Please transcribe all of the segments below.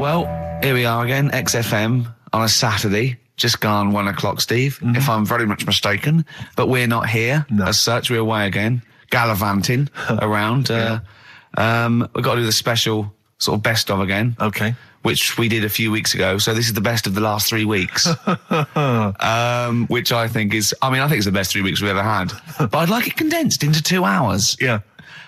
Well, here we are again, XFM on a Saturday, just gone 1 o'clock, Steve, if I'm very much mistaken. But we're not here as such. We're away again, gallivanting around. We've got to do the special sort of best of again. Okay. Which we did a few weeks ago. So this is the best of the last 3 weeks. Which I think is, I think it's the best 3 weeks we've ever had. But I'd like it condensed into 2 hours. Yeah.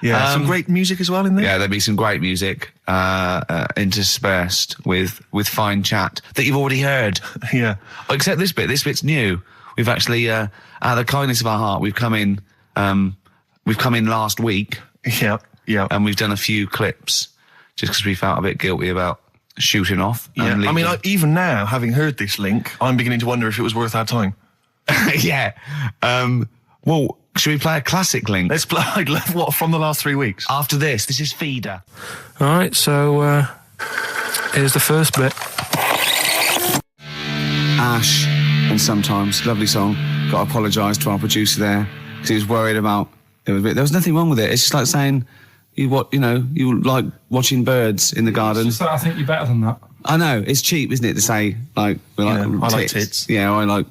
Yeah, some great music as well in there. Yeah, there'll be some great music interspersed with fine chat that you've already heard. Yeah. Except this bit. This bit's new. We've actually, out of the kindness of our heart, we've come in last week. Yeah, yeah. And we've done a few clips just because we felt a bit guilty about shooting off. Yeah. Even now, having heard this link, I'm beginning to wonder if it was worth our time. Yeah. Well, should we play a classic link? Let's play, what, from the last 3 weeks? After this is Feeder. All right, so here's the first bit. Ash, and Sometimes, lovely song. Got to apologise to our producer there because he was worried about there was nothing wrong with it. It's just like saying you like watching birds in the garden. It's just that I think you're better than that. I know, it's cheap, isn't it, to say like I like tits. Yeah, I like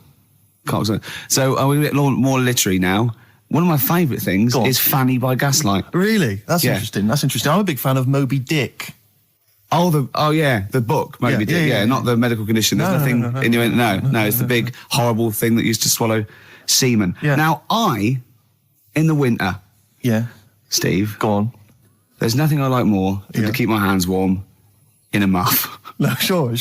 cocks. So we're a bit more literary now. One of my favourite things is Fanny by Gaslight. Really? That's interesting. That's interesting. I'm a big fan of Moby Dick. The book, Moby Dick. Yeah, not the medical condition. There's nothing in No, it's the big, horrible thing that used to swallow semen. Yeah. Now, in the winter... Yeah. Steve. Go on. There's nothing I like more than to keep my hands warm in a muff. No, sure.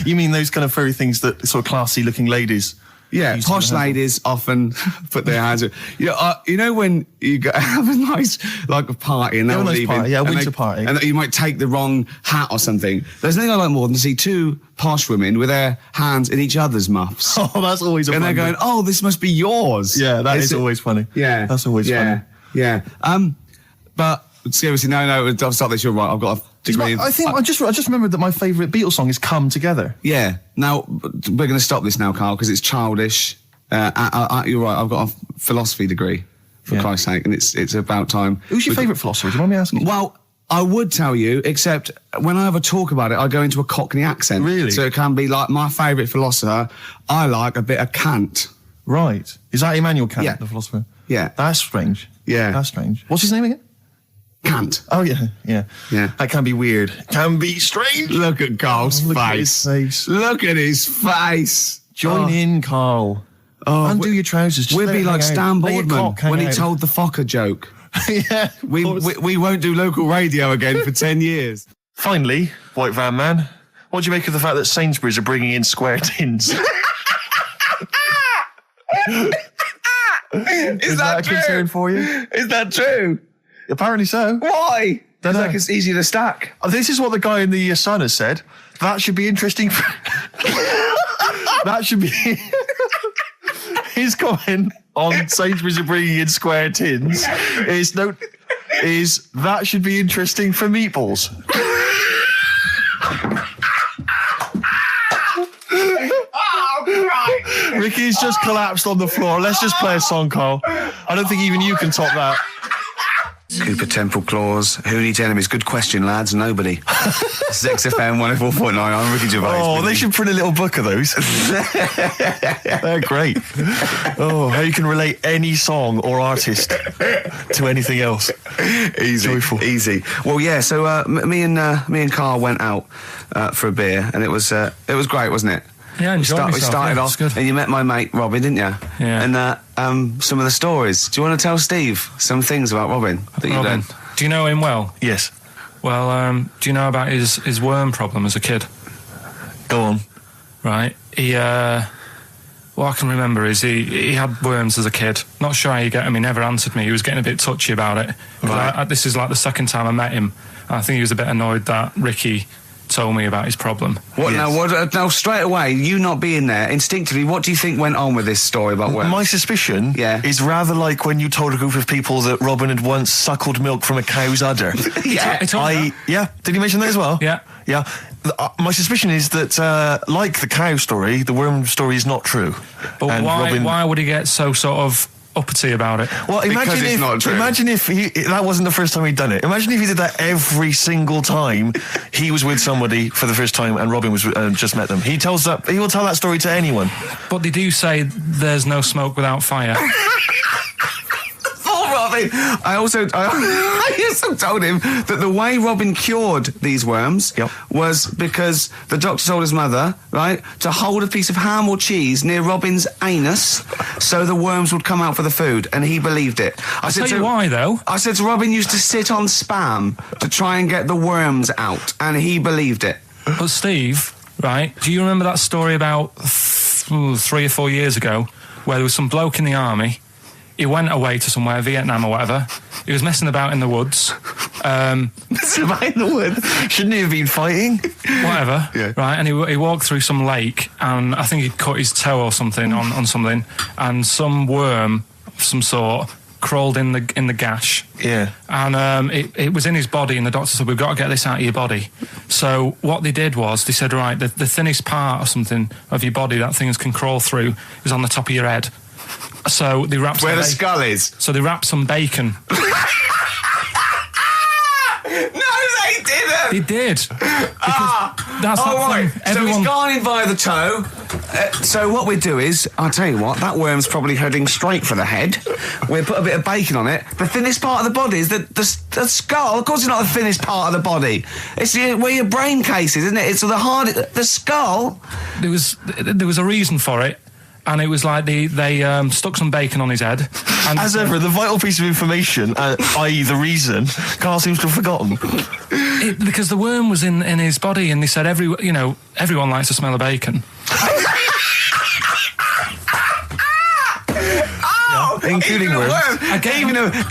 You mean those kind of furry things that sort of classy-looking ladies... Yeah, posh ladies often put their hands in. You know when you have a nice, like, a party and they're leaving. Party, a winter party. And you might take the wrong hat or something. There's nothing I like more than to see two posh women with their hands in each other's muffs. Oh, that's always And they're going, oh, this must be yours. Yeah, that is always funny. Yeah. That's always funny. Yeah. But seriously, no, I'll stop this. You're right. I've got a degree. I just remembered that my favourite Beatles song is "Come Together." Yeah. Now we're going to stop this now, Karl, because it's childish. You're right. I've got a philosophy degree, for Christ's sake, and it's about time. Who's your favourite philosopher? Do you mind me asking? Well, I would tell you, except when I have a talk about it, I go into a Cockney accent. Really? So it can be like my favourite philosopher. I like a bit of Kant. Right. Is that Immanuel Kant, the philosopher? Yeah. That's strange. Yeah. That's strange. What's his name again? Kant. Oh, yeah. That can be weird. Can be strange. Look at Karl's face. At his face. Look at his face. Join in, Karl. Undo your trousers. We'll be like Stan Boardman when he told the Fokker joke. Yeah. We won't do local radio again for 10 years. Finally, White Van Man, what do you make of the fact that Sainsbury's are bringing in square tins? Is that a concern for you? Is that true? Apparently so. Why? It's like it's easy to stack. This is what the guy in the Sun has said. That should be interesting. That should be... His comment on Sainsbury's are bringing in square tins is that should be interesting for meatballs. Ricky's just collapsed on the floor. Let's just play a song, Karl. I don't think even you can top that. Cooper Temple Claws. Who needs enemies? Good question, lads. Nobody. This is XFM 104.9. I'm Ricky Gervais. Oh, they should print a little book of those. They're great. Oh, how you can relate any song or artist to anything else. Easy. Joyful. Easy. Well, yeah, so me and Karl went out for a beer, and it was great, wasn't it? Yeah, we started off, good. And you met my mate Robin, didn't you? Yeah. And some of the stories. Do you want to tell Steve some things about Robin that you've done? Do you know him well? Yes. Well, do you know about his worm problem as a kid? Go on. Right. What I can remember is he had worms as a kid. Not sure how you get him. He never answered me. He was getting a bit touchy about it. Right. This is like the second time I met him. I think he was a bit annoyed that Ricky told me about his problem. Now straight away, you not being there, instinctively, what do you think went on with this story about worms? My suspicion is rather like when you told a group of people that Robin had once suckled milk from a cow's udder. Yeah. Did he mention that as well? Yeah. My suspicion is that, like the cow story, the worm story is not true. But why would he get so sort of uppity about it. Well, Because it's not true. imagine if that wasn't the first time he'd done it. Imagine if he did that every single time he was with somebody for the first time and Robin was just met them. He will tell that story to anyone. But they do say there's no smoke without fire. Robin. I also told him that the way Robin cured these worms was because the doctor told his mother, right, to hold a piece of ham or cheese near Robin's anus so the worms would come out for the food, and he believed it. I'll tell you why, though. I said to Robin used to sit on spam to try and get the worms out, and he believed it. But Steve, right, do you remember that story about 3 or 4 years ago where there was some bloke in the army? He went away to somewhere, Vietnam or whatever. He was messing about in the woods. Messing about in the woods? Shouldn't he have been fighting? Whatever. Yeah. Right, and he walked through some lake, and I think he'd cut his toe or something on something, and some worm of some sort crawled in the gash. Yeah. And it was in his body, and the doctor said, we've got to get this out of your body. So what they did was, they said, right, the thinnest part or something of your body that things can crawl through is on the top of your head. So they wrapped where the skull is. So they wrapped some bacon. No, they didn't. They did. That's right. thing. So he's gone in via the toe. So what we do is, I'll tell you what, that worm's probably heading straight for the head. We'll put a bit of bacon on it. The thinnest part of the body is the skull. Of course, it's not the thinnest part of the body. It's where your brain case is, isn't it? It's the skull. There was a reason for it. And it was like they stuck some bacon on his head. And as ever, the vital piece of information, i.e. the reason, Karl seems to have forgotten. Because the worm was in his body, and they said everyone likes the smell of bacon. Including worms.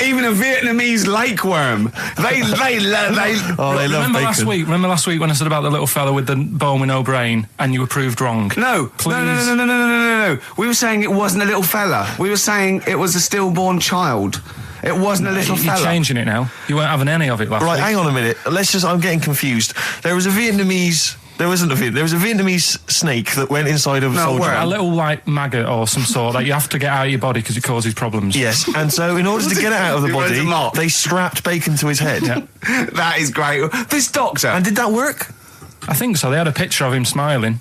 Even a Vietnamese lake worm. They love bacon. Remember last week when I said about the little fella with the bone with no brain, and you were proved wrong? No. Please. No. We were saying it wasn't a little fella. We were saying it was a stillborn child. It wasn't a little fella. You're changing it now. You weren't having any of it last week. Right, hang on a minute. I'm getting confused. There was a Vietnamese snake that went inside of a soldier. A little, like, maggot or some sort that you have to get out of your body because it causes problems. Yes, and so in order to get it out of the body, they strapped bacon to his head. Yeah. That is great. This doctor. And did that work? I think so. They had a picture of him smiling.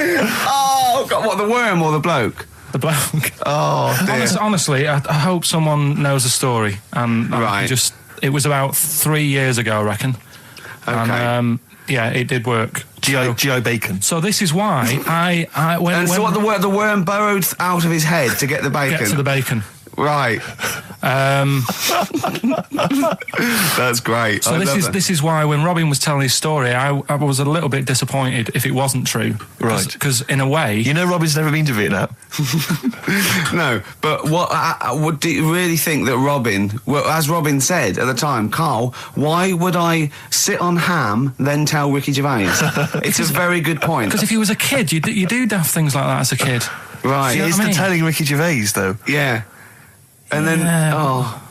Oh, God, what, the worm or the bloke? The bloke. Oh, dear. Honestly, I hope someone knows the story. And it was about 3 years ago, I reckon. Okay. And, it did work. GI bacon. So this is why the worm burrowed out of his head to get the bacon. Get to the bacon. Right. That's great. So this is why when Robin was telling his story, I was a little bit disappointed if it wasn't true. Right. Because in a way, Robin's never been to Vietnam. No, but do you really think that Robin, well, as Robin said at the time, Karl, why would I sit on ham then tell Ricky Gervais? It's a very good point. Because if he was a kid, you do daft things like that as a kid. Right. He is telling Ricky Gervais though. Yeah. And then,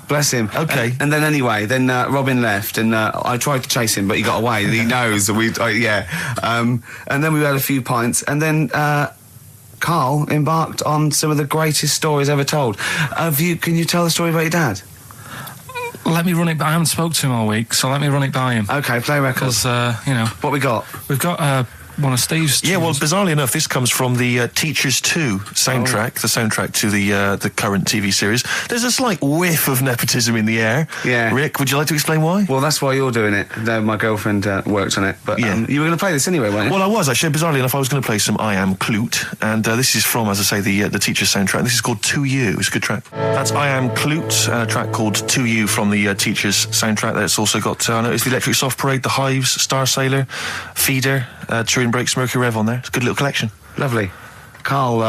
bless him. Okay. And then anyway, Robin left, and I tried to chase him, but he got away. He knows. And then we had a few pints, and then Karl embarked on some of the greatest stories ever told. Can you tell the story about your dad? Let me run it by. I haven't spoke to him all week, so let me run it by him. Okay, play records. Because, What we got? We've got one of Steve's tunes. Yeah, well, bizarrely enough, this comes from the Teachers 2 soundtrack, the soundtrack to the current TV series. There's a slight whiff of nepotism in the air. Yeah. Rick, would you like to explain why? Well, that's why you're doing it. My girlfriend worked on it. But you were going to play this anyway, weren't you? Well, I was, actually. Bizarrely enough, I was going to play some I Am Clute, and this is from, as I say, the Teachers soundtrack. This is called To You. It's a good track. That's I Am Clute, a track called To You from the Teachers soundtrack. That's also got, I noticed, the Electric Soft Parade, The Hives, Star Sailor, Feeder, Turin Breaks, Mercury Rev on there. It's a good little collection. Lovely. Karl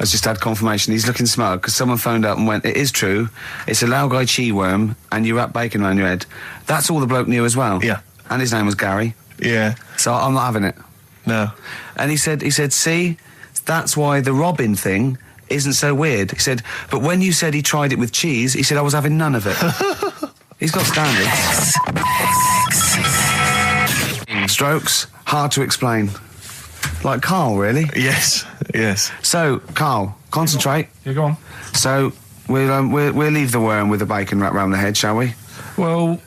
has just had confirmation. He's looking smug because someone phoned up and went, it is true, it's a Laogai chi worm and you wrap bacon around your head. That's all the bloke knew as well. Yeah. And his name was Gary. Yeah. So I'm not having it. No. And he said, see, that's why the Robin thing isn't so weird. He said, but when you said he tried it with cheese, he said I was having none of it. He's got standards. Strokes, hard to explain. Like Karl, really? Yes. Yes. So, Karl, concentrate. You go on. So, we'll leave the worm with the bacon wrapped round the head, shall we? Well,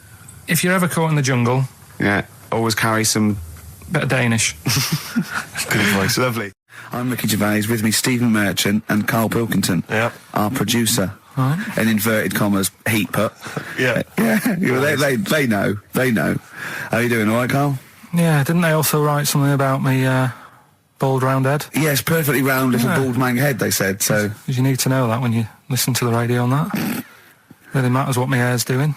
if you're ever caught in the jungle... Yeah, always carry some... bit of Danish. Good advice. Lovely. I'm Ricky Gervais, with me Stephen Merchant and Karl Pilkington, Yep. our producer. Right. In inverted commas, heat put. Yeah. Yeah, they know. They know. How you doing, all right, Karl? Yeah, didn't they also write something about me, bald round head? Yes, perfectly round little bald man head, they said, so... Because you need to know that when you listen to the radio on that. Really matters what my hair's doing.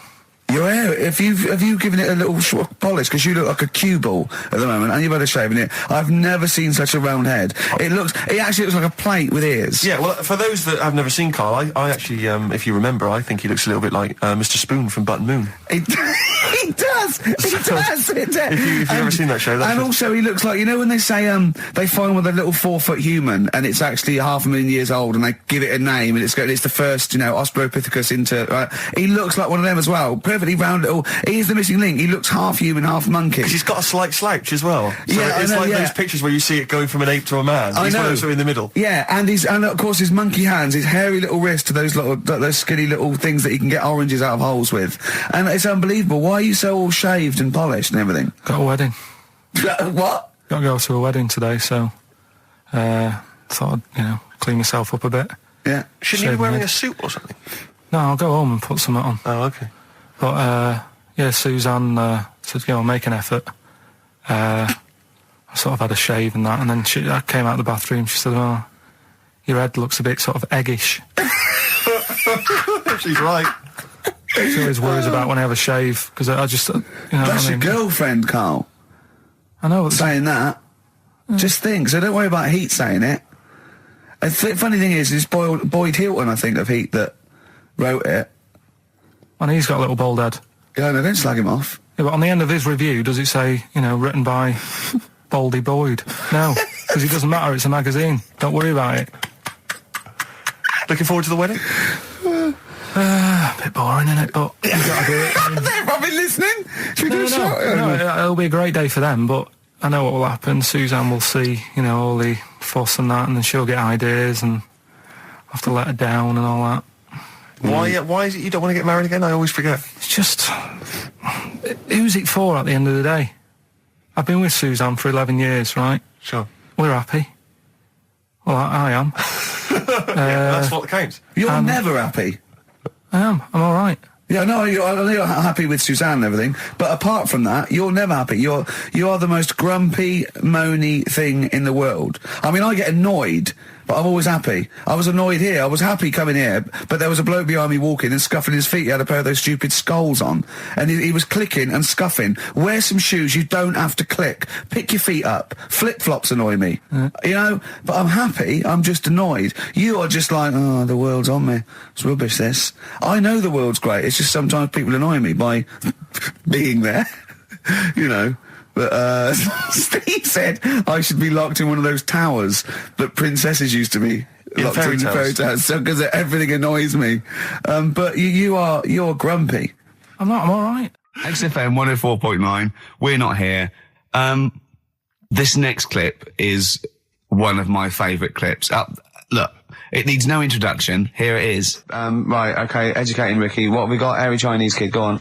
Your hair, have you given it a little polish? Because you look like a cue ball at the moment, and you've had a shave in it. I've never seen such a round head. It actually looks like a plate with ears. Yeah, well, for those that have never seen Karl, I actually, if you remember, I think he looks a little bit like Mr. Spoon from Button Moon. He does. If you've ever seen that show, and also he looks like, you know when they say they find with a little 4-foot human and it's actually 500,000 years old and they give it a name and it's the first, Australopithecus into. He looks like one of them as well. Perfectly round little. He's the missing link. He looks half human, half monkey. Because he's got a slight slouch as well. So yeah, it's like those pictures where you see it going from an ape to a man. He's one of those in the middle. Yeah, and of course his monkey hands, his hairy little wrist to those skinny little things that he can get oranges out of holes with, and it's unbelievable. Why are you so all shaved and polished and everything? Got a wedding. What? Got to go to a wedding today, so thought I'd clean myself up a bit. Yeah. Shouldn't you be wearing a suit or something? No, I'll go home and put something on. Oh, okay. But Suzanne said, make an effort. I sort of had a shave and that, and then I came out of the bathroom. She said, "Oh, your head looks a bit sort of eggish." She's right. She always worries about when I have a shave because I just, That's your girlfriend, Karl. I know. Saying that. Just think. So don't worry about Heat saying it. Funny thing is, it's Boyd Hilton, I think, of Heat that wrote it. And he's got a little bald head. Yeah, no, don't slag him off. Yeah, but on the end of his review, does it say, written by Baldy Boyd? No, because it doesn't matter. It's a magazine. Don't worry about it. Looking forward to the wedding? A bit boring, isn't it? But you've got to do it. They're probably listening. Should we do a shot? No, it'll be a great day for them, but I know what will happen. Suzanne will see, all the fuss and that, and then she'll get ideas, and I'll have to let her down and all that. Why is it you don't want to get married again? I always forget. It's just... who's it for at the end of the day? I've been with Suzanne for 11 years, right? Sure. We're happy. Well, I am. That's what counts. You're never happy. I am. I'm all right. Yeah, no, you're happy with Suzanne and everything, but apart from that, you're never happy. You are the most grumpy, moany thing in the world. I mean, I get annoyed, but I'm always happy. I was annoyed here. I was happy coming here, but there was a bloke behind me walking and scuffing his feet. He had a pair of those stupid skulls on, and he was clicking and scuffing. Wear some shoes. You don't have to click. Pick your feet up. Flip-flops annoy me. But I'm happy. I'm just annoyed. You are just like, oh, the world's on me. It's rubbish, this. I know the world's great. It's just sometimes people annoy me by being there, But Steve said I should be locked in one of those towers that princesses used to be locked in fairy towers, because everything annoys me. But you're grumpy. I'm not. I'm all right. XFM 104.9. We're not here. This next clip is one of my favourite clips. Look. It needs no introduction. Here it is. Right, okay, educating Ricky. What have we got? Airy Chinese kid, go on.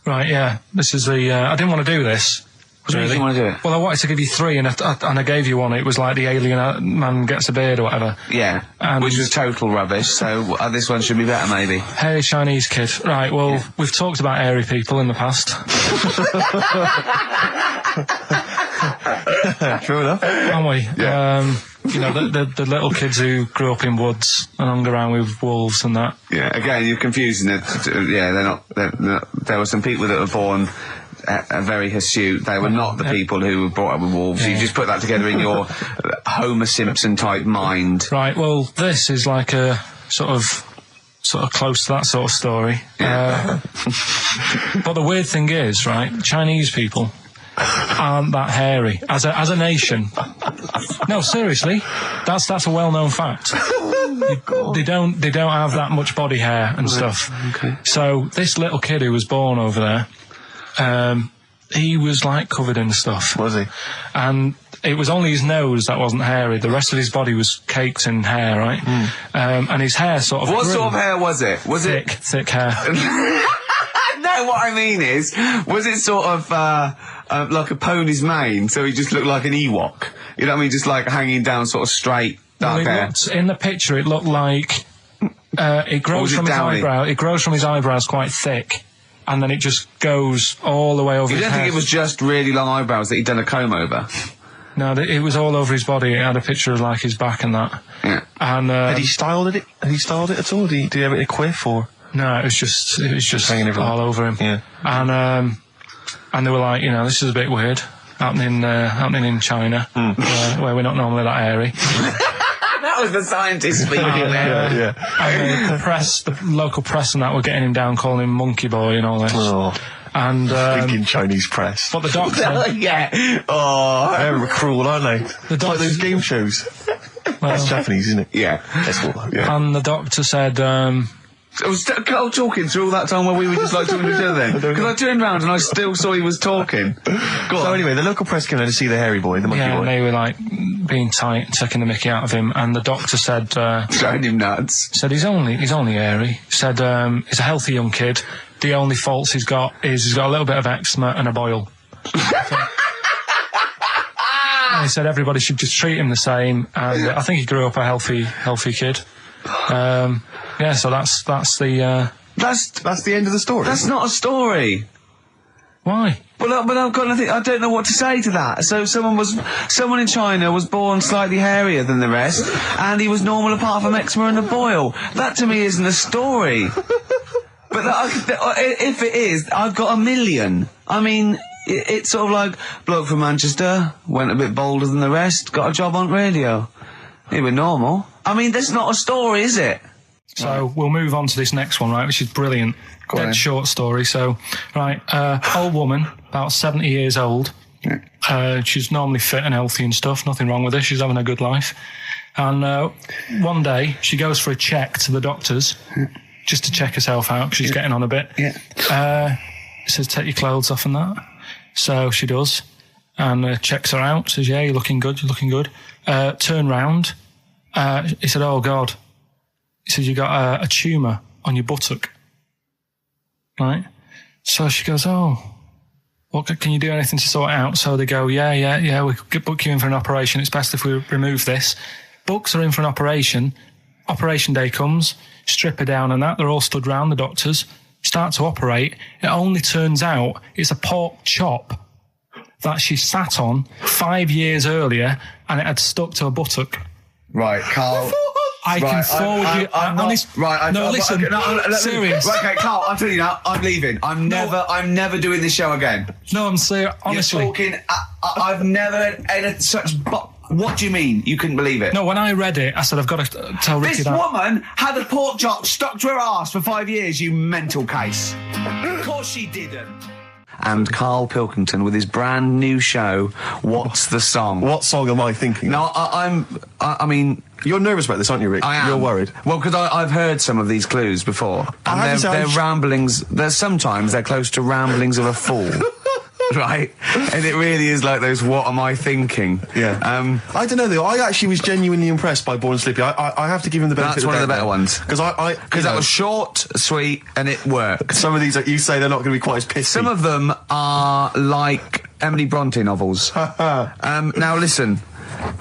Right, yeah. This is the... I didn't want to do this. What do you want to do it? Well, I wanted to give you 3, and I gave you one. It was like the alien man gets a beard or whatever. Yeah, which was total rubbish, so this one should be better, maybe. Hairy Chinese kid. Right, well, we've talked about hairy people in the past. True enough. Haven't we? Yeah. The little kids who grew up in woods and hung around with wolves and that. Yeah, again, you're confusing it. Yeah, they're not, there were some people that were born very hirsute. They were not the people who were brought up with wolves. Yeah. You just put that together in your Homer Simpson type mind. Right, well, this is like a sort of close to that sort of story. Yeah. But the weird thing is, right, Chinese people aren't that hairy as a nation. No, seriously, that's a well-known fact. They don't have that much body hair and stuff. Okay. So this little kid who was born over there, he was like covered in stuff. Was he? And it was only his nose that wasn't hairy. The rest of his body was caked in hair, right? And his hair sort of What grew. sort of hair was it? Was Thick hair. No, what I mean is, was it sort of like a pony's mane, so he just looked like an Ewok? You know what I mean? Just like hanging down sort of straight, dark hair. In the picture, it looked like it grows from his eyebrow. It grows from his eyebrows quite thick, and then it just goes all the way over his head. You don't think it was just really long eyebrows that he'd done a comb over? No, it was all over his body. It had a picture of like his back and that. Yeah. And Had he styled it? Had he styled it at all? Did he have it in a quiff or? no, it was just hanging everywhere. all over him. Yeah. And they were like, this is a bit weird, happening in China, where we're not normally that airy. That was the scientist speaking there. And the local press and that were getting him down, calling him monkey boy and all this. Oh. And Thinking Chinese press. but the doctor, Yeah. Oh. They're cruel, aren't they? The Like those game shows. That's Japanese, isn't it? Yeah. That's what. Yeah. and the doctor said, I was Carl talking through all that time while we were just like talking to each other then. Because I turned round and I still saw he was talking. Go on. So anyway, the local press came in to see the hairy boy, the monkey and boy. they were like being tight, taking the mickey out of him, and the doctor said, Showing him nuts. he's only airy. Said he's a healthy young kid. The only faults he's got is he's got a little bit of eczema and a boil. And he said everybody should just treat him the same, and I think he grew up a healthy kid. So that's the That's the end of the story. That's not a story. why. But I've got nothing. I don't know what to say to that. So someone in China was born slightly hairier than the rest, and he was normal apart from eczema and a boil. That to me isn't a story. But if it is, I've got a million. I mean, it's sort of like bloke from Manchester went a bit bolder than the rest, got a job on radio. He was normal. I mean, that's not a story, is it? So we'll move on to this next one, right, which is brilliant. on. Dead short story. So, right, old woman, about 70 years old. She's normally fit and healthy and stuff. Nothing wrong with her. She's having a good life. And one day, she goes for a check to the doctors, just to check herself out, because she's getting on a bit. He says, take your clothes off and that. So she does, and checks her out, says, yeah, you're looking good, turn round. He said, oh, God. He said, you got a tumour on your buttock. Right? So she goes, oh, what, can you do anything to sort it out? So they go, yeah, we could book you in for an operation. It's best if we remove this. Books are in for an operation. Operation day comes, strip her down and that. They're all stood round, the doctors. Start to operate. It only turns out it's a pork chop that she sat on 5 years earlier, and it had stuck to her buttock. Right, Carl. I can forward you. Serious. Right, okay, Carl, I'm telling you now, I'm leaving. I'm never doing this show again. No, I'm serious. Honestly. You're talking, I've never had such... What do you mean? You couldn't believe it? No, when I read it, I said, I've got to tell Ricky This that. woman had a pork chop stuck to her arse for 5 years, you mental case. Of course she didn't. And Karl Pilkington with his brand new show, What's the Song? What song am I thinking? No, I mean... You're nervous about this, aren't you, Rick? I am. You're worried. Well, because I've heard some of these clues before. And they're ramblings. Sometimes they're close to ramblings of a fool. Right? And it really is like those, what am I thinking? Yeah. I don't know, though. I actually was genuinely impressed by Born Slippy. I have to give him the benefit That's of the one of the doubt better ones. Because that was short, sweet, and it worked. Some of these, you say they're not going to be quite as pissy. Some of them are like Emily Bronte novels. Now listen,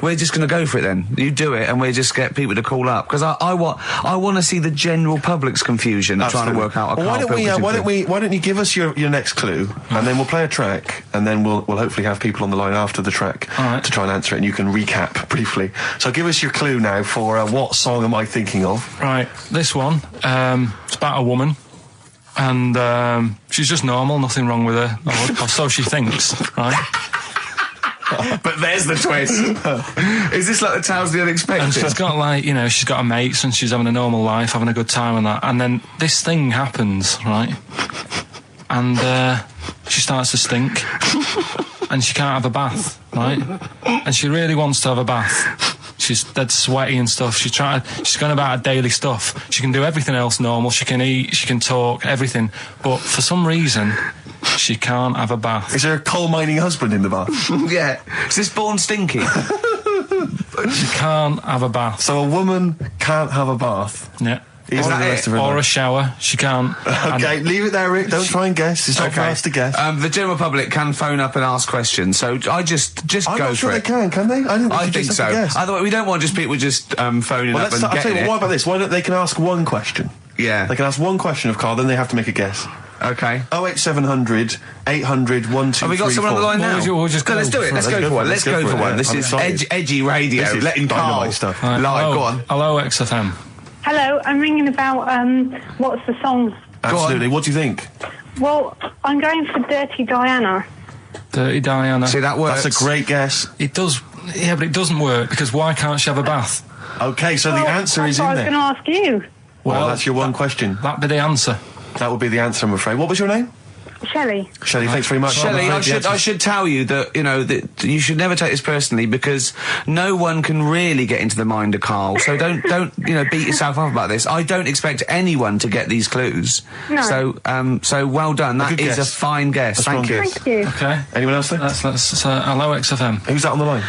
we're just going to go for it then. You do it, and we just get people to call up, because I want to see the general public's confusion trying to work out. Well, why don't you give us your next clue, and then we'll play a track, and then we'll hopefully have people on the line after the track to try and answer it, and you can recap briefly. So give us your clue now for what song am I thinking of? Right, this one. It's about a woman. And she's just normal, nothing wrong with her, or so she thinks, right? But there's the twist. Is this like the Tales of the Unexpected? And she's got she's got her mates and she's having a normal life, having a good time and that. And then this thing happens, right? And she starts to stink. And she can't have a bath, right? And she really wants to have a bath. She's dead sweaty and stuff. She's going about her daily stuff. She can do everything else normal. She can eat, she can talk, everything. But for some reason, She can't have a bath. Is there a coal mining husband in the bath? Yeah. Is this born stinky? She can't have a bath. So a woman can't have a bath. Yeah. Even the rest of her Or a life. shower. She can't. Okay, leave it there, Rick. Don't try and guess. It's not for us to guess. The general public can phone up and ask questions, so I just I'm go not sure for they it. can they? I think so. Otherwise, we don't want just people just phoning Well, up and I'll tell getting you what, it. what about this? Why don't they can ask one question? Yeah. They can ask one question of Karl, then they have to make a guess. Okay. 08700 800 1234. Have we got someone on the line now? We'll just go. Let's do it. Let's go for one. Let's go for one. This I'm is excited. edgy radio. This is Letting Karl dynamite stuff. Right, live. Go on. Hello, XFM. Hello, I'm ringing about what's the song? Absolutely. What do you think? Well, I'm going for Dirty Diana. Dirty Diana. See, that works. That's a great guess. It does. Yeah, but it doesn't work because why can't she have a bath? Okay, so the answer is in I was there. going to ask you. Well, that's your one question. That'd be the answer. That would be the answer, I'm afraid. What was your name? Shelley. Shelley, thanks very much. Shelley, I'm afraid the I answer- should tell you that, that you should never take this personally because no one can really get into the mind of Karl. So don't beat yourself up about this. I don't expect anyone to get these clues. No. So well done. That good is guess. a fine guess. A Thank strong you. guess. Thank you. Okay. Anyone else there? Let's hello, XFM. Who's that on the line?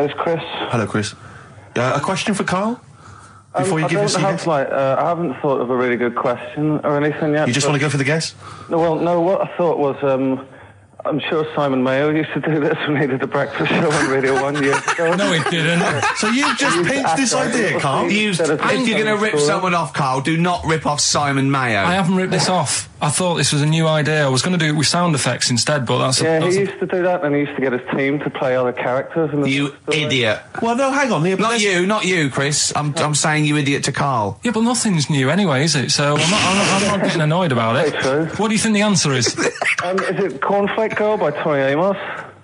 It's Chris. Hello, Chris. A question for Karl? Before you give us I your don't guess? have, I haven't thought of a really good question or anything yet. You just want to go for the guess? No, what I thought was, I'm sure Simon Mayo used to do this when he did the breakfast show on Radio 1 years ago. No, it didn't. So you've just pinched this idea, Karl? If you're going to rip someone off, Karl, do not rip off Simon Mayo. I haven't ripped this off. I thought this was a new idea. I was going to do it with sound effects instead, but that's Yeah, that's he used to do that, and he used to get his team to play other characters. In the You story. idiot. Well, no, hang on. Not you, Chris. I'm saying you idiot to Karl. Yeah, but nothing's new anyway, is it? So I'm not getting annoyed about it. Very true. What do you think the answer is? Is it Cornflake Girl by Tori Amos?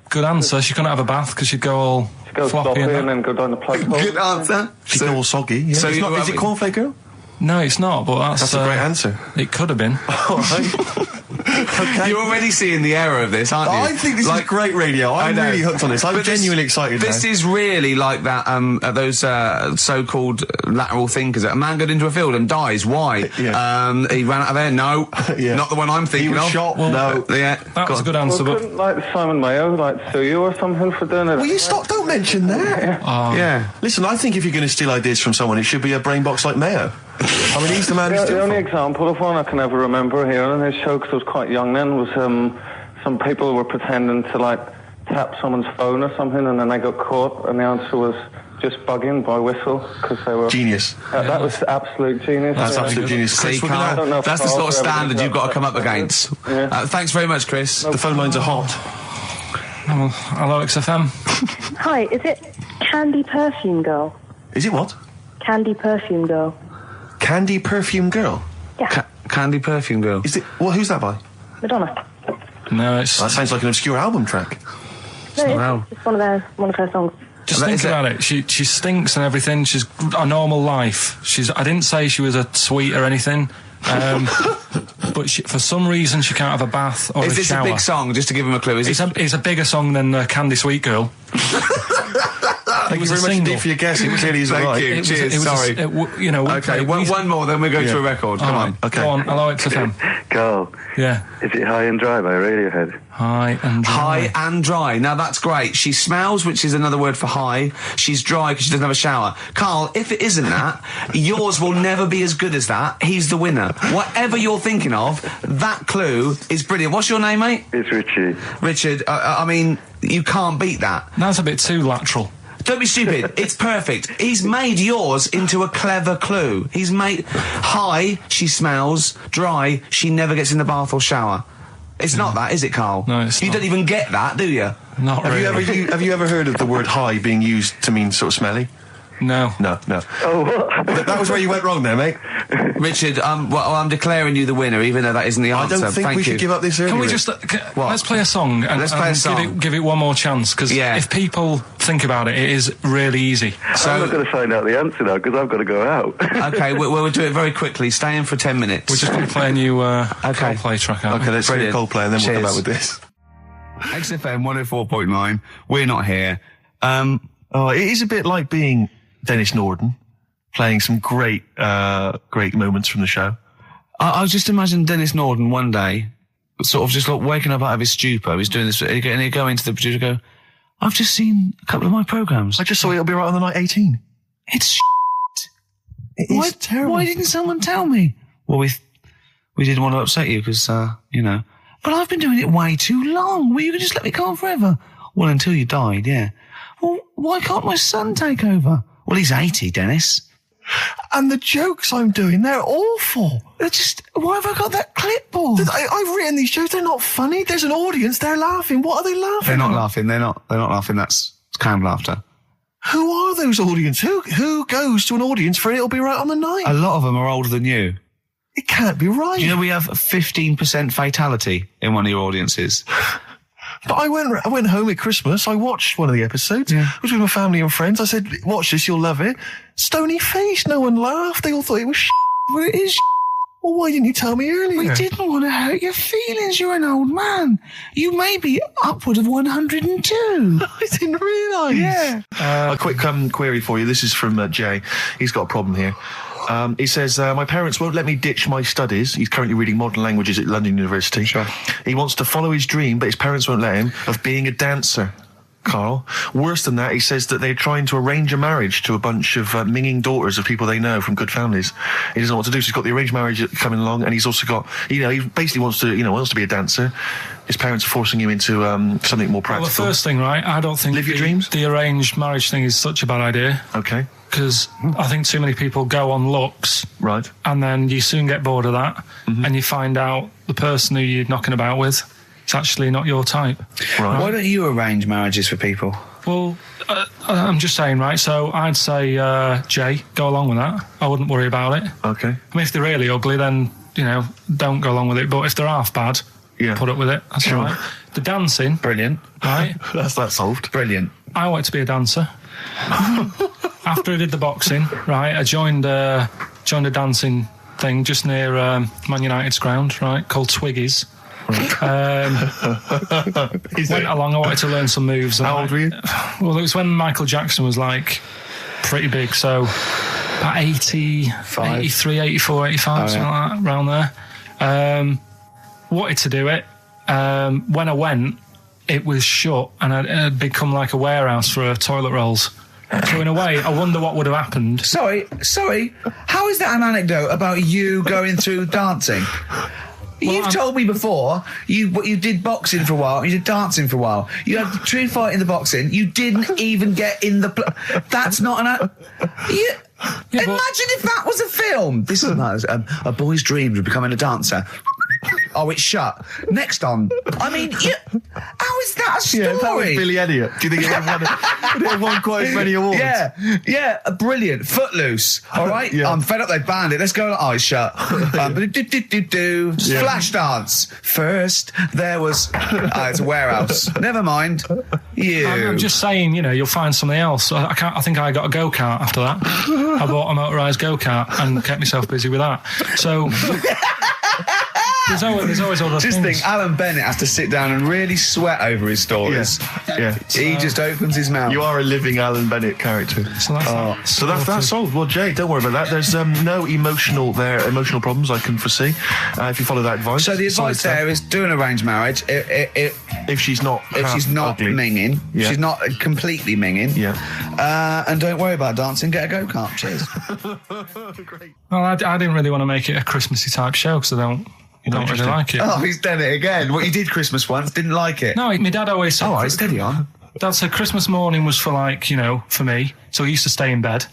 Good answer. She couldn't have a bath because she'd go all Go floppy sloppy and and that. then go down the plug hole. Good answer. She's all soggy. Yeah. So It's not, is it Cornflake Girl? No, it's not, but that's That's a great answer. It could have been. All right. Okay. You're already seeing the error of this, aren't you? I think this is great radio. I I'm know. really hooked on this. I'm But genuinely excited This now. is really like that. Those so-called lateral thinkers. A man got into a field and dies. Why? Yeah. He ran out of air. No, Yeah. not the one I'm thinking He was of. shot. No. Yeah, That was a good answer, Well, but couldn't Simon Mayo sue you or something for doing it? Will you stop? Don't mention that. Yeah. Listen, I think if you're going to steal ideas from someone, it should be a brain box like Mayo. I mean, he's the man to The steal only from. example of one I can ever remember hearing in his show, because I was quite young then, was some people were pretending to tap someone's phone or something, and then they got caught, and the answer was just bugging by whistle, because they were Genius. That was absolute genius. That's Yeah. absolute genius. See, Chris, we're gonna- I don't know Karl, if that's the sort of Karl's ever standard been you've got to that come up bad. against. Yeah. Thanks very much, Chris. the phone lines are hot. hello, XFM. Hi, is it Candy Perfume Girl? Is it what? Candy Perfume Girl. Candy Perfume Girl? Yeah, Candy Perfume Girl. Is it? Well, who's that by? Madonna. No, it's That sounds like an obscure album track. No, Wow. it's one of her songs. just That think is it. about it. She stinks and everything. She's a normal life. I didn't say she was a sweet or anything. But for some reason she can't have a bath or Is a this shower. a big song? Just to give him a clue. Is It's a bigger song than Candy Sweet Girl. Thank you was a very much single. indeed for your guess. It clearly is Thank right. you. Cheers, sorry. Okay, one more, then we go to a record. Come on. Okay. Go on, hello XFM. Karl, Yeah. is it High and Dry by Radiohead? High and dry. High and dry. Now that's great. She smells, which is another word for high. She's dry because she doesn't have a shower. Karl, if it isn't that, yours will never be as good as that. He's the winner. Whatever you're thinking of, that clue is brilliant. What's your name, mate? It's Richie. Richard. I mean, you can't beat that. That's a bit too lateral. Don't be stupid. It's perfect. He's made yours into a clever clue. He's made high, she smells, dry, she never gets in the bath or shower. It's not that, is it, Karl? No, it's You not. don't even get that, do you? Not really. Have you ever heard of the word high being used to mean sort of smelly? No. No. Oh, what? That was where you went wrong there, mate. Richard, I'm declaring you the winner, even though that isn't the I answer. don't think Thank we you. should give up this early. Can we Rick. just let's play a song and, Let's play a song. Give it one more chance because Yeah. if people think about it, it is really easy. I'm not So, going to find out the answer now because I've got to go out. okay, we'll do it very quickly. Stay in for 10 minutes. We're just going to play a new Coldplay track out. Okay, let's hear Brilliant. Coldplay and then we'll come Cheers. back with this. XFM 104.9. We're not here. It is a bit like being Dennis Norden, playing some great moments from the show. I was just imagining Dennis Norden one day sort of just like waking up out of his stupor. He's doing this, and he'd go into the producer and go, I've just seen a couple of my programmes. I just saw It'll Be Right on the Night 18. It's shit. It is terrible. Why didn't someone tell me? Well, we didn't want to upset you because, you know. But I've been doing it way too long. Well, you can just let me go on forever. Well, until you died, yeah. Well, why can't my son take over? Well, he's 80, Dennis. And the jokes I'm doing, they're awful. They're just, why have I got that clipboard? I've written these jokes, they're not funny. There's an audience, they're laughing. What are they laughing They're not at? laughing. They're not laughing. That's canned laughter. Who are those audience? Who goes to an audience for It'll Be Right on the Night? A lot of them are older than you. It can't be right. Do you know we have 15% fatality in one of your audiences? But I went home at Christmas. I watched one of the episodes. Yeah. I was with my family and friends. I said, watch this, you'll love it. Stony face. No one laughed. They all thought it was shit. Well, it is shit. Well, why didn't you tell me earlier? We didn't want to hurt your feelings. You're an old man. You may be upward of 102. I didn't realise. Yeah. A quick query for you. This is from Jay. He's got a problem here. He says, my parents won't let me ditch my studies. He's currently reading modern languages at London University. Sure. He wants to follow his dream, but his parents won't let him, of being a dancer. Carl. Worse than that, he says that they're trying to arrange a marriage to a bunch of minging daughters of people they know from good families. He doesn't know what to do, so he's got the arranged marriage coming along, and he's also got, he basically wants to be a dancer. His parents are forcing him into something more practical. Well, the first thing, right, I don't think Live your dreams? The arranged marriage thing is such a bad idea. Okay. Because I think too many people go on looks. Right. And then you soon get bored of that, and you find out the person who you're knocking about with, it's actually not your type. Right. Why don't you arrange marriages for people? Well, I'm just saying, right, so I'd say, Jay, go along with that. I wouldn't worry about it. Okay. I mean, if they're really ugly, then, don't go along with it. But if they're half bad, put up with it. That's Sure. all right. The dancing. Brilliant. Right? That's that solved. Brilliant. I wanted to be a dancer. After I did the boxing, right, I joined a dancing thing just near Man United's ground, right, called Twiggy's. Went along, I wanted to learn some moves. How old were you? Well, it was when Michael Jackson was like pretty big, so about 83, 84, 85, something like that, around there. Wanted to do it. When I went, it was shut and it had become like a warehouse for toilet rolls. So in a way, I wonder what would have happened. Sorry. How is that an anecdote about you going through dancing? You've told me before you did boxing for a while, you did dancing for a while. You had the true fight in the boxing. You didn't even get in the. That's not an. Imagine if that was a film. This is a boy's dreams of becoming a dancer. Oh, it's shut. Next on. I mean, how is that a story? Yeah, if that was Billy Elliot, do you think it would have won quite as many awards? Yeah, brilliant. Footloose, all right? Yeah. I'm fed up they banned it. Let's go on Eyes Shut. Flash dance. First, there was... it's a warehouse. Never mind. I'm just saying, you'll find something else. I think I got a go-kart after that. I bought a motorised go-kart and kept myself busy with that. So... There's always other just things. Think, Alan Bennett has to sit down and really sweat over his stories. Yeah. He just opens his mouth. You are a living Alan Bennett character. So that's solved. Well, Jay, don't worry about that. There's no emotional problems I can foresee if you follow that advice. So the advice there is do an arranged marriage. If she's not ugly. minging, she's not completely minging. Yeah. And don't worry about dancing. Get a go-kart. Cheers. Great. Well, I didn't really want to make it a Christmassy type show because I don't really like it. Oh, he's done it again. What, you did Christmas once, didn't like it? No, my dad always said... All right, steady on. Dad said Christmas morning was for for me. So he used to stay in bed.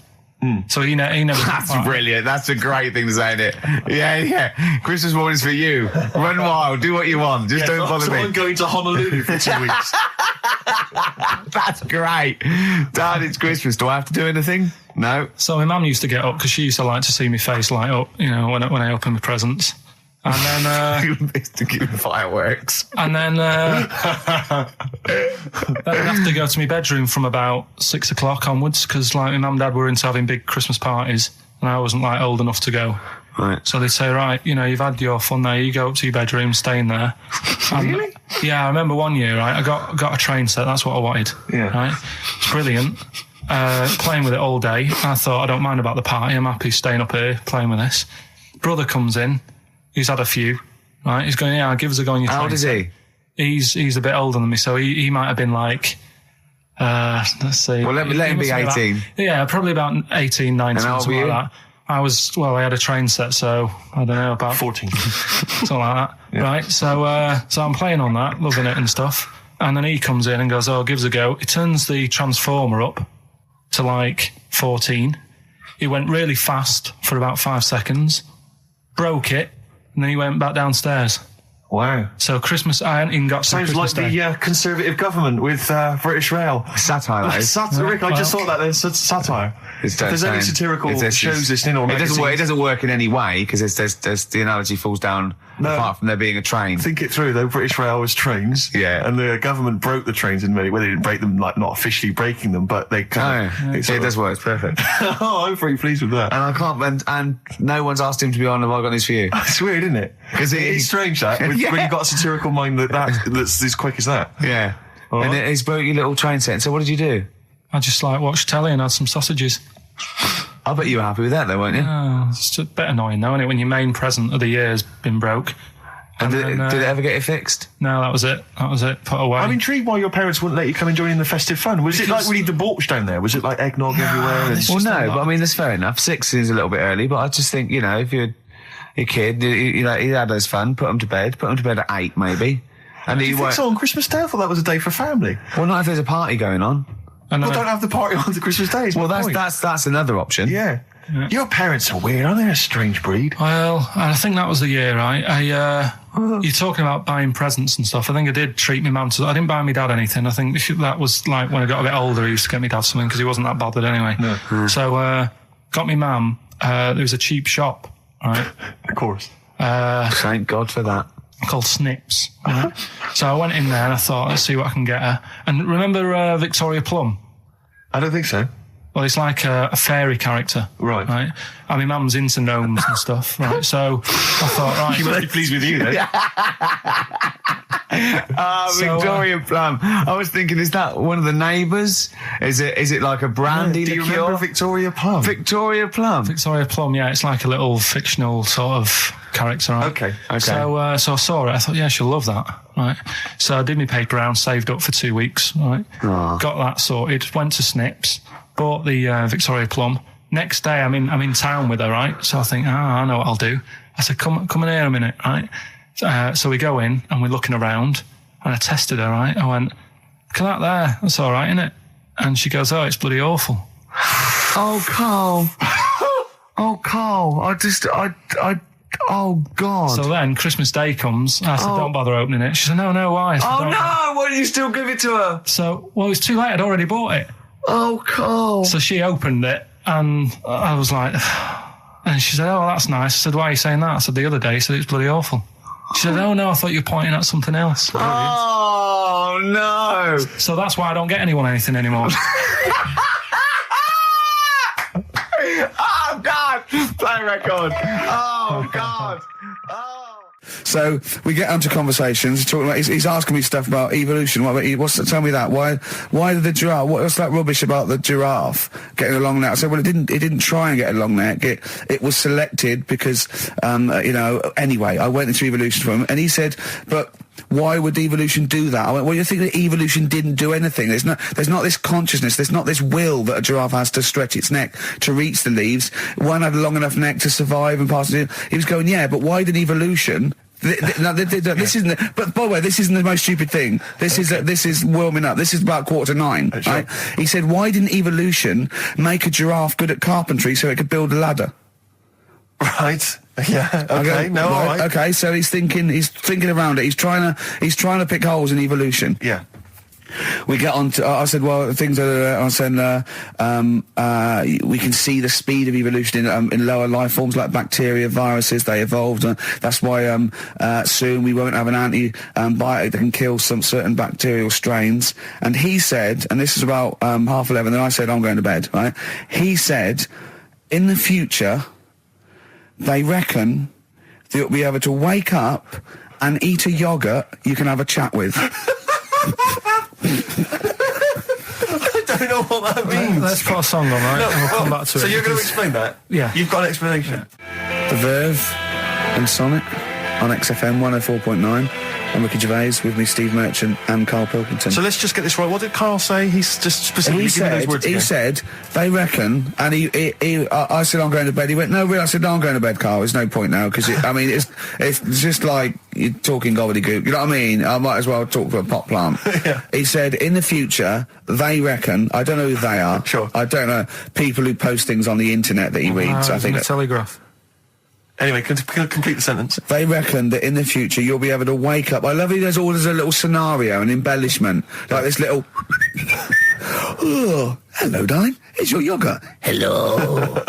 So he never... That's brilliant. That's a great thing to say, isn't it? Yeah. Christmas morning's for you. Run wild. Do what you want. Just don't bother me. I'm going to Honolulu for 2 weeks. That's great. Dad, it's Christmas. Do I have to do anything? No. So my mum used to get up because she used to like to see my face light up, when I open my presents. And then... to give fireworks. And then I'd have to go to my bedroom from about 6 o'clock onwards because my mum and dad were into having big Christmas parties and I wasn't old enough to go. Right. So they'd say, right, you've had your fun there, you go up to your bedroom, stay in there. Really? Yeah, I remember one year, right, I got a train set, that's what I wanted. Yeah. Right? It's brilliant. Playing with it all day. I thought, I don't mind about the party, I'm happy staying up here playing with this. Brother comes in, he's had a few, right? He's going, yeah, give us a go on your train. How old is he? He's a bit older than me, so he might have been like, let's see. Well, let him be 18. Yeah, probably about 18, 19, And how old something were like that. I had a train set, so I don't know, about 14. something like that. Yeah. Right, so I'm playing on that, loving it and stuff. And then he comes in and goes, oh, give us a go. He turns the transformer up to like 14. He went really fast for about 5 seconds, broke it, and then he went back downstairs. Wow. So Christmas, I hadn't even got to Sounds Christmas like Day. the Conservative government with British Rail. Satire, that is. Rick, I just thought that there's satire. If there's any satirical shows listening or magazines. It doesn't work in any way, because there's the analogy falls down apart from there being a train. Think it through, though. British Rail was trains. Yeah. And the government broke the trains in many ways. They didn't break them, like, not officially breaking them, but they kind of... It does work. It's perfect. Oh, I'm pretty pleased with that. And I can't... And no one's asked him to be on Have I Got News For You? It's weird, isn't it? Because it's strange, that. When you've got a satirical mind that's as quick as that. Yeah. Right. And he's broke your little train set. So what did you do? I just watched telly and had some sausages. I bet you were happy with that, though, weren't you? Oh, it's just a bit annoying, though, isn't it, when your main present of the year has been broke. And did it ever get it fixed? No, that was it. Put away. I'm intrigued why your parents wouldn't let you come and join in the festive fun. Was it like really debauched down there? Was it like eggnog everywhere? Well, no, but I mean, that's fair enough. 6 seems a little bit early, but I just think, if you're a kid, he had his fun, put him to bed at 8, maybe. And Do you think so on Christmas Day? I thought that was a day for family. Well, not if there's a party going on. Well, don't have the party on the Christmas Day. Well, that's another option. Yeah. Your parents are weird, aren't they? A strange breed. Well, I think that was the year, right? You're talking about buying presents and stuff. I think I did treat my mum to... I didn't buy my dad anything. I think that was like when I got a bit older, I used to get my dad something because he wasn't that bothered anyway. No. So, got my mum, there was a cheap shop, right? Of course. Thank God for that. Called Snips. Right? So I went in there and I thought, let's see what I can get her. And remember Victoria Plum? I don't think so. Well, it's like a fairy character. Right. And my mum's into gnomes and stuff, right? So I thought, right. She must be pleased with you, then. Victoria Plum. I was thinking, is that one of the neighbours? Is it like a brandy liqueur? Do you remember Victoria Plum? Victoria Plum. Victoria Plum, yeah. It's like a little fictional sort of character, right? Okay. So I saw it. I thought, yeah, she'll love that, right? So I did my paper round, saved up for 2 weeks, right? Aww. Got that sorted, went to Snips, bought the Victoria Plum. Next day, I'm in town with her, right? So I think, I know what I'll do. I said, come in here a minute, right? So we go in and we're looking around and I tested her, right? I went, look at that there. That's all right, isn't it? And she goes, oh, it's bloody awful. Oh, Karl. Oh, Karl. Oh, God. So then Christmas Day comes. I said, don't bother opening it. She said, no, why? I said, no. Why did you still give it to her? So, well, it's too late. I'd already bought it. Oh, Karl. So she opened it and I was like, and she said, oh, that's nice. I said, why are you saying that? I said, the other day, she said, it's bloody awful. She said, oh, no, I thought you were pointing at something else. Oh, no. So that's why I don't get anyone anything anymore. Oh, God. Play a record. Oh, God. Oh. So we get onto conversations. Talking about, he's asking me stuff about evolution. Tell me that. Why did the giraffe? What's that rubbish about the giraffe getting a long neck? I said, well, it didn't try and get a long neck. It was selected because, Anyway, I went into evolution from him, and he said, but why would evolution do that? I went, well, you think that evolution didn't do anything? There's not this consciousness. There's not this will that a giraffe has to stretch its neck to reach the leaves. One had a long enough neck to survive and pass it. He was going, yeah, but why did evolution? This isn't. But by the way, this isn't the most stupid thing. This is warming up. This is about 8:45. Right? He said, why didn't evolution make a giraffe good at carpentry so it could build a ladder? Right. Yeah. Okay. All right. Okay. So he's thinking around it. He's trying to pick holes in evolution. Yeah. We get on to, I said, well, things are, I said, we can see the speed of evolution in lower life forms like bacteria, viruses, they evolved. That's why, soon we won't have an antibiotic that can kill some certain bacterial strains. And he said, and this is about, 11:30, and I said, I'm going to bed, right? He said, in the future, they reckon that you'll be able to wake up and eat a yogurt you can have a chat with. I don't know what that means. Let's put a song on, right? No, and we'll come back to it. So you're going to explain that? Yeah. You've got an explanation? The Verve and Sonic. on XFM 104.9. I'm Ricky Gervais, with me Steve Merchant and Karl Pilkington. So let's just get this right. What did Karl say? He's just specifically giving those words again. He said, they reckon, and I said I'm going to bed. He went, no, really? I said, no, I'm going to bed, Karl. There's no point now, because it's just like you're talking gobbledygook. You know what I mean? I might as well talk to a pot plant. Yeah. He said, in the future, they reckon, I don't know who they are. Sure. I don't know, people who post things on the internet that he reads. I think the Telegraph. Anyway, complete the sentence. They reckon that in the future you'll be able to wake up. I love it. There's always a little scenario, an embellishment, like this little. Oh, hello, darling. It's your yogurt. Hello.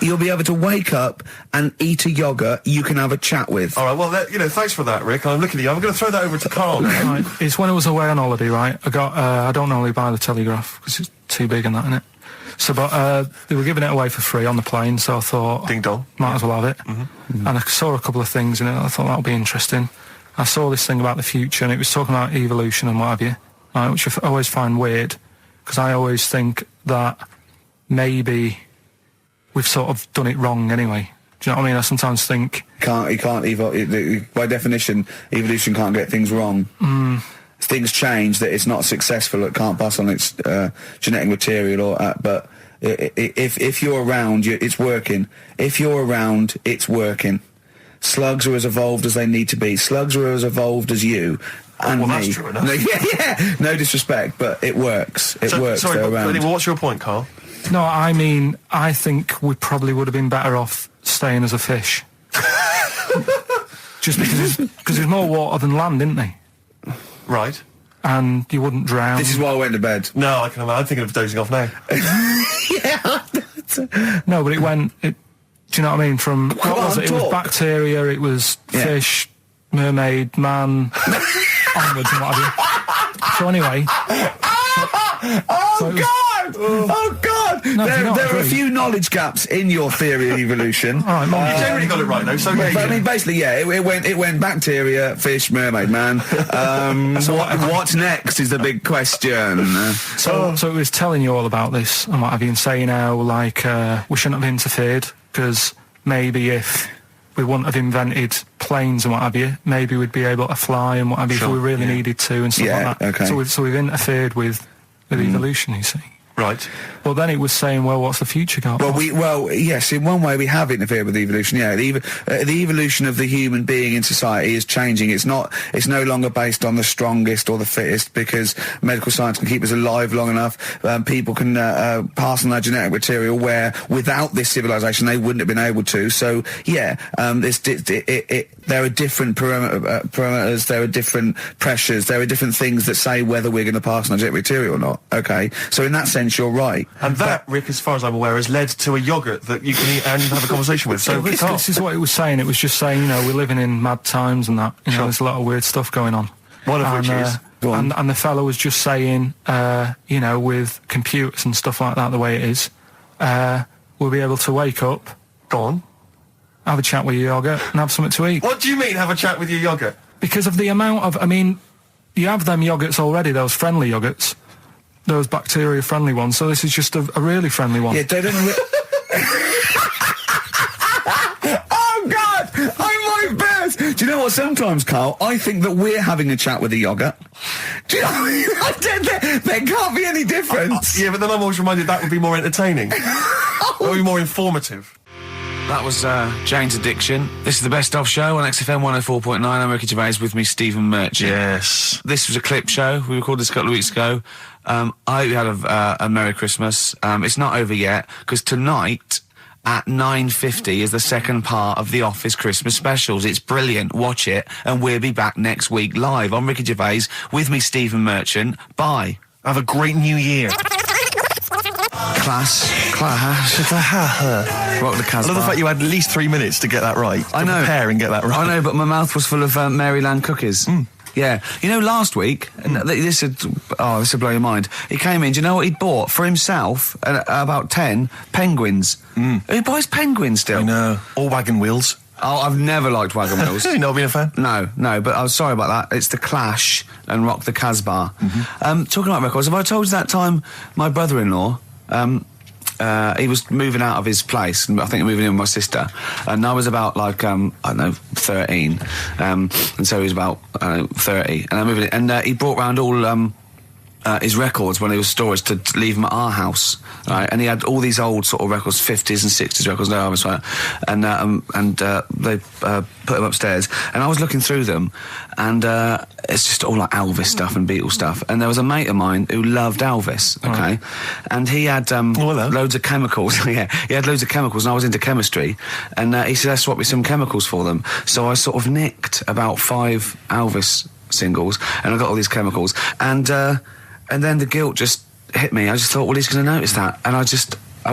You'll be able to wake up and eat a yogurt you can have a chat with. All right. Well, thanks for that, Rick. I'm looking at you. I'm going to throw that over to Karl now. Right. It's when I was away on holiday, right? I don't normally buy the Telegraph because it's too big and that, innit? So, but they were giving it away for free on the plane, so I thought, ding dong, might as well have it. Mm-hmm. And I saw a couple of things in it. I thought that'll be interesting. I saw this thing about the future, and it was talking about evolution and what have you, right, which I always find weird, because I always think that maybe we've sort of done it wrong anyway. Do you know what I mean? I sometimes think by definition, evolution can't get things wrong. Things change, that it's not successful, it can't pass on its genetic material, but if you're around, it's working. If you're around, it's working. Slugs are as evolved as they need to be. Slugs are as evolved as you and me. That's true enough. Yeah, no disrespect, but it works. It works. Sorry, they're around. What's your point, Karl? No, I mean, I think we probably would have been better off staying as a fish. Just because there's more water than land, isn't there? Right. And you wouldn't drown. This is why I went to bed. No, I'm thinking of dozing off now. Yeah. No, but do you know what I mean? From what was it? It was bacteria, it was fish, mermaid, man, onwards and what have you. So anyway. Oh God! No, there are a few knowledge gaps in your theory of evolution. All right, you generally got it right though. So but I mean, basically, it went bacteria, fish, mermaid, man. What's next is the big question. So it was telling you all about this and what have you, and saying how we shouldn't have interfered, because maybe if we wouldn't have invented planes and what have you, maybe we'd be able to fly and what have you if we really needed to and stuff like that. Okay. So we've interfered with evolution, you see. Right. Well, then it was saying, well, what's the future got? Well, yes, in one way we have interfered with evolution. Yeah, the evolution of the human being in society is changing. It's no longer based on the strongest or the fittest, because medical science can keep us alive long enough. People can pass on their genetic material where without this civilization they wouldn't have been able to. So yeah, there are different parameters, there are different pressures, there are different things that say whether we're going to pass on our genetic material or not. Okay, so in that sense you're right. And that, Rick, as far as I'm aware, has led to a yogurt that you can eat and have a conversation with. So this is what it was saying. It was just saying, we're living in mad times and that. There's a lot of weird stuff going on. One of which is... And the fellow was just saying, with computers and stuff like that, the way it is, we'll be able to wake up... Go on. Have a chat with your yogurt and have something to eat. What do you mean, have a chat with your yogurt? Because of the amount of... you have them yogurts already, those friendly yogurts. Those bacteria-friendly ones, so this is just a really friendly one. Yeah, they don't... Oh, God! I'm my best! Do you know what, sometimes, Karl, I think that we're having a chat with a yogurt. Do you know there can't be any difference. Yeah, but then I'm always reminded that would be more entertaining. That would be more informative. That was Jane's Addiction. This is the Best Of Show on XFM 104.9. I'm Ricky Gervais, with me Stephen Merchant. Yes. This was a clip show. We recorded this a couple of weeks ago. I hope you had a Merry Christmas. It's not over yet, because tonight at 9:50 is the second part of The Office Christmas specials. It's brilliant. Watch it, and we'll be back next week live. I'm Ricky Gervais, with me Stephen Merchant. Bye. Have a great new year. Class. Rock the Casbah. I love the fact you had at least 3 minutes to get that right. I know. Prepare and get that right. I know, but my mouth was full of Maryland cookies. Yeah. Last week, this would blow your mind. He came in, do you know what he'd bought for himself? About 10 penguins. Who buys penguins still? I know. Or wagon wheels. Oh, I've never liked wagon wheels. You've not been a fan? No, but I was sorry about that. It's The Clash and Rock the Casbah. Talking about records, have I told you that time my brother-in-law, he was moving out of his place, and I think moving in with my sister, and I was about like I don't know 13, and so he was about 30, and I moved in, and he brought round all his records when he was storage to leave them at our house, right? And he had all these old sort of records, 50s and 60s records, and they put them upstairs, and I was looking through them, and it's just all like Elvis stuff and Beatles stuff, and there was a mate of mine who loved Elvis, okay, and he had loads of chemicals. Yeah, he had loads of chemicals, and I was into chemistry, and he said, "Let's swap me some chemicals for them." So I sort of nicked about 5 Elvis singles, and I got all these chemicals, and then the guilt just hit me. I just thought, well, he's going to notice that. And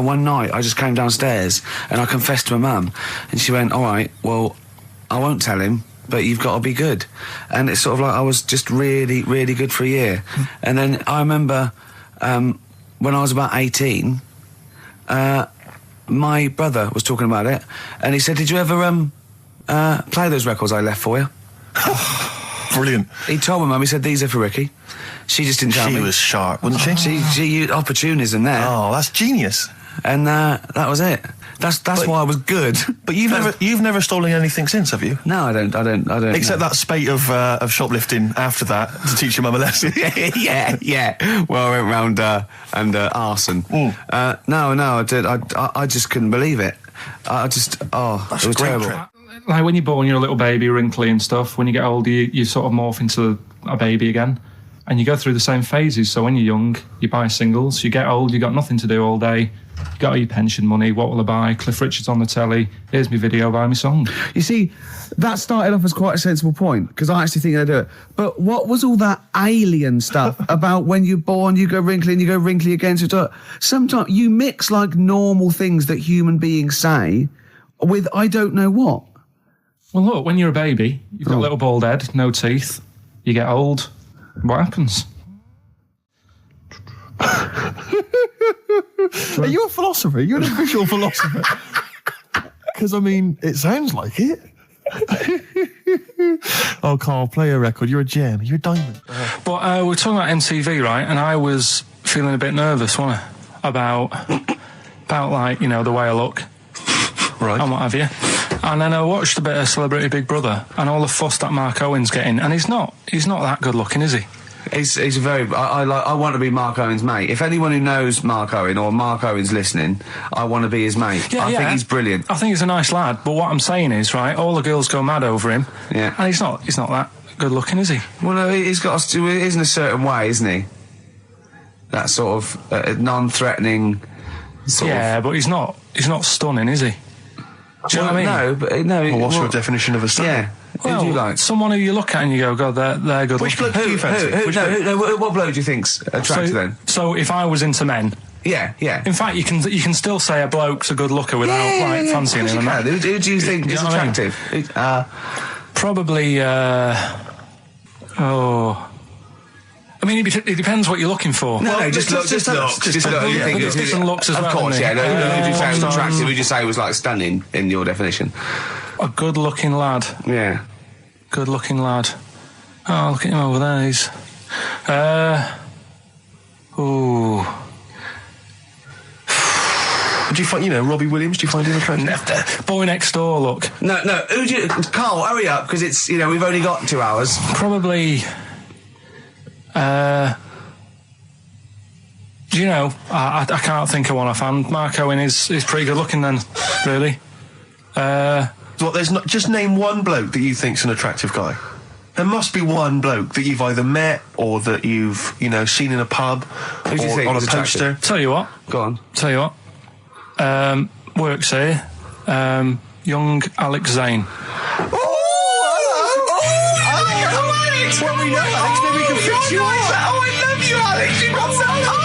one night, I just came downstairs and I confessed to my mum. And she went, all right, well, I won't tell him, but you've got to be good. And it's sort of like I was just really, really good for a year. And then I remember when I was about 18, my brother was talking about it. And he said, did you ever play those records I left for you? Brilliant. He told my mum, he said, these are for Ricky. She just didn't tell me. She was sharp, wasn't she? She used opportunism there. Oh, that's genius. And that was it. That's why I was good. But you've never stolen anything since, have you? No, I don't. Except that spate of shoplifting after that to teach your mum a lesson. yeah. Well, I went round and arson. No, I did. I just couldn't believe it. That's it was a great terrible. trick. Like when you're born, you're a little baby, wrinkly and stuff. When you get older, you sort of morph into a baby again. And you go through the same phases. So when you're young, you buy singles. You get old, you got nothing to do all day. You got all your pension money. What will I buy? Cliff Richard's on the telly. Here's my video, buy me song. You see, that started off as quite a sensible point, because I actually think they do it. But what was all that alien stuff about when you're born, you go wrinkly and you go wrinkly again? So sometimes you mix like normal things that human beings say with I don't know what. Well, look, when you're a baby, you've got a little bald head, no teeth. You get old. What happens? Are you a philosopher? You're an official philosopher. Because, I mean, it sounds like it. Oh, Karl, play a record. You're a gem. You're a diamond. But we're talking about MTV, right? And I was feeling a bit nervous, wasn't I? About like, you know, the way I look. Right. And what have you. And then I watched a bit of Celebrity Big Brother and all the fuss that Mark Owen's getting, and he's not that good looking, is he? He's a very. I want to be Mark Owen's mate. If anyone who knows Mark Owen or Mark Owen's listening, I want to be his mate. I think he's brilliant. I think he's a nice lad. But what I'm saying is, right, all the girls go mad over him. Yeah. And he's not that good looking, is he? Well, no, he's got to. He is in a certain way, isn't he? That sort of non-threatening. But he's not stunning, is he? Do you know what I mean? No, but no. Well, what's your definition of a stunning? Yeah. Well, who do you like? Someone who you look at and you go, God, they're good Which looking. bloke do you fancy? What bloke do you think's attractive then? So if I was into men, yeah. In fact, you can still say a bloke's a good looker without fancying him. Who do you think is attractive? Probably. I mean, it depends what you're looking for. No, just look. Just look. You think it's different looks as well. Of course, yeah. Who would you say was attractive? Who would you say was like stunning in your definition? A good-looking lad. Yeah. Good-looking lad. Oh, look at him over there. He's. Do you find, Robbie Williams? Do you find him attractive? Boy Next Door. Look. No. Who do you? Karl, hurry up, because it's we've only got 2 hours. Probably. Do you know? I can't think of one offhand. Mark Owen is pretty good looking then, really. What? There's not. Just name one bloke that you think's an attractive guy. There must be one bloke that you've either met or that you've seen in a pub Who do you think on a is poster. attractive? Tell you what. Go on. Tell you what. Works here. Young Alex Zane. Alex! Well, we know Alex, maybe we can fix you up. Oh, I love you, Alex. You've got so much.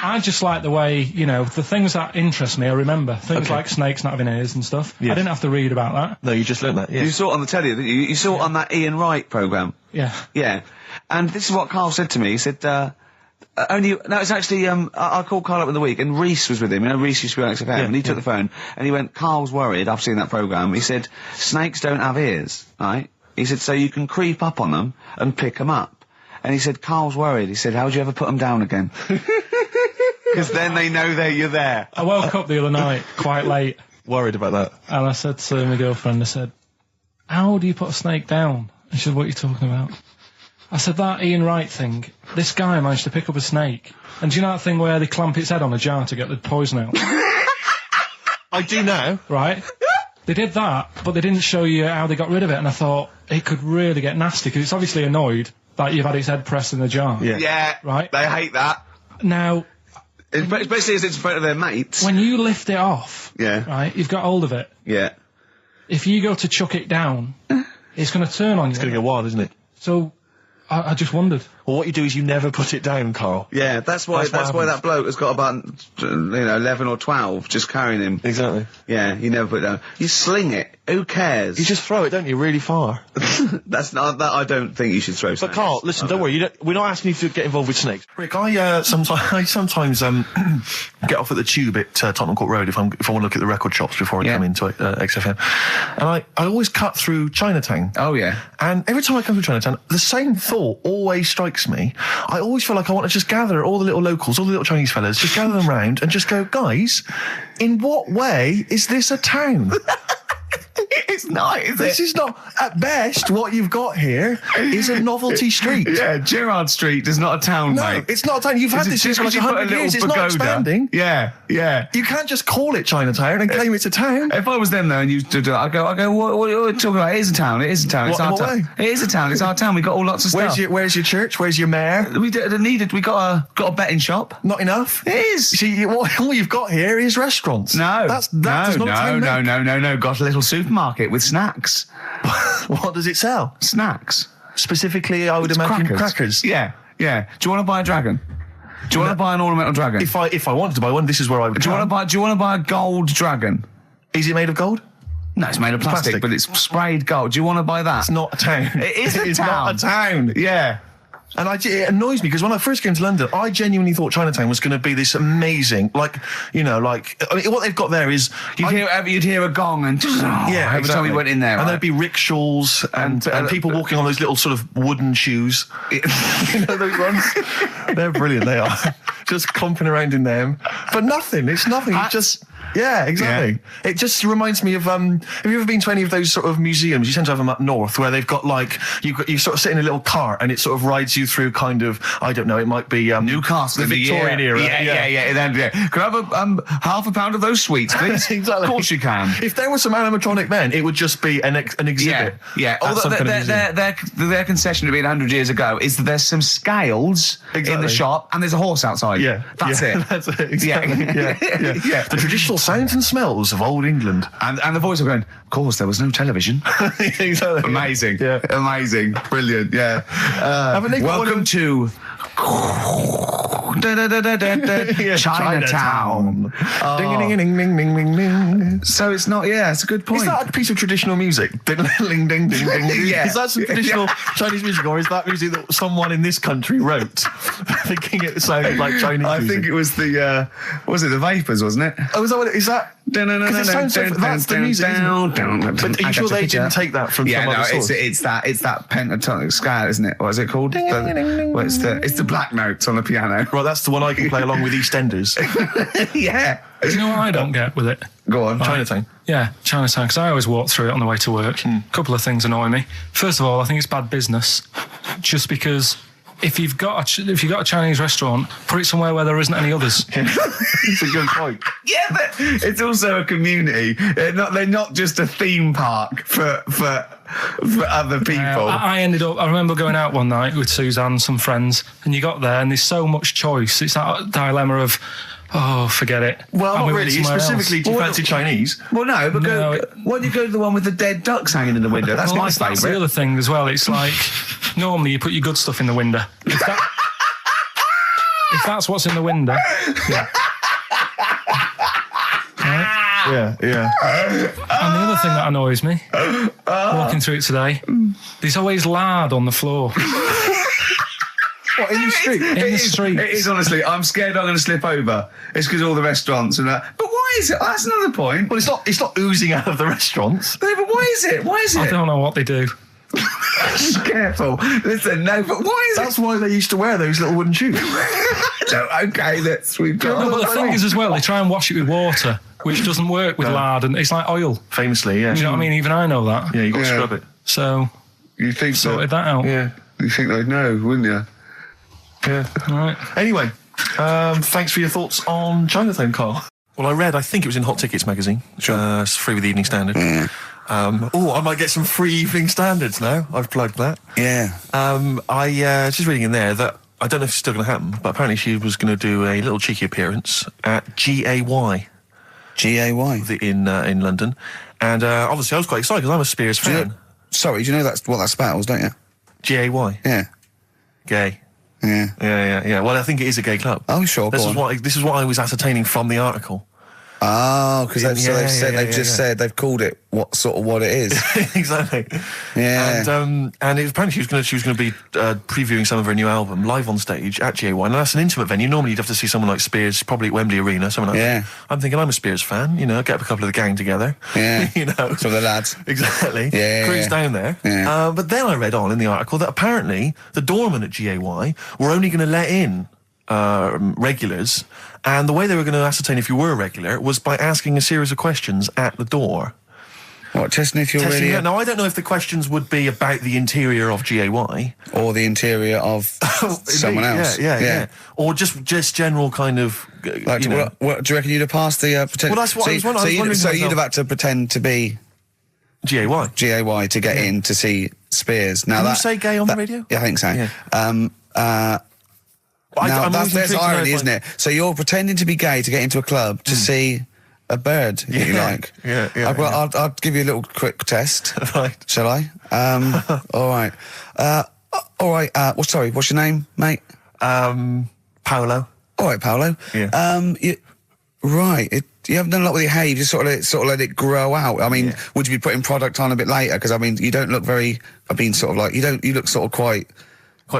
I just like the way, the things that interest me, I remember. Things like snakes not having ears and stuff. Yes. I didn't have to read about that. No, you just learned that, yes. You saw it on the telly, didn't you? You saw it on that Ian Wright programme. Yeah. Yeah. And this is what Karl said to me. He said, it's actually, I called Karl up in the week, and Reese was with him. Reese used to be on XFM, and he took the phone, and he went, Karl's worried, I've seen that programme. He said, snakes don't have ears, right? He said, so you can creep up on them and pick them up. And he said, Karl's worried. He said, how do you ever put them down again? Because then they know that you're there. I woke up the other night quite late. Worried about that. And I said to my girlfriend, I said, how do you put a snake down? And she said, what are you talking about? I said, that Ian Wright thing, this guy managed to pick up a snake. And do you know that thing where they clamp its head on a jar to get the poison out? I do now. Right? They did that, but they didn't show you how they got rid of it. And I thought, it could really get nasty, because it's obviously annoyed that you've had its head pressed in the jar. Yeah. Right? They hate that. Now, Especially as it's in front of their mates. when you lift it off, Yeah. right, you've got hold of it. Yeah. If you go to chuck it down, it's going to turn on you. It's going to go wild, isn't it? So, I just wondered. Well, what you do is you never put it down, Carl. Yeah, that's why That's what that bloke has got about 11 or 12 just carrying him. Exactly. Yeah, you never put it down. You sling it. Who cares? You just throw it, don't you, really far. That's not that. I don't think you should throw. But Carl, listen, don't worry. We're not asking you to get involved with snakes. Rick, I sometimes get off at the Tube at Tottenham Court Road if I want to look at the record shops before I come into XFM, and I always cut through Chinatown. Oh yeah. And every time I come through Chinatown, the same thought always strikes me. I always feel like I want to just gather all the little locals, all the little Chinese fellas, just gather them round and just go, guys, in what way is this a town? It's not, is This is not, at best, what you've got here is a novelty street. Yeah, Gerrard Street is not a town, No, mate. it's not a town. You've had this here for like 100 years. It's not expanding. Yeah, yeah. You can't just call it Chinatown and claim it's a town. If I was them though and you did that, I go, what are you talking about? It is a town. It is a town. It's What, our in what town. It is a town. It's our town. We got all lots of stuff. Where's your church? Where's your mayor? We needed. We got a betting shop. Not enough. It is. See, all you've got here is restaurants. No, that does not a town make. no. Got a little supermarket with snacks. What does it sell? Snacks. Specifically, I would imagine crackers. Yeah. Do you want to buy a dragon? Do you want to buy an ornamental dragon? If I wanted to buy one, this is where I would. Do you want to buy a gold dragon? Is it made of gold? No, it's made of plastic, but it's sprayed gold. Do you want to buy that? It's not a town. It is a It's town. not a town. Yeah. And it annoys me because when I first came to London, I genuinely thought Chinatown was going to be this amazing, what they've got there is You'd hear a gong and every time we went in there, and there'd be rickshaws and people walking on those little sort of wooden shoes. You know those ones? They're brilliant. They are just clomping around in them, but nothing. It's nothing. It's just. Yeah, exactly. Yeah. It just reminds me of, have you ever been to any of those sort of museums? You tend to have them up north where they've got you sort of sit in a little cart and it sort of rides you through kind of, I don't know, it might be Newcastle, the Victorian era. Yeah. Can I have half a pound of those sweets, please? Exactly. Of course you can. If there was some animatronic then, it would just be an exhibit. Yeah. Their concession to being 100 years ago is that there's some scales in the shop and there's a horse outside. Yeah. That's it. That's it. Exactly. Yeah. The traditional sounds and smells of old England. And the voice of going, of course, there was no television. Exactly. Amazing. Yeah. Amazing. Brilliant. Yeah. Welcome to Chinatown. Ding, ding, ding, ding, ding, ding, ding. So it's not, it's a good point. Is that a piece of traditional music? Ding, ding, ding, ding, ding. Yeah. Is that some traditional Chinese music, or is that music that someone in this country wrote, thinking it sounded like Chinese music? I think it was the Vapors, wasn't it? Oh, is that what it is? That? Because it sounds so, that's the music, isn't it? But are you sure they didn't take that from some other source? It's that pentatonic scale, isn't it? What is it called? It's the black notes on the piano. Right, that's the one I can play along with EastEnders. Yeah. Do you know what I don't get with it? Go on. Chinatown. Yeah, Chinatown, because I always walk through it on the way to work. A couple of things annoy me. First of all, I think it's bad business, just because if you've got a Chinese restaurant, put it somewhere where there isn't any others. It's a good point. Yeah, but it's also a community. They're not just a theme park for other people. I remember going out one night with Suzanne and some friends, and you got there and there's so much choice. It's that dilemma of, forget it. Well, not really. Specifically, do you fancy Chinese? Well, no, but why don't you go to the one with the dead ducks hanging in the window? That's my favourite. That's the other thing as well. It's like, normally you put your good stuff in the window. If that's what's in the window, yeah. Right? Yeah. And the other thing that annoys me, walking through it today, there's always lard on the floor. What, in the street? In the street. It is, honestly. I'm scared I'm going to slip over. It's because all the restaurants and that. But why is it? That's another point. Well, it's not oozing out of the restaurants. No, but why is it? I don't know what they do. Careful. Listen, no, but why is That's why they used to wear those little wooden shoes. okay, we've got... No, but the thing is as well, they try and wash it with water, which doesn't work with lard, and it's like oil. Famously, yeah. Do you know what I mean? Even I know that. Yeah, you got to scrub it. So, You think sorted that out. Yeah. You think they'd know, wouldn't you? Yeah. Right. Anyway, thanks for your thoughts on Chinatown, Karl. Well, I think it was in Hot Tickets magazine. Sure. It's free with the Evening Standard. I might get some free Evening Standards now. I've plugged that. Yeah. I just reading in there that I don't know if it's still going to happen, but apparently she was going to do a little cheeky appearance at GAY. GAY? In London. And obviously I was quite excited because I'm a Spears fan. Do you know that's what that spells, don't you? GAY? Yeah. Gay. Yeah. Yeah. Well, I think it is a gay club. Oh, sure, This is what I was ascertaining from the article. Oh, because they've called it what it is. Exactly. Yeah. And apparently she was going to be previewing some of her new album live on stage at GAY. And that's an intimate venue. Normally you'd have to see someone like Spears, probably at Wembley Arena, someone like that. I'm thinking I'm a Spears fan, get up a couple of the gang together. Yeah. Some of the lads. Exactly. Yeah. Cruise down there. Yeah. But then I read on in the article that apparently the doorman at GAY were only going to let in regulars, and the way they were going to ascertain if you were a regular was by asking a series of questions at the door. What, testing if you're really... Now, I don't know if the questions would be about the interior of GAY. Or the interior of someone else. Yeah. Or just general kind of... what do you reckon you'd have passed the... pretend? Well, that's what I was wondering. So you'd have had to pretend to be... GAY to get in to see Spears. Now Can you say gay on the radio? Yeah, I think so. Yeah. There's irony, isn't it? So you're pretending to be gay to get into a club to see a bird that you like. Yeah. I'll give you a little quick test. Right. Shall I? All right. Sorry, what's your name, mate? Paolo. All right, Paolo. Yeah. You haven't done a lot with your hair. You just sort of let it grow out. I mean, would you be putting product on a bit later? Because I mean, you don't look very. You look sort of quite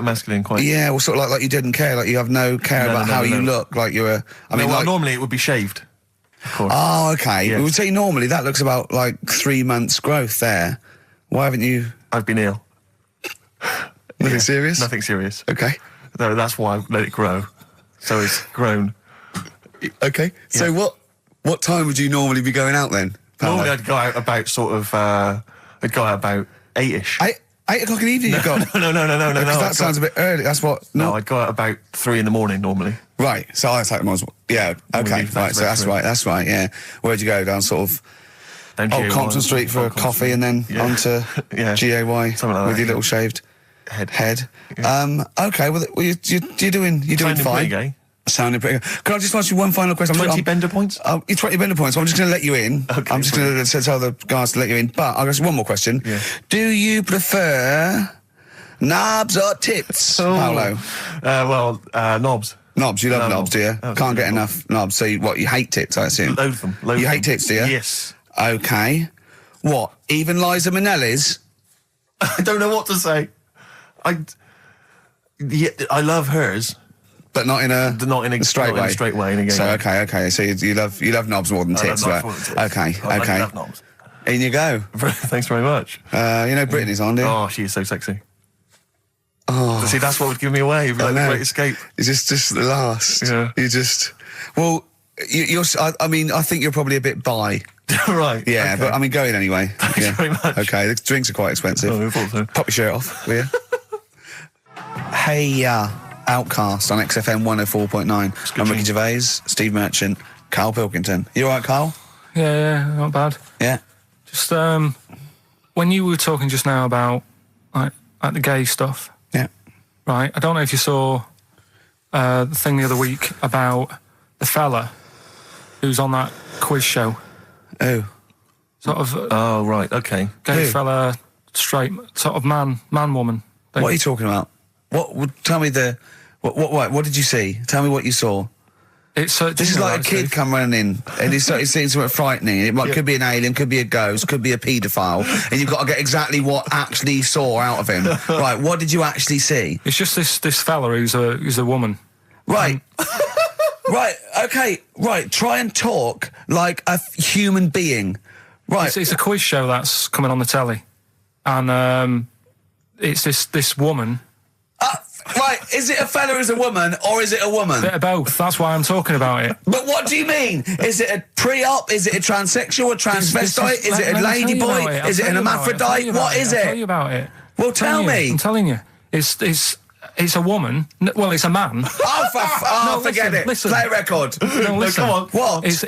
masculine, quite. Yeah, well, sort of like you didn't care, like you have no care about how you look, like you're a. Normally it would be shaved. Of course. Oh, okay. Yes. We would say normally that looks about like 3 months growth there. Why haven't you? I've been ill. Nothing serious? Nothing serious. Okay. No, that's why I let it grow. So it's grown. Okay. Yeah. So what time would you normally be going out then? Paolo? Normally I'd go out about about 8ish. 8 o'clock in the evening. No. That sounds a bit early. That's what. No, I'd go out about 3 in the morning normally. Right. So I take them as yeah. Okay. Right. So that's right. That's right. Yeah. Where'd you go? Down sort of. Compton Street for a coffee and then onto GAY with your little shaved head. Yeah. Okay. Well, you're doing fine. Gay. Sounding pretty good. Can I just ask you one final question? 20 bender points? 20 bender points. So I'm just going to let you in. Okay, I'm just going to tell the guys to let you in. But I'll ask you one more question. Yeah. Do you prefer knobs or tits, Paolo? Knobs. Knobs. You love knobs, do you? Absolutely. Can't get enough knobs. So you hate tits, I assume? Loathe them. You hate tits, do you? Yes. Okay. What? Even Liza Minnelli's? I don't know what to say. I love hers. But not in a straight way. In a straight way. In a gay so way. okay. So you love knobs more than tits, right? Okay. I love knobs. In you go. Thanks very much. Brittany's on, do you? Oh, she is so sexy. Oh, see, that's what would give me away. It'd be like the Great Escape. It's just the last. Yeah. You just. Well, you're. I think you're probably a bit bi. Right. Yeah, okay. but I mean, go in anyway. Thanks very much. Okay, the drinks are quite expensive. Oh, I thought so. Pop your shirt off, will you? Hey, Outcast on XFM 104.9. I'm Ricky Gervais, Steve Merchant, Karl Pilkington. You all right, Karl? Yeah, not bad. Yeah. Just when you were talking just now about like the gay stuff. Yeah. Right. I don't know if you saw the thing the other week about the fella who's on that quiz show. Oh. Sort of. Oh, right. Okay. Gay fella, straight, sort of man, woman thing. What are you talking about? Tell me what did you see? Tell me what you saw. This is like a kid come running in and he's seeing something frightening. It could be an alien, could be a ghost, could be a paedophile, and you've got to get exactly what actually saw out of him. Right, what did you actually see? It's just this fella who's a woman. Right. Right, okay, right, try and talk like a human being. Right. It's a quiz show that's coming on the telly. And it's this woman. Right, is it a fella or is it a woman, or is it a woman? Bit of both. That's why I'm talking about it. But what do you mean? Is it a pre-op? Is it a transsexual, a transvestite? Is it a ladyboy? Is it an hermaphrodite? What is I'll tell it? you about it. Well, tell me. I'm telling you. It's a woman. Well, it's a man. Oh, forget it. Listen. Play a record. No, listen. Come on. What? It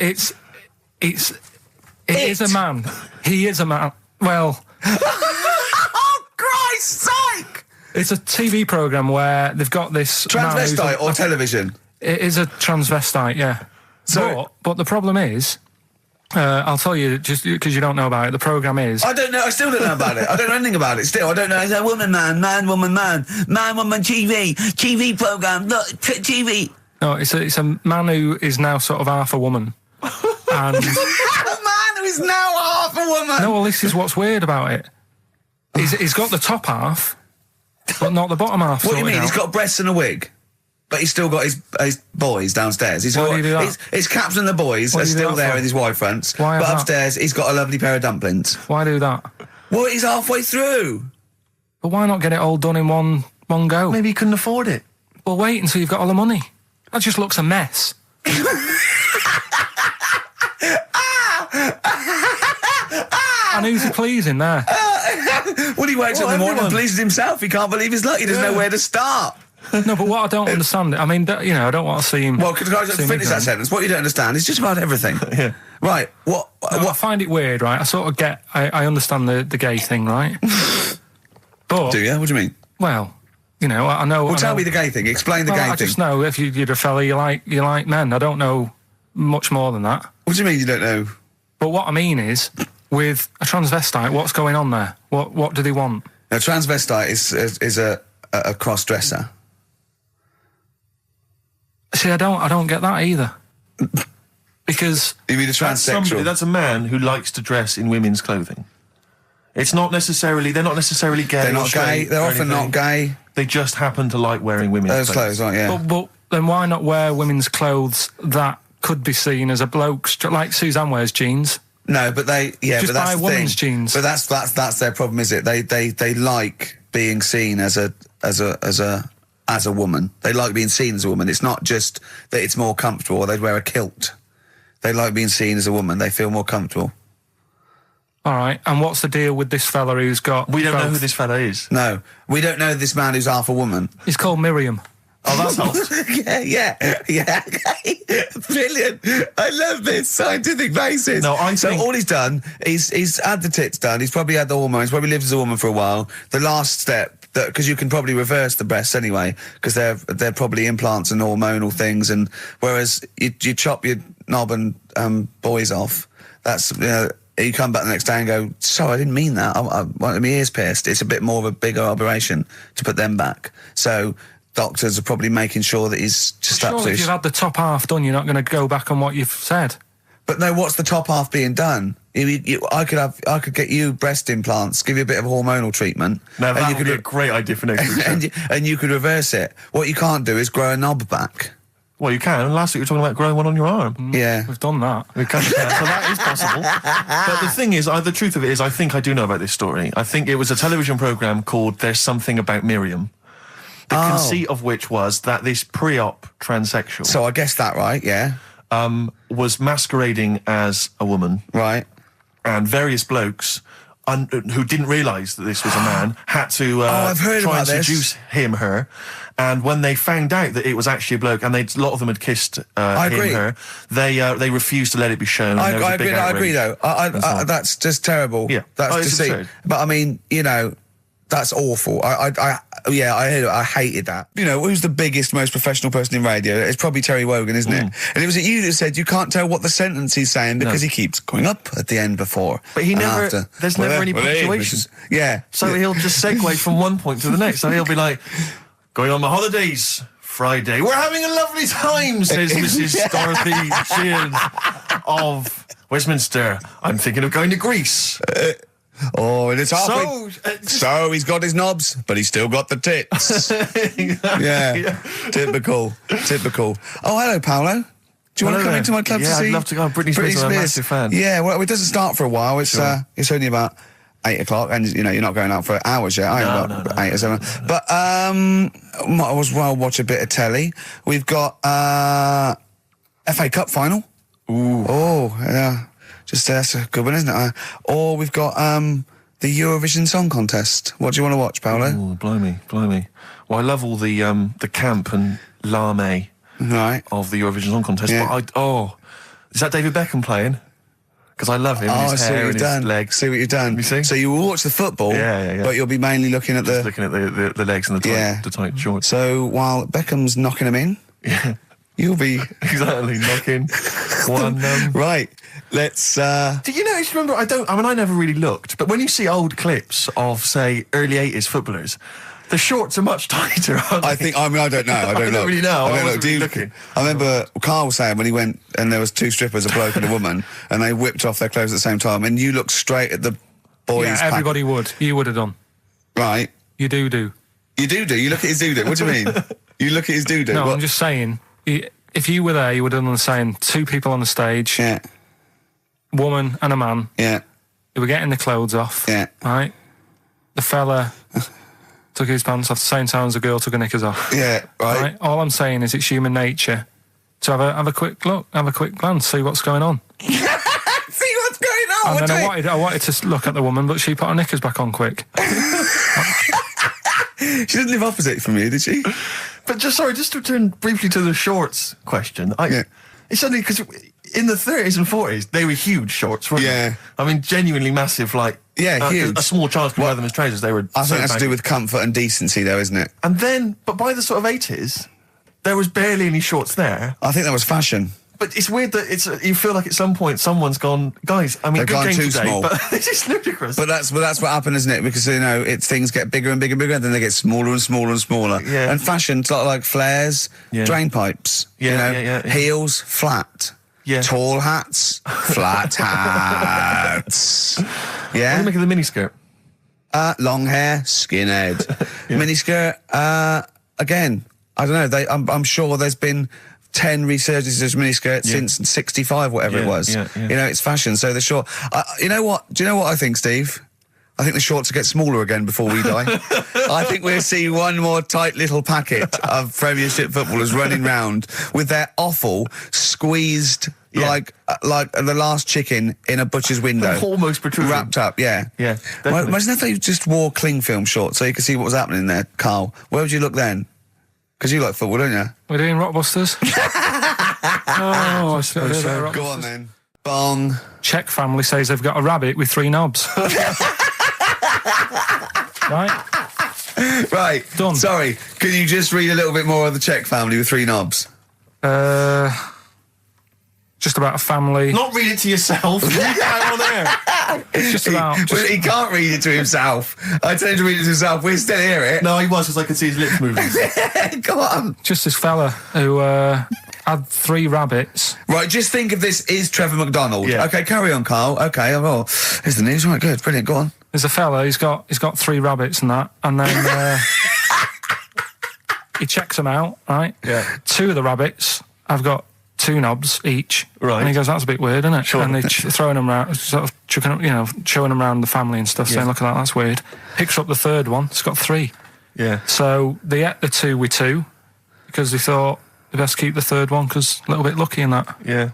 is a man. He is a man. Well. Oh, Christ's sake! It's a TV programme where they've got this... Transvestite or television? It is a transvestite, yeah. But the problem is... I'll tell you, just because you don't know about it, the programme is... I don't know, I still don't know about it. I don't know anything about it still. I don't know. It's a woman, man, woman, TV programme, look, TV. No, it's a man who is now sort of half a woman. And... A man who is now half a woman! No, well, this is what's weird about it. He's got the top half, but not the bottom half. What do you mean? Out. He's got breasts and a wig? But he's still got his boys downstairs. Why do you do that? His caps and the boys are still there with his Y fronts. Why but that? upstairs, he's got a lovely pair of dumplings. Why do that? Well, he's halfway through. But why not get it all done in one go? Maybe he couldn't afford it. Well, wait until you've got all the money. That just looks a mess. And who's he pleasing there? Well, he wakes up in the morning and pleases himself. He can't believe his luck. He doesn't know where to start. No, but what I don't understand, I mean, I don't want to see him... Well, can I just finish that sentence? What you don't understand is just about everything. Yeah. Right, I find it weird, right? I sort of get... I understand the gay thing, right? But... Do you? What do you mean? Well, I know... Well, tell me the gay thing. Explain the gay thing. I just know if you're a fella, you like men. I don't know much more than that. What do you mean you don't know? But what I mean is, with a transvestite, what's going on there? What do they want? A transvestite is a cross-dresser. See, I don't get that either. Because... You mean a transsexual? That's a man who likes to dress in women's clothing. It's not necessarily... They're not necessarily gay. They're not gay. They're often not gay. They just happen to like wearing women's clothes, aren't yeah. But then why not wear women's clothes that could be seen as a bloke's... Like Suzanne wears jeans. No, but they... Yeah, just but that's buy the women's thing. jeans. But that's their problem, is it? They like being seen as a woman. They like being seen as a woman. It's not just that it's more comfortable or they'd wear a kilt. They like being seen as a woman. They feel more comfortable. All right, and what's the deal with this fella who's got... We don't know who this fella is. No, we don't know this man who's half a woman. He's called Miriam. Oh, that's helps. yeah. Brilliant. I love this scientific basis. No, I think... So all he's done, he's had the tits done, he's probably had the hormones, probably lived as a woman for a while. The last step, because you can probably reverse the breasts anyway, because they're probably implants and hormonal things, and whereas you chop your knob and boys off, that's... you come back the next day and go, sorry, I didn't mean that. I wanted my ears pierced. It's a bit more of a bigger operation to put them back. So doctors are probably making sure that he's just Surely absolutely... if you've had the top half done, you're not going to go back on what you've said. But no, what's the top half being done? I could get you breast implants, give you a bit of hormonal treatment. Now that would be a great idea for next week. and you could reverse it. What you can't do is grow a knob back. Well, you can. Last week you were talking about growing one on your arm. Yeah. We've done that. So that is possible. But the thing is, the truth of it is, I think I do know about this story. I think it was a television programme called There's Something About Miriam. The conceit of which was that this pre-op transsexual... So I guessed that right, yeah. Was masquerading as a woman. Right. And various blokes... who didn't realise that this was a man, had to I've heard try about and this. seduce her. And when they found out that it was actually a bloke, and a lot of them had kissed her, they refused to let it be shown. I agree, though. That's just terrible. Yeah. That's deceit. But I mean, that's awful. I hated that. Who's the biggest, most professional person in radio? It's probably Terry Wogan, isn't it? And it was you that said you can't tell what the sentence he's saying because he keeps going up at the end before. But he never. After. There's never any punctuation. Yeah. So he'll just segue from one point to the next. So he'll be like, going on my holidays Friday. We're having a lovely time, says Mrs. Dorothy Shears of Westminster. I'm thinking of going to Greece. And it's halfway. So he's got his knobs, but he's still got the tits. Yeah. Typical. Oh, hello, Paolo. Do you want to come into my club to see? Yeah, I'd love to go. Britney Spears, I'm a massive fan. Yeah, well, it doesn't start for a while. It's only about 8 o'clock, and you know you're not going out for hours yet. No. 8 or 7. But might as well watch a bit of telly. We've got FA Cup final. Ooh. Oh, yeah. Just that's a good one, isn't it? Or we've got the Eurovision Song Contest. What do you want to watch, Paolo? Oh, blimey. Well, I love all the camp and lame Right. of the Eurovision Song Contest. Yeah. But is that David Beckham playing? Because I love him. Oh, and his I see hair what and you've his done. legs. See what you've done. You see? So you will watch the football, Yeah. but you'll be mainly looking at Just looking at the legs and the tight shorts. So while Beckham's knocking them in, Yeah. you'll be Exactly, knocking one. right. Let's. Do you notice? Remember, I never really looked, but when you see old clips of, say, early '80s footballers, the shorts are much tighter. Aren't I they? think. I mean, I don't know. I don't don't really know. I I don't know. wasn't Do you, really looking. I remember Karl was saying when he went and there was 2 strippers, a bloke and a woman, and they whipped off their clothes at the same time, and you looked straight at the boys. Yeah, everybody would. You would have done. Right. You do. You do. You look at his doo-doo. What do you mean? You look at his doo-doo. No, What? I'm just saying. If you were there, you would have done the same. 2 people on the stage, Yeah. woman and a man. Yeah. They were getting the clothes off. Yeah. Right. The fella took his pants off the same time as the girl took her knickers off. Yeah. Right. All I'm saying is it's human nature to have a quick look, have a quick glance, see what's going on. See what's going on. And then I wanted to look at the woman, but she put her knickers back on quick. She didn't live opposite from you, did she? But just to return briefly to the shorts question. It's only because in the 30s and 40s they were huge shorts, weren't Yeah. they? I mean, genuinely massive. Like huge. A small child could wear them as trousers. They were. I so think that's to do baggy. with comfort and decency, though, isn't it? And then, but by the sort of 80s, there was barely any shorts there. I think that was fashion. But it's weird that you feel like at some point someone's gone, guys. I mean, They've good gone game too today, small. but this is ludicrous. But that's what happened, isn't it? Because things get bigger and bigger and bigger, and then they get smaller and smaller and smaller. Yeah. And fashion's like flares, Yeah. drain pipes. Yeah. Heels flat. Yeah. Tall hats, flat hats. What do Yeah. you make of the miniskirt? Long hair, skinhead. Miniskirt. Again, I don't know. I'm sure there's been 10 resurgences of miniskirts since 65, whatever it was. Yeah. It's fashion, so the short. You know what? Do you know what I think, Steve? I think the shorts will get smaller again before we die. I think we'll see one more tight little packet of Premiership footballers running round with their offal squeezed like the last chicken in a butcher's window. Almost protruding. Wrapped up, yeah. Yeah, Well, definitely. imagine if they just wore cling film shorts so you could see what was happening there, Karl. Where would you look then? Because you like football, don't you? We're doing Rockbusters. I suppose so. Go on then. Bong. Czech family says they've got a rabbit with 3 knobs. Right? Right. Done. Sorry, can you just read a little bit more of the Czech family with 3 knobs? Just about a family. Not read it to yourself. Read it out on there. It's just about. He can't read it to himself. I told him to read it to himself. We still hear it. No, he was because I could see his lips moving. Go on. Just this fella who had 3 rabbits. Right, just think of this is Trevor McDonald. Yeah. Okay, carry on, Karl. Okay, oh, here's the news. Right, good, brilliant. Go on. There's a fella. He's got 3 rabbits and that, and then he checks them out. Right. Yeah. 2 of the rabbits have got 2 knobs each. Right. And he goes, "That's a bit weird, isn't it?" Sure. And they're throwing them around, sort of chucking, showing them around the family and stuff, saying, "Look at that, that's weird." Picks up the 3rd one. It's got 3. Yeah. So they ate the 2 with 2 because they thought they best keep the 3rd one because a little bit lucky in that. Yeah.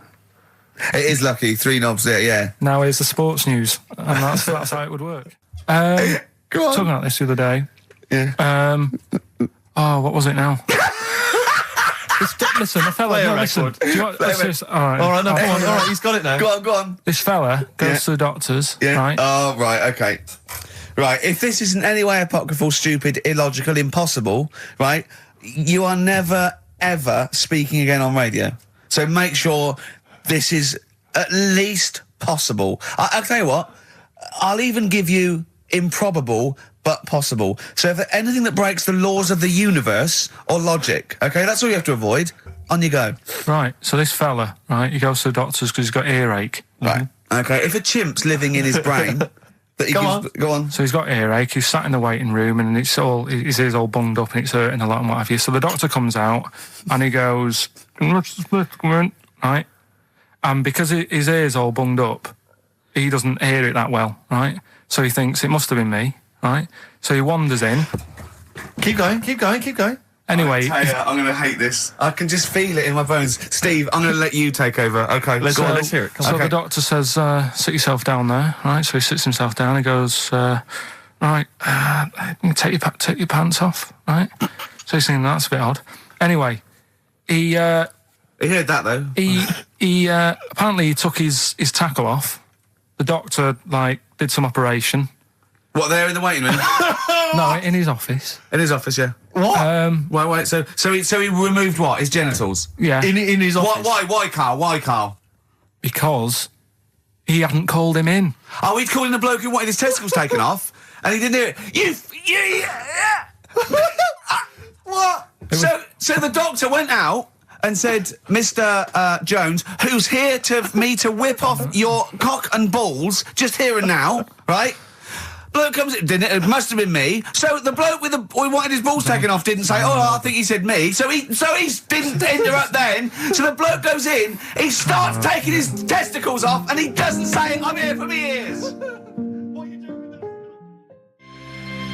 It is lucky. 3 knobs there, yeah. Now here's the sports news, and that's how it would work. Go on. Talking about this the other day. Yeah. What was it now? Listen, the fella. Play a No, listen. record. Do you want, let's just, all right. All right, no, go on. All right, he's got it now. Go on. This fella goes to the doctors, Yeah. right? Oh, right, okay. Right, if this is in any way apocryphal, stupid, illogical, impossible, right, you are never, ever speaking again on radio. So make sure this is at least possible. I'll tell you what, I'll even give you improbable but possible. So if there's anything that breaks the laws of the universe or logic, okay, that's all you have to avoid. On you go. Right, so this fella, right, he goes to the doctors because he's got earache. Right. Okay, if a chimp's living in his brain... that he go on. So he's got earache, he's sat in the waiting room and his ear's all bunged up and it's hurting a lot and what have you. So the doctor comes out and he goes, right? And because his ear's all bunged up, he doesn't hear it that well, right? So he thinks it must have been me, right? So he wanders in. Keep going. Anyway, I'm going to hate this. I can just feel it in my bones. Steve, I'm going to let you take over. Okay, Let's hear it. Come So on. the doctor says, sit yourself down there, right? So he sits himself down. He goes, right, take your pants off, right? So he's thinking that's a bit odd. Anyway, he heard that though. he apparently he took his tackle off. The doctor did some operation. What, there in the waiting room? No, in his office. In his office, yeah. What? Wait. So he removed what? His genitals. Yeah. In his office? Why, Karl? Why, Karl? Because he hadn't called him in. Oh, he'd called in the bloke who wanted his testicles taken off, and he didn't do it. What? So the doctor went out and said, Mr. Jones, who's here to whip off your cock and balls just here and now, right? Bloke comes in, didn't it? It must have been me. So the bloke who wanted his balls taken off didn't say, I think he said me. So he didn't interrupt then. So the bloke goes in, he starts taking his testicles off, and he doesn't say, I'm here for me ears.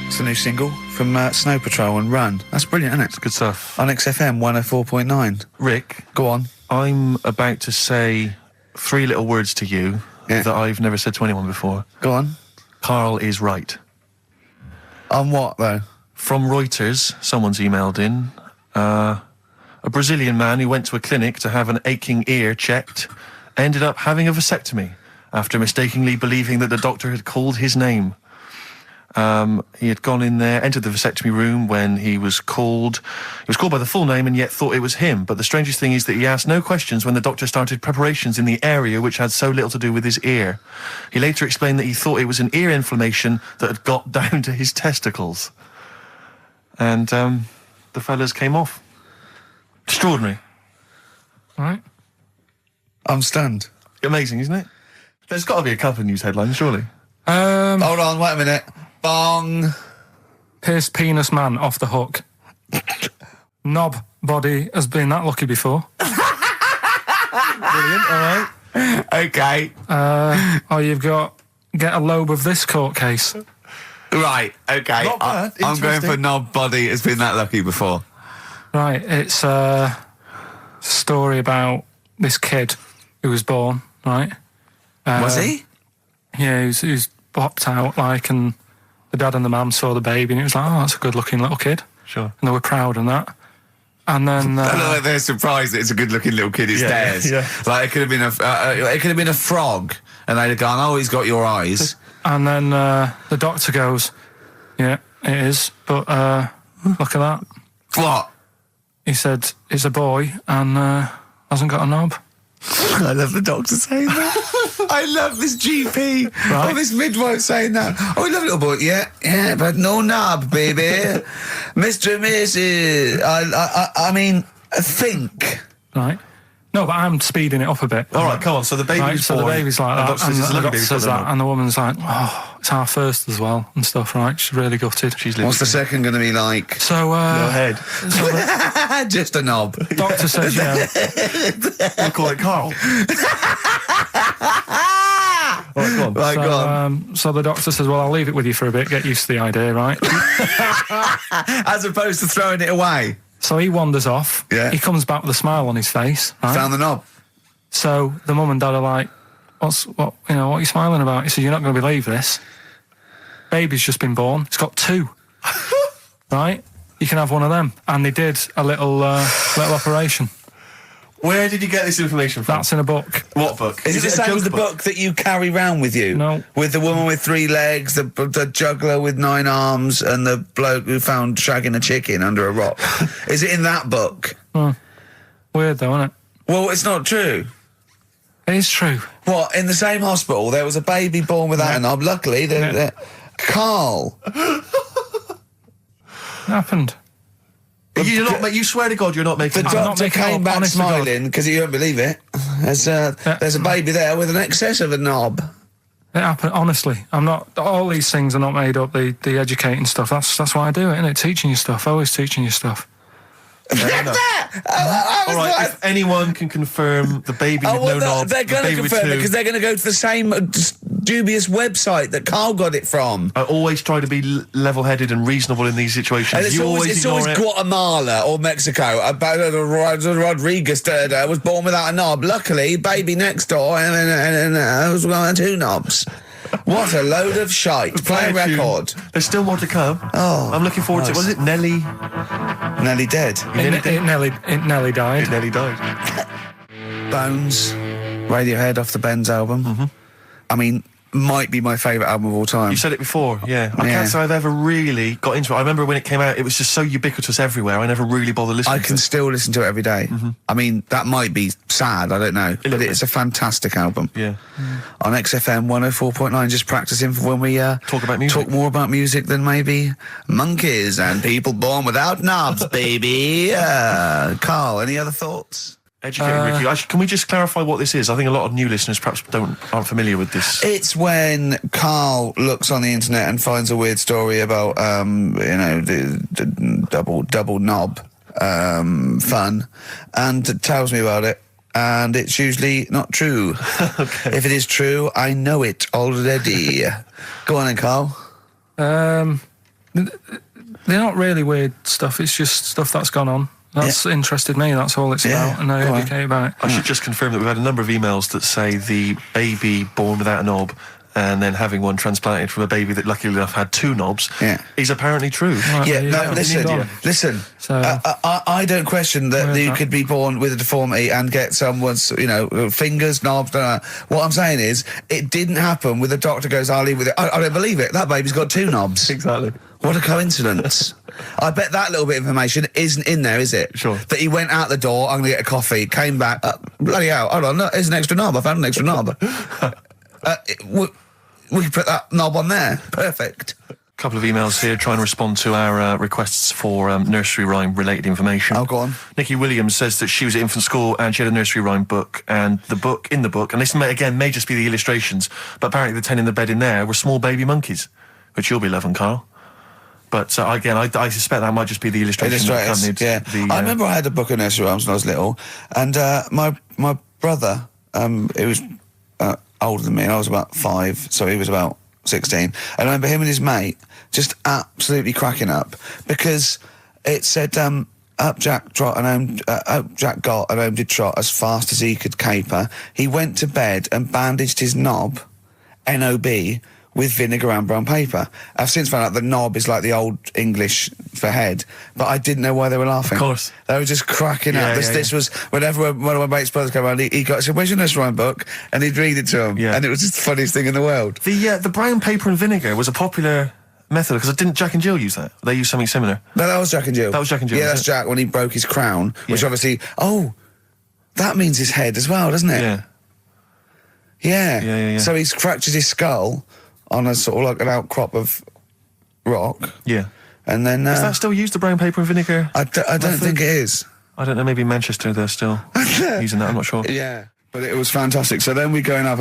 It's a new single from Snow Patrol and Run. That's brilliant, isn't it? It's good stuff. On XFM 104.9. Rick, Go on. I'm about to say 3 little words to you Yeah. that I've never said to anyone before. Go on. Karl is right. On what, though? From Reuters, someone's emailed in. A Brazilian man who went to a clinic to have an aching ear checked ended up having a vasectomy after mistakenly believing that the doctor had called his name. He had gone in there, entered the vasectomy room when he was called. He was called by the full name and yet thought it was him. But the strangest thing is that he asked no questions when the doctor started preparations in the area which had so little to do with his ear. He later explained that he thought it was an ear inflammation that had got down to his testicles. And the fellas came off. Extraordinary. Right. I'm stunned. Amazing, isn't it? There's got to be a couple of news headlines, surely. Hold on, wait a minute. Bong. Pierced penis man off the hook. Knob body has been that lucky before. Brilliant, all right. Okay. You've got get a lobe of this court case. Right, okay. Not bad, I'm going interesting. for knob body has been that lucky before. Right, it's a story about this kid who was born, right? Was he? Yeah, he was popped out, and the dad and the mum saw the baby, and it was like, oh, that's a good-looking little kid. Sure. And they were proud and that. And then... I look like they're surprised that it's a good-looking little kid. It's theirs. yeah. Like, it could have been a frog, and they'd have gone, oh, he's got your eyes. And then the doctor goes, yeah, it is, but look at that. What? He said, it's a boy and hasn't got a knob. I love the doctor saying that. I love this GP. Right. Oh, this midwife saying that. Oh, I love little boy. Yeah, but no knob, baby. Mr. and Mrs. I mean, think. Right. No, but I'm speeding it up a bit. All right, come on. So the baby's Right, so born. the baby's like that, doctor says and it's a the lovely doctor baby, says but that, and the woman's like, oh, it's our first as well, and stuff, right? She's really gutted. She's What's the second going to be like? So, Go ahead. so the Just a knob. doctor says, yeah, We'll call it Karl. All right, go on. Right, go on. so the doctor says, well, I'll leave it with you for a bit, get used to the idea, right? As opposed to throwing it away. So he wanders off. Yeah. He comes back with a smile on his face, right? Found the knob. So the mum and dad are like, what are you smiling about? He said, you're not going to believe this. Baby's just been born. It's got 2. Right? You can have one of them. And they did a little operation. Where did you get this information from? That's in a book. What book? Is it the a same as the joke book that you carry round with you? No. With the woman with 3 legs, the juggler with 9 arms, and the bloke who found shagging a chicken under a rock. Is it in that book? Weird though, isn't it? Well, it's not true. It is true. What, in the same hospital, there was a baby born without a knob. Luckily, Karl. It happened. You swear to God you're not making... The I'm not doctor making it came up, back honest to God. smiling because he won't believe it. There's a baby there with an excess of a knob. It happened, honestly. I'm not... All these things are not made up, the educating stuff. That's why I do it, isn't it? Teaching you stuff. Always teaching you stuff. No. All right, if anyone can confirm the baby with no knob, they're going to baby with confirm it two. because they're going to go to the same dubious website that Karl got it from. I always try to be level-headed and reasonable in these situations. And it's always Guatemala or Mexico. Rodriguez was born without a knob. Luckily, baby next door and was on 2 knobs. What a load of shite. Play a record. There's still more to come. Oh, I'm looking forward to it. Was it Nelly? Nearly dead. It nearly died. It nearly died. Bones, Radiohead off the Benz album. I mean, might be my favourite album of all time. You said it before, yeah. I can't say I've ever really got into it. I remember when it came out, it was just so ubiquitous everywhere. I never really bothered listening to it. I can still listen to it every day. I mean, that might be sad, I don't know. But it's a fantastic album. Yeah. On XFM 104.9, just practicing for when we talk about music. Talk more about music than maybe monkeys and people born without knobs, baby. Karl, any other thoughts? Educating Ricky. Actually, can we just clarify what this is? I think a lot of new listeners perhaps aren't familiar with this. It's when Karl looks on the internet and finds a weird story about, the double knob fun, and tells me about it. And it's usually not true. Okay. If it is true, I know it already. Go on then, Karl. They're not really weird stuff. It's just stuff that's gone on. That's interested me, that's all it's about, and I educate about it. I should just confirm that we've had a number of emails that say the baby born without a knob and then having one transplanted from a baby that luckily enough had 2 knobs is apparently true. Right, listen. So, I don't question that you could be born with a deformity and get someone's, fingers, knobs. What I'm saying is, it didn't happen with the doctor goes, I'll leave with it. I don't believe it. That baby's got 2 knobs. Exactly. What a coincidence. I bet that little bit of information isn't in there, is it? Sure. That he went out the door, I'm going to get a coffee, came back, bloody hell, hold on, there's an extra knob, I found an extra knob. We could put that knob on there. Perfect. A couple of emails here trying to respond to our requests for nursery rhyme related information. Oh, go on. Nikki Williams says that she was at infant school and she had a nursery rhyme book, and in the book, and this may just be the illustrations, but apparently the 10 in the bed in there were small baby monkeys, which you'll be loving, Karl. But again, I suspect that might just be the illustration that accompanied I remember I had a book of nursery rhymes when I was little, and my brother, he was older than me, and I was about 5, so he was about 16. And I remember him and his mate just absolutely cracking up because it said, up Jack got and home did trot as fast as he could caper. He went to bed and bandaged his knob, N-O-B, with vinegar and brown paper. I've since found out the knob is like the old English for head, but I didn't know why they were laughing. Of course. They were just cracking up. This was, whenever one of my mates' brothers came around, he said, where's your nursery rhyme book? And he'd read it to him. Yeah. And it was just the funniest thing in the world. The brown paper and vinegar was a popular method, because didn't Jack and Jill use that? They used something similar. No, that was Jack and Jill. That was Jack and Jill. Yeah, that's Jack when he broke his crown, which obviously, that means his head as well, doesn't it? Yeah. So he's fractured his skull on a sort of like an outcrop of rock. Yeah. And then... is that still used, the brown paper and vinegar? I don't think it is. I don't know, maybe in Manchester they're still using that, I'm not sure. Yeah. But it was fantastic. So then we go and have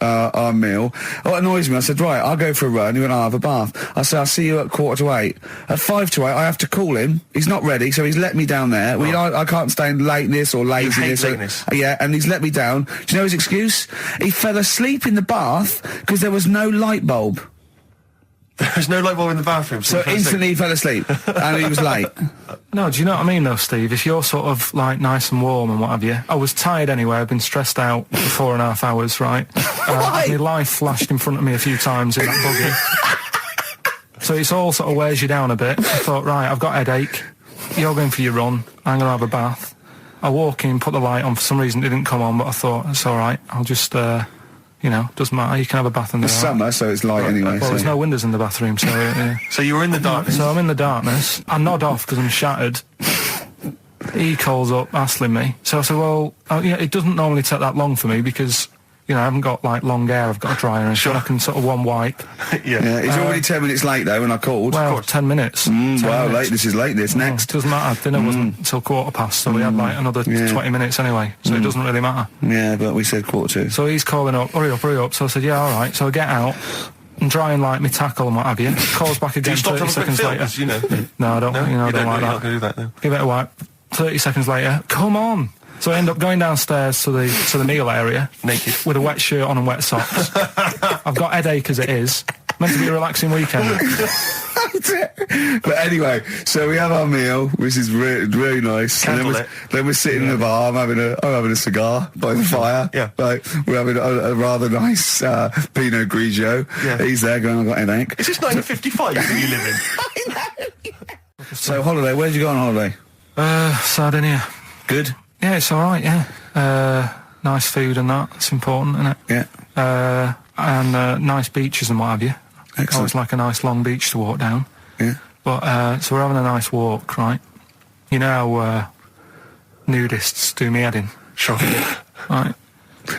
our meal. What annoys me, I said, right, I'll go for a run. He went, I'll have a bath. I said, I'll see you at 7:45. At 7:55, I have to call him. He's not ready, so he's let me down there. I can't stand lateness or laziness. You hate lateness. Yeah, and he's let me down. Do you know his excuse? He fell asleep in the bath because there was no light bulb. There's no light bulb in the bathroom. So instantly he fell asleep, and he was late. No, do you know what I mean though, Steve? If you're sort of like nice and warm and what have you, I was tired anyway, I've been stressed out for 4.5 hours, right? My life flashed in front of me a few times in that buggy. So it's all sort of wears you down a bit. I thought, right, I've got a headache, you're going for your run, I'm going to have a bath. I walk in, put the light on, for some reason it didn't come on, but I thought, it's alright, I'll just... doesn't matter, you can have a bath in the dark. Summer, so it's light anyway. Well, there's no windows in the bathroom, so... So you were in the darkness? So I'm in the darkness. I nod off because I'm shattered. He calls up, hassling me. So I said, well, it doesn't normally take that long for me because, I haven't got, long hair, I've got a dryer and so I can sort of one wipe. Yeah, he's already 10 minutes late, though, when I called. Well, 10 minutes. 10 minutes. This is late, next. Doesn't matter, dinner wasn't until 7:15, so we had, another 20 minutes anyway, so it doesn't really matter. Yeah, but we said 7:45. So he's calling up, hurry up, so I said, yeah, all right, so I get out, and dry and my tackle and what have you, calls back again 30 seconds later. No, No, I don't, I don't like that. Not gonna do that, no. Give it a wipe. 30 seconds later, come on. So I end up going downstairs to the meal area, Naked. with a wet shirt on and wet socks. I've got headache as it is. Meant to be a relaxing weekend. But anyway, so we have our meal, which is really nice. And then we're sitting in the bar. I'm having a cigar by the fire. Yeah. Like, we're having a rather nice Pinot Grigio. Yeah. He's there going, I've got an headache. Is this 1955 that you live in? So holiday, where did you go on holiday? Sardinia. Good? Yeah, it's all right, yeah. Nice food and that. It's important, isn't it? Yeah. And nice beaches and what have you. Excellent. It's like a nice long beach to walk down. Yeah. But, so we're having a nice walk, right? You know how nudists do me head in? Shocking. Right?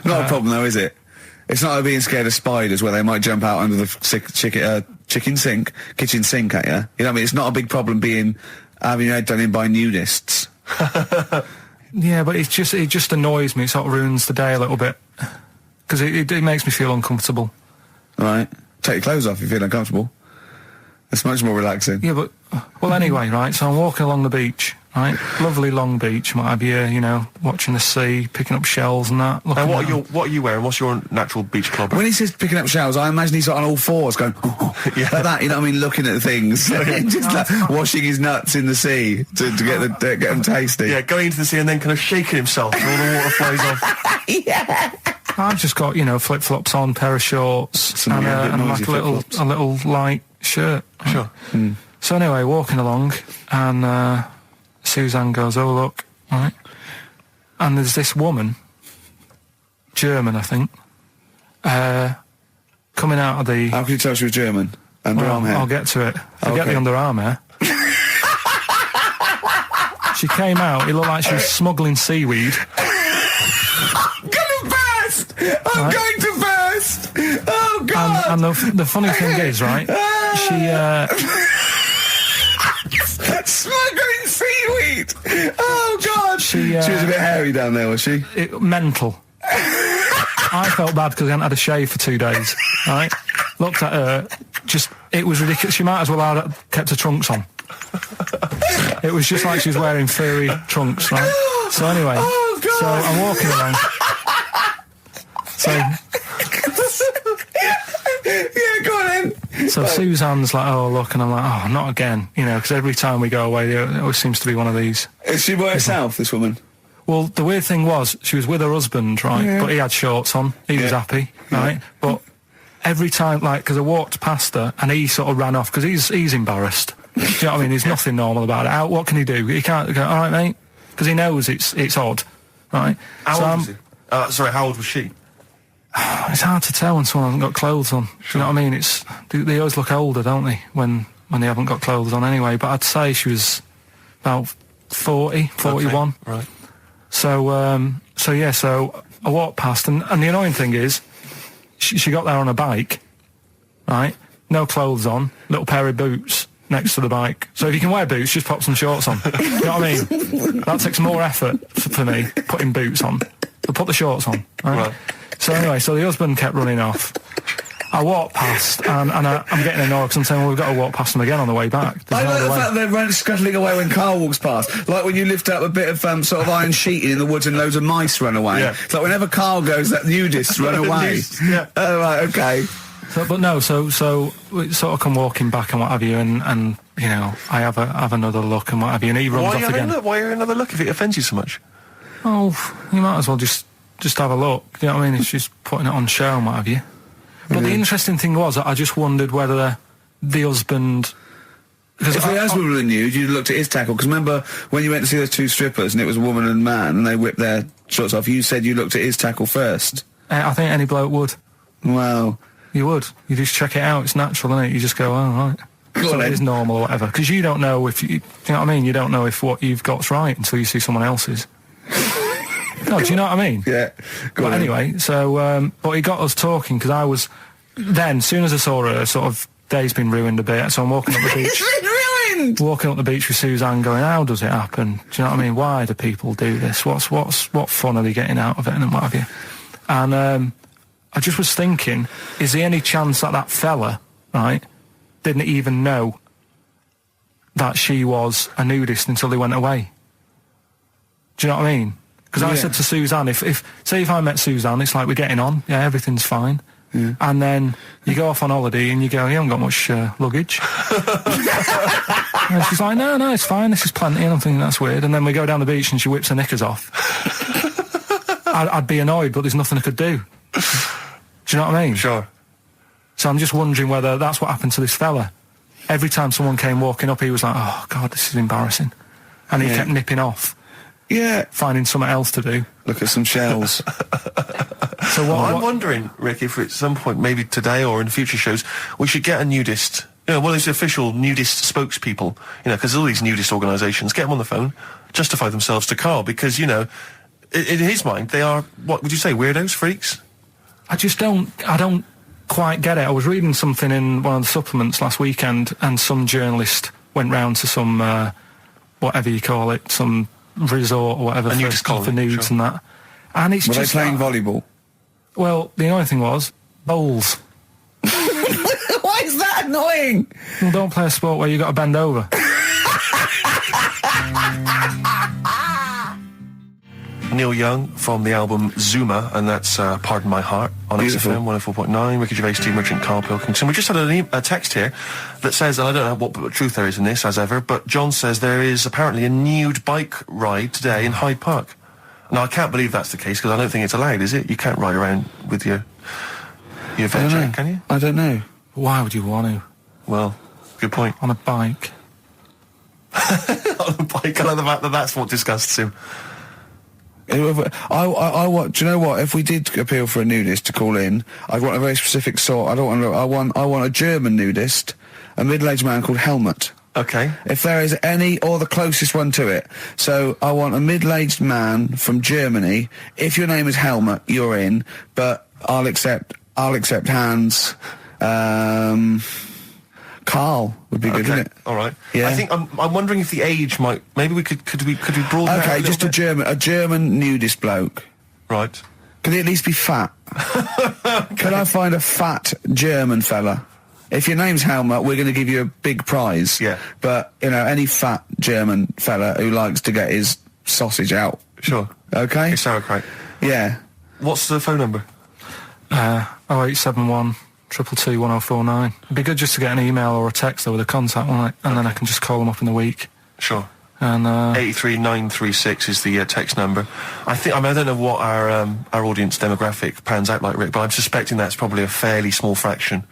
Not a problem though, is it? It's not like being scared of spiders where they might jump out under the kitchen sink at you. You know what I mean? It's not a big problem having your head done in by nudists. Yeah, but it just annoys me. It sort of ruins the day a little bit. Because it makes me feel uncomfortable. Right. Take your clothes off if you feel uncomfortable. It's much more relaxing. Yeah, but... Well, anyway, right, so I'm walking along the beach, right? Lovely long beach, might have you know, watching the sea, picking up shells and that. And what are you wearing? What's your natural beach club? When he says picking up shells, I imagine he's on all fours going, Yeah. like that, you know what I mean, looking at things. Just like washing his nuts in the sea to get them tasty. Yeah, going into the sea and then kind of shaking himself and all the water flows off. Yeah. I've just got, you know, flip-flops on, pair of shorts, and like a little light shirt. Sure. Mm. So anyway, walking along, and Suzanne goes, "Oh look," right? And there's this woman, German, I think, coming out of the. How can you tell she was German? Underarm hair. I'll get to it. Forget Okay. the underarm hair. She came out. It looked like she was smuggling seaweed. I'm going to burst! Oh, God! And the funny thing is, right, she... Smuggling seaweed! Oh, God! She was a bit hairy down there, was she? Mental. I felt bad because I hadn't had a shave for 2 days, right? Looked at her, it was ridiculous. She might as well have kept her trunks on. It was just like she was wearing furry trunks, right? So anyway, so I'm walking along. So, yeah, go on then. So Suzanne's like, "Oh, look," and I'm like, "Oh, not again," you know, because every time we go away, there always seems to be one of these. Is she by herself, this woman? Well, the weird thing was, she was with her husband, right, Yeah. but he had shorts on, he was happy, right, but every time, like, because I walked past her, and he sort of ran off, because he's embarrassed, do you know what I mean, there's nothing normal about it. What can he do? He can't go, "All right, mate," because he knows it's odd, right. How old was he? Sorry, how old was she? It's hard to tell when someone hasn't got clothes on. Sure. Do you know what I mean? They always look older, don't they, when they haven't got clothes on anyway. But I'd say she was about 40, 41. Okay, right. So I walked past, and the annoying thing is, she got there on a bike, right? No clothes on, little pair of boots next to the bike. So if you can wear boots, just pop some shorts on. You know what I mean? That takes more effort for me, putting boots on. So put the shorts on, right? So anyway, so the husband kept running off. I walked past, and I'm getting annoyed because I'm saying, well, we've got to walk past them again on the way back. I like the fact that they're scuttling away when Karl walks past. Like when you lift up a bit of sort of iron sheeting in the woods and loads of mice run away. Yeah. It's like whenever Karl goes, that nudists run away. Yeah. Oh, right, okay. So we sort of come walking back and what have you, and you know, I have another look and what have you, and he runs off again. Why are you another look if it offends you so much? Oh, you might as well just have a look. You know what I mean? It's just putting it on show and what have you. But the interesting thing was, I just wondered whether the husband... If the husband were nude, you'd looked at his tackle. Because remember, when you went to see those two strippers and it was a woman and man and they whipped their shorts off, you said you looked at his tackle first. I think any bloke would. Wow. You would. You just check it out. It's natural, isn't it? You just go, oh, right. So it is normal or whatever. Because you don't know if... you know what I mean? You don't know if what you've got's right until you see someone else's. No, do you know what I mean? Yeah. But anyway, so, but he got us talking, because I was, then, as soon as I saw her, sort of, day's been ruined a bit, so I'm walking up the beach. It's been ruined! Walking up the beach with Suzanne going, how does it happen? Do you know what I mean? Why do people do this? What fun are they getting out of it and what have you? And, I just was thinking, is there any chance that fella, right, didn't even know that she was a nudist until they went away? Do you know what I mean? Because I Yeah. said to Suzanne, if I met Suzanne, it's like we're getting on, yeah, everything's fine. Yeah. And then you go off on holiday and you go, you haven't got much luggage. And she's like, no, it's fine, this is plenty. And I'm thinking, that's weird. And then we go down the beach and she whips her knickers off. I'd be annoyed, but there's nothing I could do. Do you know what I mean? Sure. So I'm just wondering whether that's what happened to this fella. Every time someone came walking up, he was like, oh, God, this is embarrassing. And he Yeah. kept nipping off, Yeah. finding something else to do. Look at some shells. So I'm wondering, Rick, if at some point, maybe today or in future shows, we should get a nudist, one of those official nudist spokespeople, because all these nudist organisations, get them on the phone, justify themselves to Karl, because, in his mind, they are, what would you say, weirdos, freaks? I don't quite get it. I was reading something in one of the supplements last weekend, and some journalist went round to some, whatever you call it, some resort or whatever A nudist colony, for nudes sure. and that. And it's Were they just playing volleyball? Well, the annoying thing was bowls. Why is that annoying? Well, don't play a sport where you got to bend over. Neil Young from the album Zuma, and that's Pardon My Heart on Beautiful. XFM 104.9. Ricky Gervais, Steve Merchant, Karl Pilkington. We just had a text here that says, and I don't know what truth there is in this, as ever, but John says there is apparently a nude bike ride today in Hyde Park. Now, I can't believe that's the case, because I don't think it's allowed, is it? You can't ride around with your I don't veg, know. can you? I don't know. Why would you want to? Well, good point. On a bike? On a bike, I like the fact that that's what disgusts him. I want. Do you know what? If we did appeal for a nudist to call in, I'd want a very specific sort. I want a German nudist, a middle-aged man called Helmut. Okay. If there is any, or the closest one to it. So I want a middle-aged man from Germany. If your name is Helmut, you're in. But I'll accept Hans. Karl would be good, Okay, wouldn't it? all right. Yeah. I think I'm wondering if the age might. Maybe we could we broaden that Okay, out just little bit? a German nudist bloke. Right. Could he at least be fat? Could I find a fat German fella? If your name's Helmut, we're going to give you a big prize. Yeah. But, any fat German fella who likes to get his sausage out. Sure. Okay? It's sauerkraut. Yeah. What's the phone number? 0871 222 1049. It'd be good just to get an email or a text with a contact, wouldn't it? And then I can just call them up in the week. Sure. And 83936 is the text number. I don't know what our audience demographic pans out like, Rick, but I'm suspecting that's probably a fairly small fraction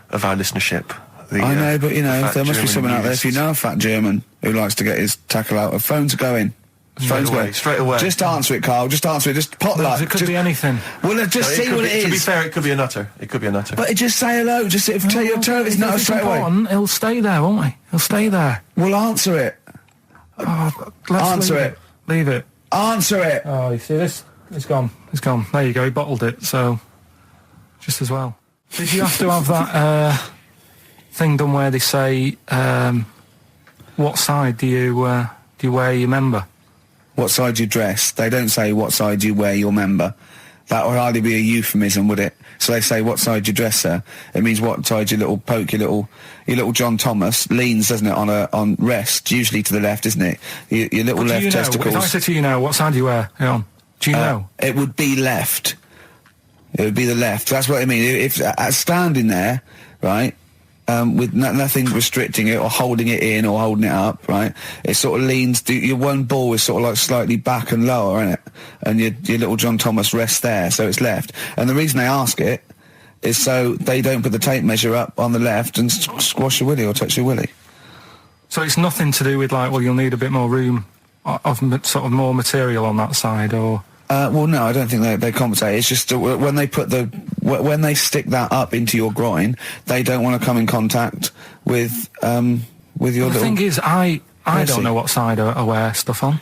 of our listenership. I know, but, the fat there must be German someone out there, if you nudists. know a fat German who likes to get his tackle out, phones are going. Phones going. Straight away. Just answer it, Carl. Just answer it. Just pot luck. it could be anything. Well, just see what it is. To be fair, it could be a nutter. It could be a nutter. But just say hello. Just tell your turn. It's not If straight away. important, he'll stay there, won't he? He'll stay there. Well, answer it. Let's Answer leave it. Leave it. Answer it. Oh, you see this? It's gone. It's gone. There you go. He bottled it, so just as well. Did you have to have that thing done where they say what side do you wear your member? What side you dress? They don't say what side you wear your member. That would hardly be a euphemism, would it? So they say what side you dress, sir. It means what side your little poke, your little John Thomas leans, doesn't it, on rest, usually to the left, isn't it? Your little What do left you know? testicles. If I said to you now, what side do you wear? Hang on. Do you know? It would be left. It would be the left. That's what I mean. If standing there, right, with nothing restricting it or holding it in or holding it up, right, it sort of leans. Your one ball is sort of like slightly back and lower, isn't it? And your little John Thomas rests there, so it's left. And the reason they ask it is so they don't put the tape measure up on the left and squash your willy or touch your willy. So it's nothing to do with like, well, you'll need a bit more room of sort of more material on that side, or. Well, no, I don't think they compensate. It's just when they put when they stick that up into your groin, they don't want to come in contact with your little. The thing is, I Mercy. don't know what side I wear stuff on.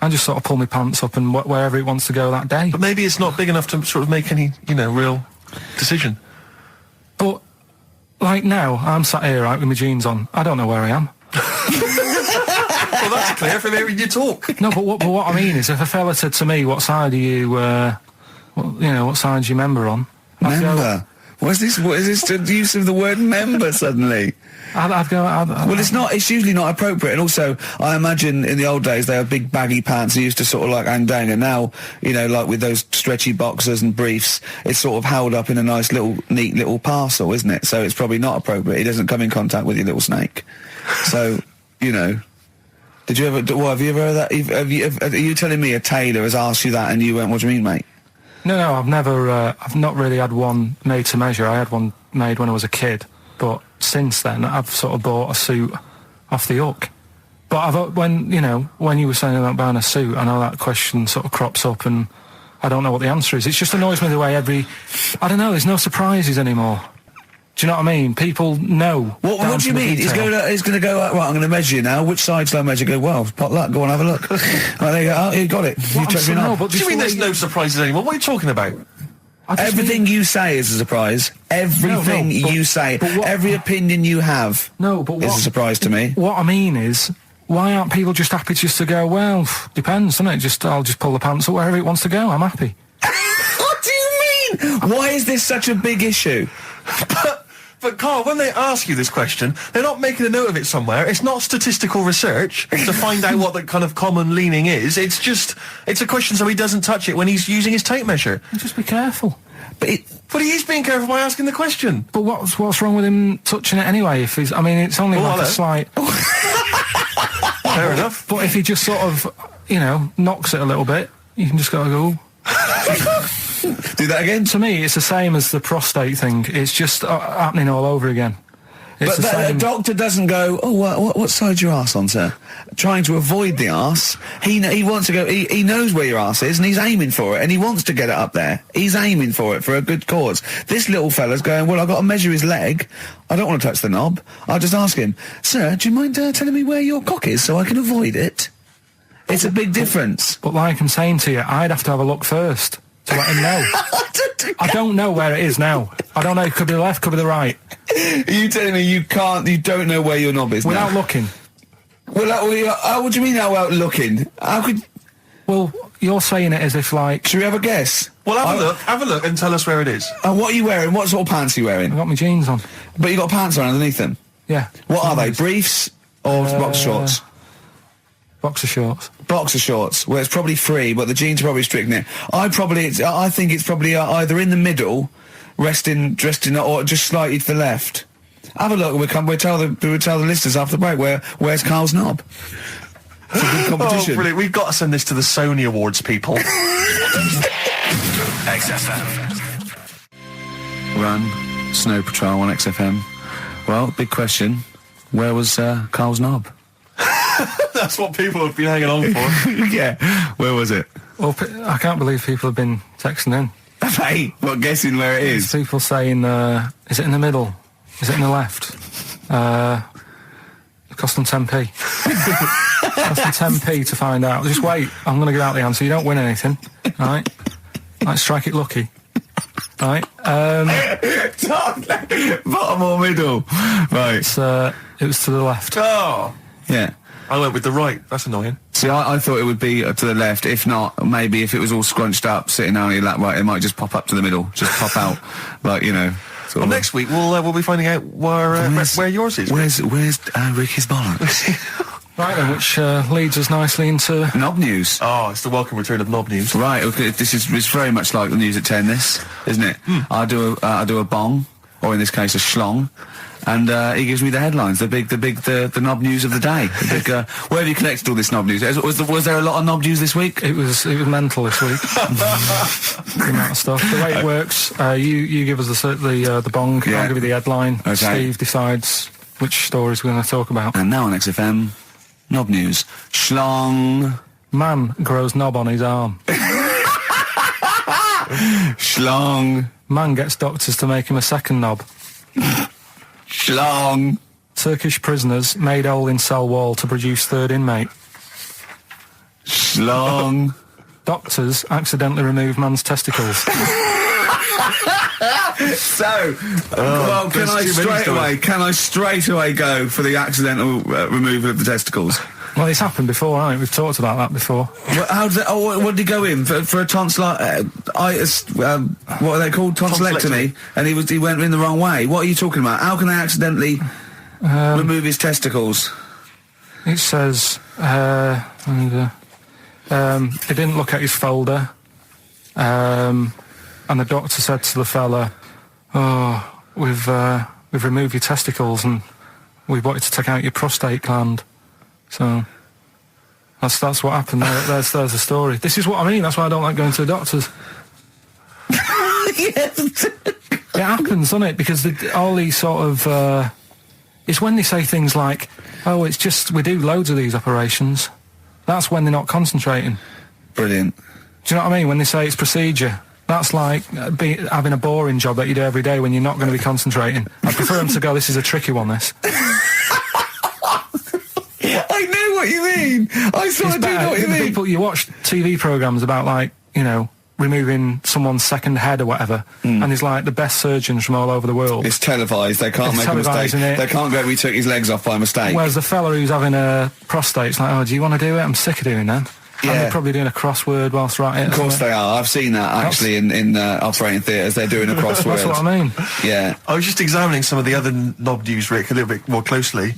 I just sort of pull my pants up and wherever it wants to go that day. But maybe it's not big enough to sort of make any, real decision. But like now, I'm sat here right with my jeans on. I don't know where I am. Well, that's clear from hearing you talk. No, but what I mean is, if a fella said to me, "What side are you? What side's your member on?" I'd go, Member. What is this the use of the word member suddenly? Well, it's usually not appropriate. And also, I imagine in the old days, they had big baggy pants that used to sort of like hang down. And now, you know, like with those stretchy boxers and briefs, it's sort of held up in a nice little, neat little parcel, isn't it? So it's probably not appropriate. It doesn't come in contact with your little snake. So, you know. Did you ever, have you ever heard that? Are you telling me a tailor has asked you that and you went, what do you mean, mate? No, I've never, I've not really had one made to measure. I had one made when I was a kid, but since then I've sort of bought a suit off the hook. But when you were saying about buying a suit, I know that question sort of crops up and I don't know what the answer is. It just annoys me the way I don't know, there's no surprises anymore. Do you know what I mean? People know. What do you mean? He's going to go, right, I'm going to measure you now. Which side shall I measure? Go, well, pot luck, go on, have a look. Right, there you go. Oh, you got it. What do you mean there's no surprises anymore? What are you talking about? Everything you say is a surprise. Everything you say, every opinion you have is a surprise to me. What I mean is, why aren't people just happy just to go, well, depends, doesn't it? I'll just pull the pants up wherever it wants to go. I'm happy. What do you mean? Why is this such a big issue? But Karl, when they ask you this question, they're not making a note of it somewhere. It's not statistical research to find out what the kind of common leaning is. It's a question so he doesn't touch it when he's using his tape measure. Just be careful. But he is being careful by asking the question. But what's wrong with him touching it anyway? If he's, I mean, it's only like a slight. Fair enough. But if he just sort of, knocks it a little bit, you can just go. Do that again? To me, it's the same as the prostate thing. It's just happening all over again. But the doctor doesn't go, what side's your arse on, sir? Trying to avoid the arse. He wants to go, he knows where your arse is and he's aiming for it and he wants to get it up there. He's aiming for it for a good cause. This little fella's going, well, I've got to measure his leg. I don't want to touch the knob. I'll just ask him, sir, do you mind telling me where your cock is so I can avoid it? It's a big difference. But like I'm saying to you, I'd have to have a look first to let him know. I don't know where it is now. I don't know. It could be the left, could be the right. Are you telling me you don't know where your knob is without looking? Well, what do you mean without looking? How could... Well, you're saying it as if like... Should we have a guess? Well, have a look and tell us where it is. What are you wearing? What sort of pants are you wearing? I've got my jeans on. But you got pants on underneath them? Yeah. What are they? Briefs or boxer shorts? Boxer shorts. Boxer shorts. Well, it's probably free, but the jeans are probably strict in it. I think it's probably either in the middle, dressed in, or just slightly to the left. Have a look. We'll tell the listeners after the break where's Karl's knob. It's a good competition. Oh, brilliant! We've got to send this to the Sony Awards people. XFM. Run, Snow Patrol on XFM. Well, big question. Where was Karl's knob? That's what people have been hanging on for. Yeah. Where was it? Well, I can't believe people have been texting in. Hey, what, guessing where it is? People saying, is it in the middle? Is it in the left? It cost them 10p. It cost them 10p to find out. Just wait, I'm going to give out the answer. You don't win anything, right? Like, strike it lucky. Right? Bottom or middle? Right. It was to the left. Oh! Yeah. I went with the right. That's annoying. See, I thought it would be to the left. If not, maybe if it was all scrunched up, sitting down on your lap, right, it might just pop up to the middle. Just pop out, like, Well, next week we'll be finding out where yours is. Where's Ricky's bollocks? Right then, which leads us nicely into knob news. Oh, it's the welcome return of knob news. Right. Okay, it's very much like the news at 10. This, isn't it? I do a bong, or in this case a schlong, and he gives me the headlines, the knob news of the day. Where have you collected all this knob news? Was there a lot of knob news this week? It was mental this week. The amount of stuff. The way it works, you give us the bong. Yeah. I'll give you the headline. Okay. Steve decides which stories we're going to talk about. And now on XFM, knob news. Schlong. Man grows knob on his arm. Schlong. Man gets doctors to make him a second knob. Schlong. Turkish prisoners made hole in cell wall to produce third inmate. Schlong. Doctors accidentally remove man's testicles. So, well, can I straight away go for the accidental removal of the testicles? Well, it's happened before, hasn't it? We've talked about that before. How did what did he go in for a tonsillitis? What are they called? Tonsillectomy. And he went in the wrong way. What are you talking about? How can they accidentally remove his testicles? It says, he didn't look at his folder, and the doctor said to the fella, "Oh, we've removed your testicles and we wanted to take out your prostate gland." So that's what happened. There's the story. This is what I mean. That's why I don't like going to the doctors. Yes. It happens, doesn't it? Because all these sort of it's when they say things like, "Oh, it's just we do loads of these operations." That's when they're not concentrating. Brilliant. Do you know what I mean? When they say it's procedure, that's like having a boring job that you do every day when you're not going to be concentrating. I prefer them to go, "This is a tricky one, this." I know what you mean. I sort of do know what you mean. People, you watch TV programmes about, like, you know, removing someone's second head or whatever, and there's like the best surgeons from all over the world. It's televised. They can't make a mistake. They can't go, "We took his legs off by mistake." Whereas the fella who's having a prostate's like, "Oh, do you want to do it? I'm sick of doing that." Yeah. And they're probably doing a crossword whilst right it. Of course they are. I've seen that actually in operating theatres. They're doing a crossword. That's what I mean. Yeah. I was just examining some of the other knob news, Rick, a little bit more closely.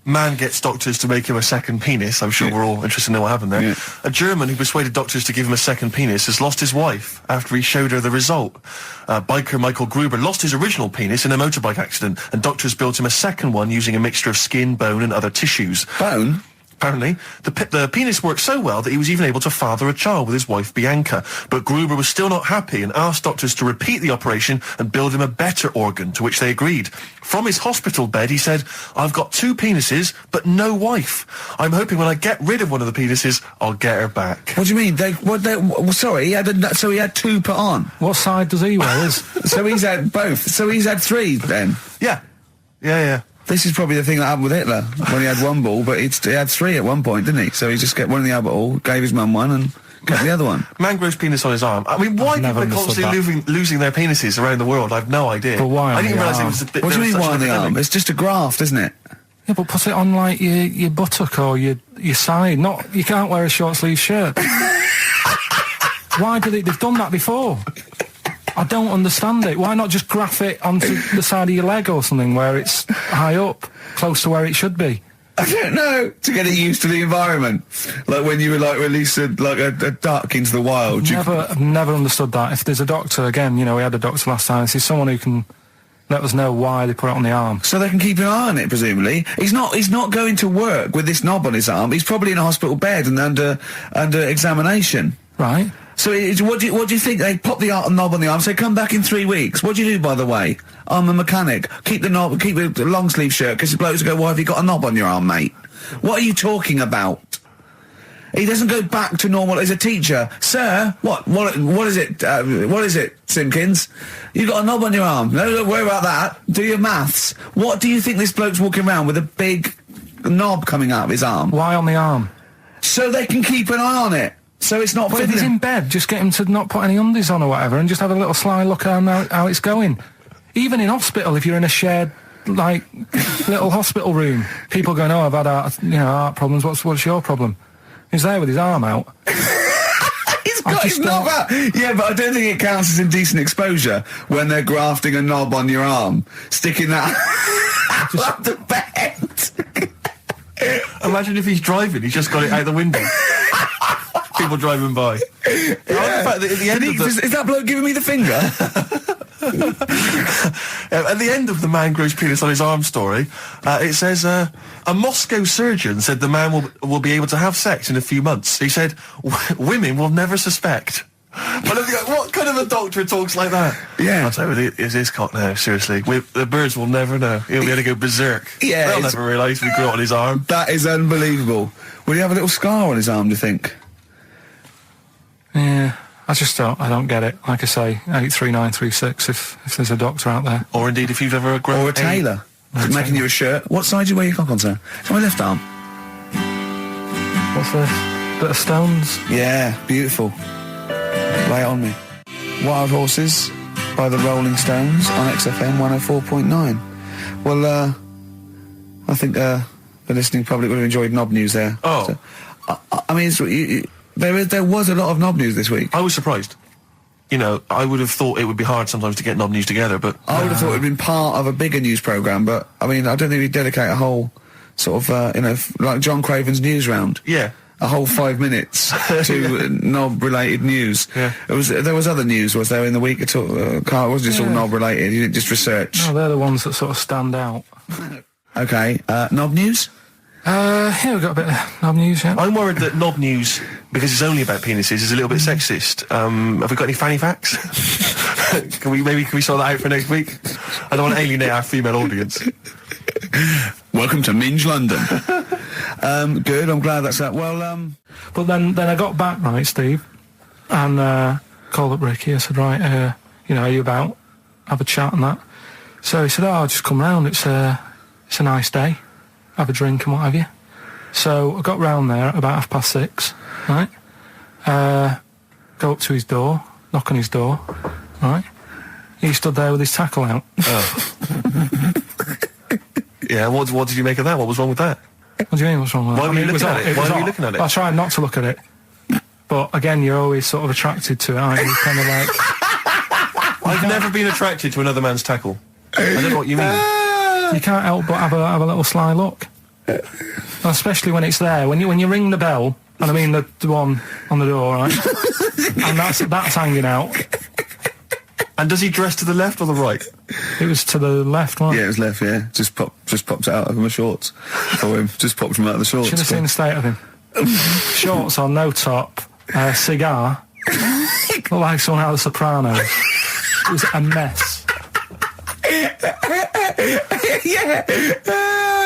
Man gets doctors to make him a second penis. I'm sure we're all interested to know what happened there. Yeah. A German who persuaded doctors to give him a second penis has lost his wife after he showed her the result. Biker Michael Gruber lost his original penis in a motorbike accident, and doctors built him a second one using a mixture of skin, bone and other tissues. Bone? Apparently, the penis worked so well that he was even able to father a child with his wife Bianca. But Gruber was still not happy and asked doctors to repeat the operation and build him a better organ, to which they agreed. From his hospital bed, he said, "I've got 2 penises, but no wife. I'm hoping when I get rid of one of the penises, I'll get her back." What do you mean? Sorry, he had 2 put on. What side does he wear? So he's had both. So he's had 3 then. Yeah. This is probably the thing that happened with Hitler when he had 1 ball, but he had 3 at one point, didn't he? So he just get one in the other ball, gave his mum one, and got the other one. Man grows penis on his arm. I mean, why people are constantly losing their penises around the world? I've no idea. But why? I didn't realise it was a bit. What do you mean why on the arm? It's just a graft, isn't it? Yeah, but put it on like your buttock or your side. You can't wear a short sleeve shirt. Why do they've done that before? I don't understand it. Why not just graph it onto the side of your leg or something where it's high up, close to where it should be? I don't know. To get it used to the environment. Like when you would release a duck into the wild. I've never understood that. If there's a doctor, again, you know, we had a doctor last time, there's someone who can let us know why they put it on the arm. So they can keep an eye on it, presumably. He's not going to work with this knob on his arm. He's probably in a hospital bed and under examination. Right. So what do you think? They pop the knob on the arm, say, "Come back in 3 weeks." What do you do, by the way? "I'm a mechanic. Keep the knob, keep the long sleeve shirt," because the blokes go, "Why have you got a knob on your arm, mate?" What are you talking about? He doesn't go back to normal as a teacher. "Sir, what is it? What is it, Simpkins? You got a knob on your arm. No, don't worry about that. Do your maths." What do you think this bloke's walking around with a big knob coming out of his arm? Why on the arm? So they can keep an eye on it. So it's not. But if he's in bed, just get him to not put any undies on or whatever, and just have a little sly look at how it's going. Even in hospital, if you're in a shared little hospital room, people going, "Oh, I've had heart problems. What's your problem?" He's there with his arm out. He's got his knob out. Yeah, but I don't think it counts as indecent exposure when they're grafting a knob on your arm, sticking that up the bed. Imagine if he's driving, he's just got it out the window. People driving by. Yeah. At the end Is that bloke giving me the finger? At the end of the man grows penis on his arm story, it says, a Moscow surgeon said the man will be able to have sex in a few months. He said, "Women will never suspect." But what kind of a doctor talks like that? Yeah. I'll tell you, it's his cock now, seriously. The birds will never know. He'll be able to go berserk. Yeah. They'll never realise we grew it on his arm. That is unbelievable. Will he have a little scar on his arm, do you think? Yeah, I don't get it. Like I say, 83936 if there's a doctor out there. Or indeed if you've ever grown... Or a tailor. Making you a shirt. What side do you wear your cock on, sir? It's my left arm. What's this? Bit of stones? Yeah, beautiful. Lay it on me. Wild Horses by the Rolling Stones on XFM 104.9. Well, I think the listening public would have enjoyed knob news there. Oh. So, I mean, there was a lot of knob news this week. I was surprised. You know, I would have thought it would be hard sometimes to get knob news together, but... I would have thought it would have been part of a bigger news programme, but, I mean, I don't think we'd dedicate a whole sort of, like John Craven's news round. Yeah. A whole 5 minutes to knob-related news. Yeah. There was other news, was there, in the week at all? Karl, it wasn't just all knob-related, you didn't just research. No, they're the ones that sort of stand out. Okay, knob news? Yeah, we've got a bit of knob news, yeah. I'm worried that knob news, because it's only about penises, is a little bit sexist. Have we got any fanny facts? Can we sort that out for next week? I don't want to alienate our female audience. Welcome to Minge London. Good, I'm glad that's that. Well, But then I got back, right, Steve, and called up Ricky. I said, right, are you about? Have a chat and that. So he said, I'll just come round. It's a nice day. Have a drink and what have you. So I got round there at about 6:30, right? Go up to his door, knock on his door, right? He stood there with his tackle out. Oh. Yeah, what did you make of that? What was wrong with that? What do you mean, what's wrong with that? Why were you looking at it? Why were you looking at it? I tried not to look at it. But again, you're always sort of attracted to it, aren't you? Kind of like... I've never been attracted to another man's tackle. I don't know what you mean. You can't help but have a little sly look. Especially when it's there. When you ring the bell, and I mean the one on the door, right? And that's hanging out. And does he dress to the left or the right? It was to the left, wasn't it? yeah, it was left, yeah. Just popped out of my shorts. For him. Just popped him out of the shorts. Should have seen the state of him. Shorts on, no top, cigar. Looked like someone out of The Sopranos. It was a mess. Yeah.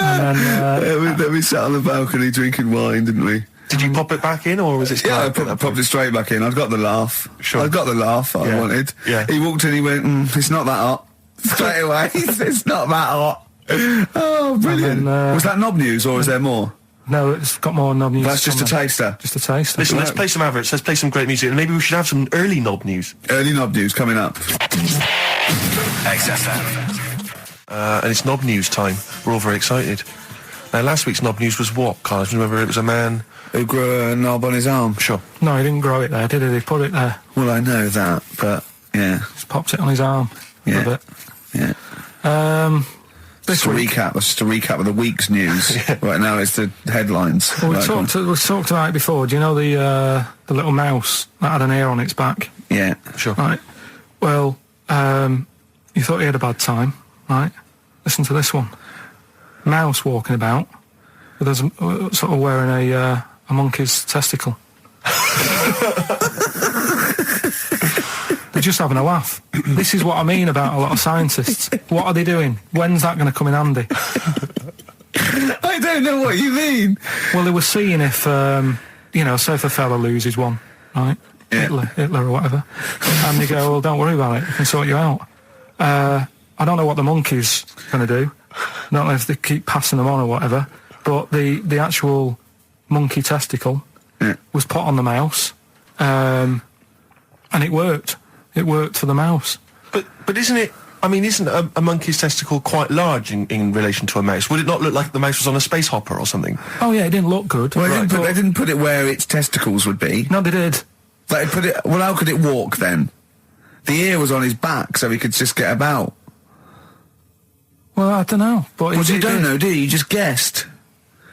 And then... we sat on the balcony drinking wine, didn't we? Did you pop it back in, or was it still... Yeah, I popped it straight back in. I'd got the laugh. Sure. I'd got the laugh I wanted. Yeah. He walked in, he went, it's not that hot. Straight away, it's not that hot. Oh, brilliant. then, was that knob news, or is there more? No, it's got more knob news. That's just a taster. Just a taster. Listen, let's play some adverts, let's play some great music, and maybe we should have some early knob news. Early knob news coming up. XFM. And it's knob news time. We're all very excited. Now, last week's knob news was what, Karl? Do you remember it was a man... Who grew a knob on his arm? Sure. No, he didn't grow it there, did he? He put it there. Well, I know that, but, yeah. Just popped it on his arm. Yeah. A bit. Yeah. This Just a week... recap. That's just a recap of the week's news. Right now, it's the headlines. Well, we Right, talked about it before. Do you know the little mouse that had an ear on its back? Yeah. Sure. Right. Well, you thought he had a bad time, right? Listen to this one. Mouse walking about with us sort of wearing a monkey's testicle. They're just having a laugh. This is what I mean about a lot of scientists. What are they doing? When's that going to come in handy? I don't know what you mean. Well, they were seeing if, say if a fella loses one, right? Yeah. Hitler or whatever. And they go, well, don't worry about it. We can sort you out. I don't know what the monkey's going to do. I don't know if they keep passing them on or whatever. But the actual monkey testicle was put on the mouse. And it worked. It worked for the mouse. But isn't it... I mean, isn't a monkey's testicle quite large in relation to a mouse? Would it not look like the mouse was on a space hopper or something? Oh, yeah, it didn't look good. Well, they didn't put it where its testicles would be. No, they did. They put it... Well, how could it walk then? The ear was on his back, so he could just get about. Well, I don't know. But Well, you don't know, do you? You just guessed.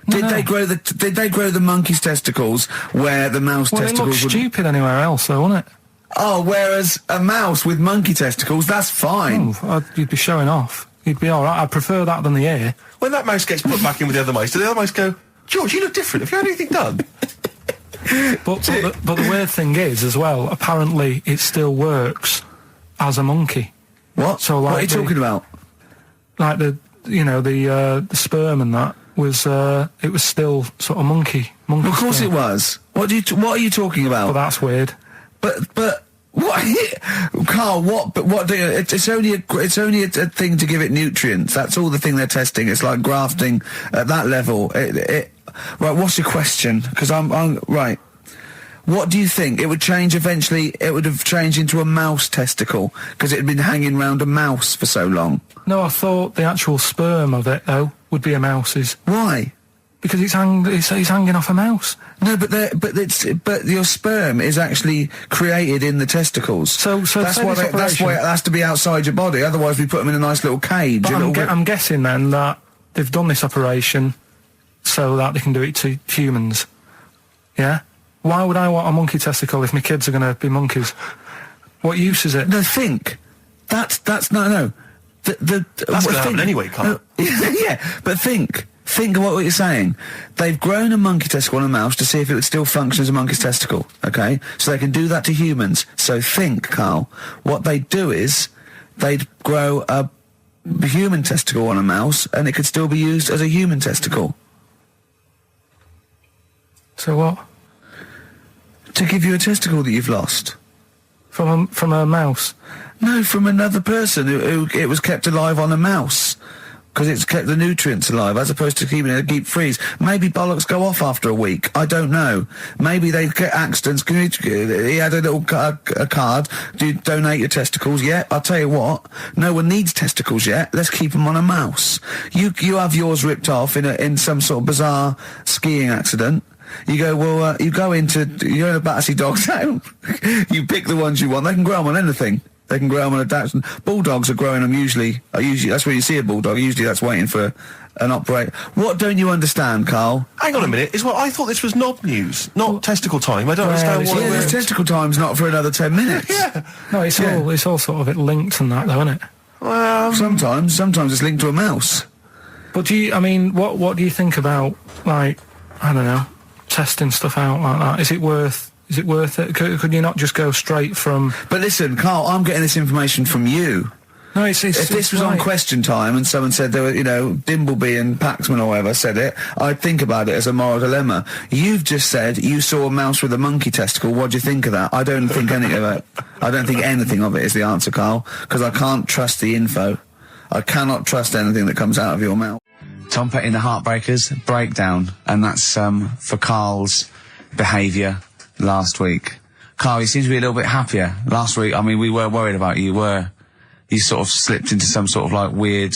Did they grow the monkey's testicles where the mouse Well, it testicles looked would... stupid anywhere else, though, wouldn't it? Oh, whereas a mouse with monkey testicles, that's fine. You'd be showing off. You'd be all right. I'd prefer that than the ear. When that mouse gets put back in with the other mice, do the other mice go, George, you look different. Have you had anything done? But the weird thing is, as well, apparently it still works as a monkey. What? So, like, what are you talking about? Like the sperm and that was it was still sort of monkey. Of course sperm. it was. What are you talking about? But that's weird. But what, Karl? What? But what? It's only a thing to give it nutrients. That's all the thing they're testing. It's like grafting at that level. Right. What's your question? Because I'm right. What do you think? It would change eventually. It would have changed into a mouse testicle because it had been hanging around a mouse for so long. No, I thought the actual sperm of it though would be a mouse's. Why? Because it's hanging off a mouse. No, but your sperm is actually created in the testicles. So that's why it has to be outside your body. Otherwise, we put them in a nice little cage. But I'm guessing then that they've done this operation so that they can do it to humans. Yeah. Why would I want a monkey testicle if my kids are going to be monkeys? What use is it? No, think. That's no. That's going to happen anyway, Karl. Yeah, but think. Think of what you're saying. They've grown a monkey testicle on a mouse to see if it would still function as a monkey's testicle, okay? So they can do that to humans. So think, Karl. What they'd do is they'd grow a human testicle on a mouse and it could still be used as a human testicle. So what? To give you a testicle that you've lost. From a mouse? No, from another person who it was kept alive on a mouse. Because it's kept the nutrients alive, as opposed to keeping it deep freeze. Maybe bollocks go off after a week. I don't know. Maybe they get accidents. He had a little a card. Do you donate your testicles? Yeah, I'll tell you what. No one needs testicles yet. Let's keep them on a mouse. You have yours ripped off in some sort of bizarre skiing accident. You go, well, you're in a Battersea Dog Town. You pick the ones you want. They can grow them on anything. They can grow them on a Dachshund. Bulldogs are growing them usually, that's where you see a bulldog. Usually that's waiting for an operator. What don't you understand, Karl? Hang on a minute. I thought this was knob news, not testicle time. I don't understand why. Yeah, this testicle time's not for another 10 minutes. Yeah. No, it's all sort of linked and that, though, isn't it? Sometimes it's linked to a mouse. But what do you think about, like, I don't know, testing stuff out like that? Is it worth it? Could you not just go straight from... But listen, Karl, I'm getting this information from you. No, if this was on Question Time and someone said there were, Dimbleby and Paxman or whatever said it, I'd think about it as a moral dilemma. You've just said you saw a mouse with a monkey testicle. What do you think of that? I don't think any of it. I don't think anything of it is the answer, Karl, because I can't trust the info. I cannot trust anything that comes out of your mouth. Tom Petty and the Heartbreakers, Breakdown, and that's for Karl's behaviour last week. Karl, you seem to be a little bit happier. Last week, we were worried about you. You sort of slipped into some sort of like weird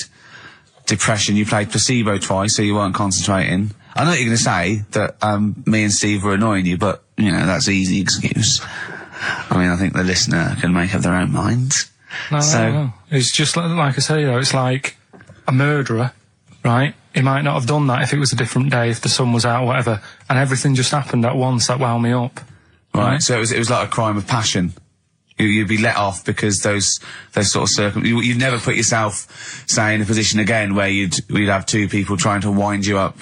depression. You played placebo twice, so you weren't concentrating. I know you're going to say that me and Steve were annoying you, but, that's an easy excuse. I think the listener can make up their own minds. No. It's just like I say, it's like a murderer, right? He might not have done that if it was a different day, if the sun was out or whatever, and everything just happened at once that wound me up. Right, so it was like a crime of passion. You'd be let off because those sort of circumstances. You'd never put yourself, say, in a position again where we'd have two people trying to wind you up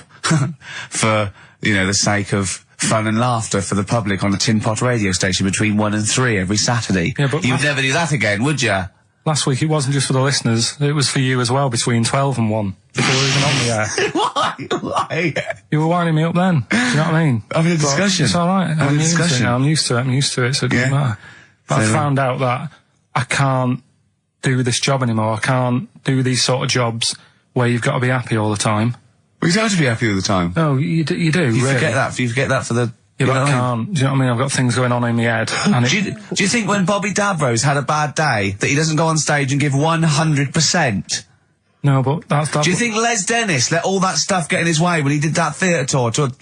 for, the sake of fun and laughter for the public on a tin pot radio station between 1 and 3 every Saturday. Yeah, but you'd never do that again, would you? Last week it wasn't just for the listeners, it was for you as well, between 12 and 1, before we were even on the air. Why? You were winding me up then, do you know what I mean? Having a discussion. It's alright, I'm used to it, so it doesn't matter. But I found out that I can't do this job anymore. I can't do these sort of jobs where you've got to be happy all the time. Well, you don't have to be happy all the time. No, you do, You really. forget that for the... Yeah, but I can't. Do you know what I mean? I've got things going on in my head. And do you think when Bobby Dabrow's had a bad day that he doesn't go on stage and give 100%? No, but that's... Do you think Les Dennis let all that stuff get in his way when he did that theatre tour to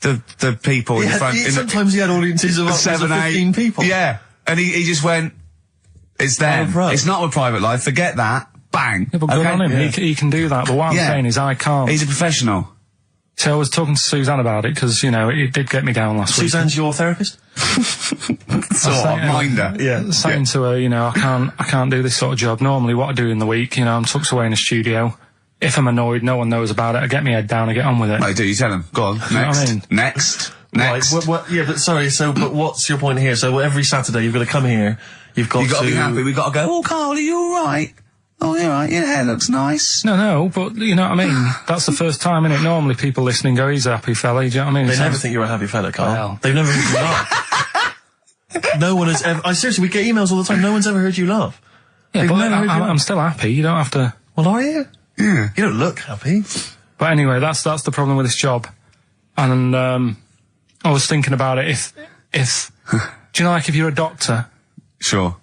the people in front... Sometimes he had audiences of 7, 15 people. Yeah, and he just went, it's them. It's not a private life, forget that. Bang. Yeah, but good on him. Yeah. He can do that, but what I'm saying is I can't. He's a professional. So I was talking to Suzanne about it, because, it did get me down last week. Suzanne's your therapist? Minder. Yeah. Saying to her, I can't do this sort of job. Normally what I do in the week, I'm tucked away in a studio. If I'm annoyed, no one knows about it. I get my head down, I get on with it. Right, do you tell him? Go on, next. You know what I mean? Next. Right, but what's your point here? So every Saturday you've got to come here, you've got to be happy, we've got to go, oh, Karl, are you alright? Oh, you're right, your hair looks nice. No, but you know what I mean? That's the first time, innit? Normally people listening go, he's a happy fella, do you know what I mean? They never think you're a happy fella, Karl. Well. They've never heard you laugh. No one has ever... seriously, we get emails all the time, no one's ever heard you laugh. Yeah, but I'm still happy, you don't have to... Well, are you? Yeah. You don't look happy. But anyway, that's the problem with this job. And, I was thinking about it, if do you know, like, if you're a doctor... Sure.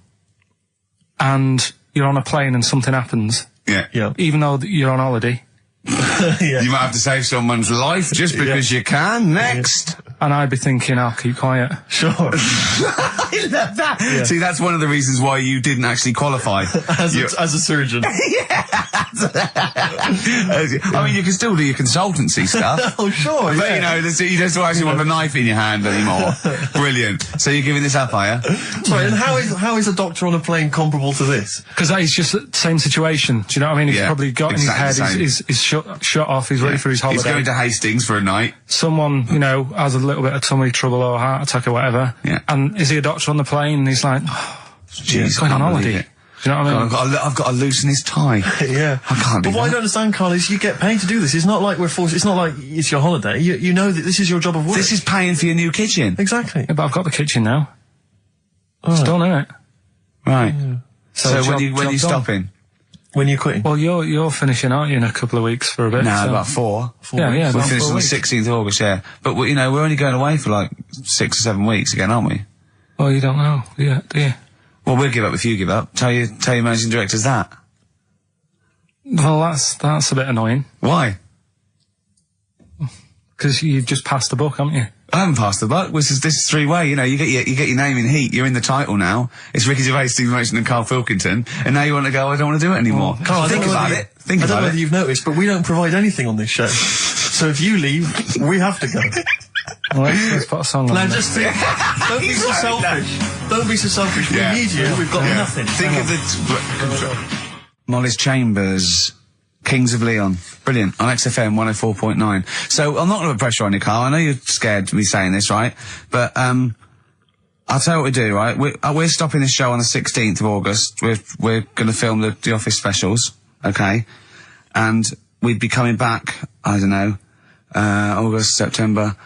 And you're on a plane and something happens... Yeah. Even though you're on holiday, Yeah. You might have to save someone's life just because you can. Next. And I'd be thinking, I'll keep quiet. Sure. I love that. Yeah. See, that's one of the reasons why you didn't actually qualify. As a surgeon. I mean, you can still do your consultancy stuff. Oh, sure, But, you know, you don't actually want the knife in your hand anymore. Brilliant. So you're giving this up, are you? Sorry, and how is a doctor on a plane comparable to this? Because that is just the same situation. Do you know what I mean? He's Yeah, probably got exactly in his the head, same. he's shut off, he's ready for his holiday. He's going to Hastings for a night. Someone, you know, has a little bit of tummy trouble or a heart attack or whatever. Yeah. And is he a doctor on the plane? And he's like, Jeez, he's going I on can't believe holiday. it. Do you know what I mean? I've got to loosen his tie. Yeah. I can't do But what I that. don't understand, Karl, is you get paid to do this. It's not like we're forced. It's not like it's your holiday. You know that this is your job of work. This is paying for your new kitchen. Exactly. Yeah, but I've got the kitchen now. All It's right. done, innit? Right. So job- when you job done. stopping? When you're quitting. Well, you're finishing, aren't you, in a couple of weeks for a bit? No, so- about 4. Yeah, yeah. We about finish 4 on the weeks. 16th of August, yeah. But, you know, we're only going away for like 6 or 7 weeks again, aren't we? Well, you don't know, yeah, do you? Well, we'll give up if you give up. Tell your managing directors that. Well, that's a bit annoying, Why? because you've just passed the book, haven't you? I haven't passed the buck. This is 3-way. You know, you get your name in heat. You're in the title now. It's Ricky Gervais, Steve Merchant, and Karl Pilkington. And now you want to go, I don't want to do it anymore. Karl, I Think don't know about whether it. Think I don't know about whether it. you've noticed, but we don't provide anything on this show. So if you leave, we have to go. Well, let's put a song on. Now then. just think, don't be so selfish. Don't be so selfish. Yeah. We need you. We've got nothing. Think of the... Molly's Chambers, Kings of Leon. Brilliant. On XFM 104.9. So I'm not going to put pressure on you, Karl. I know you're scared of me saying this, right? But I'll tell you what we do, right? We're stopping this show on the 16th of August. We're going to film the Office specials, okay? And we'd be coming back, I don't know, August, September,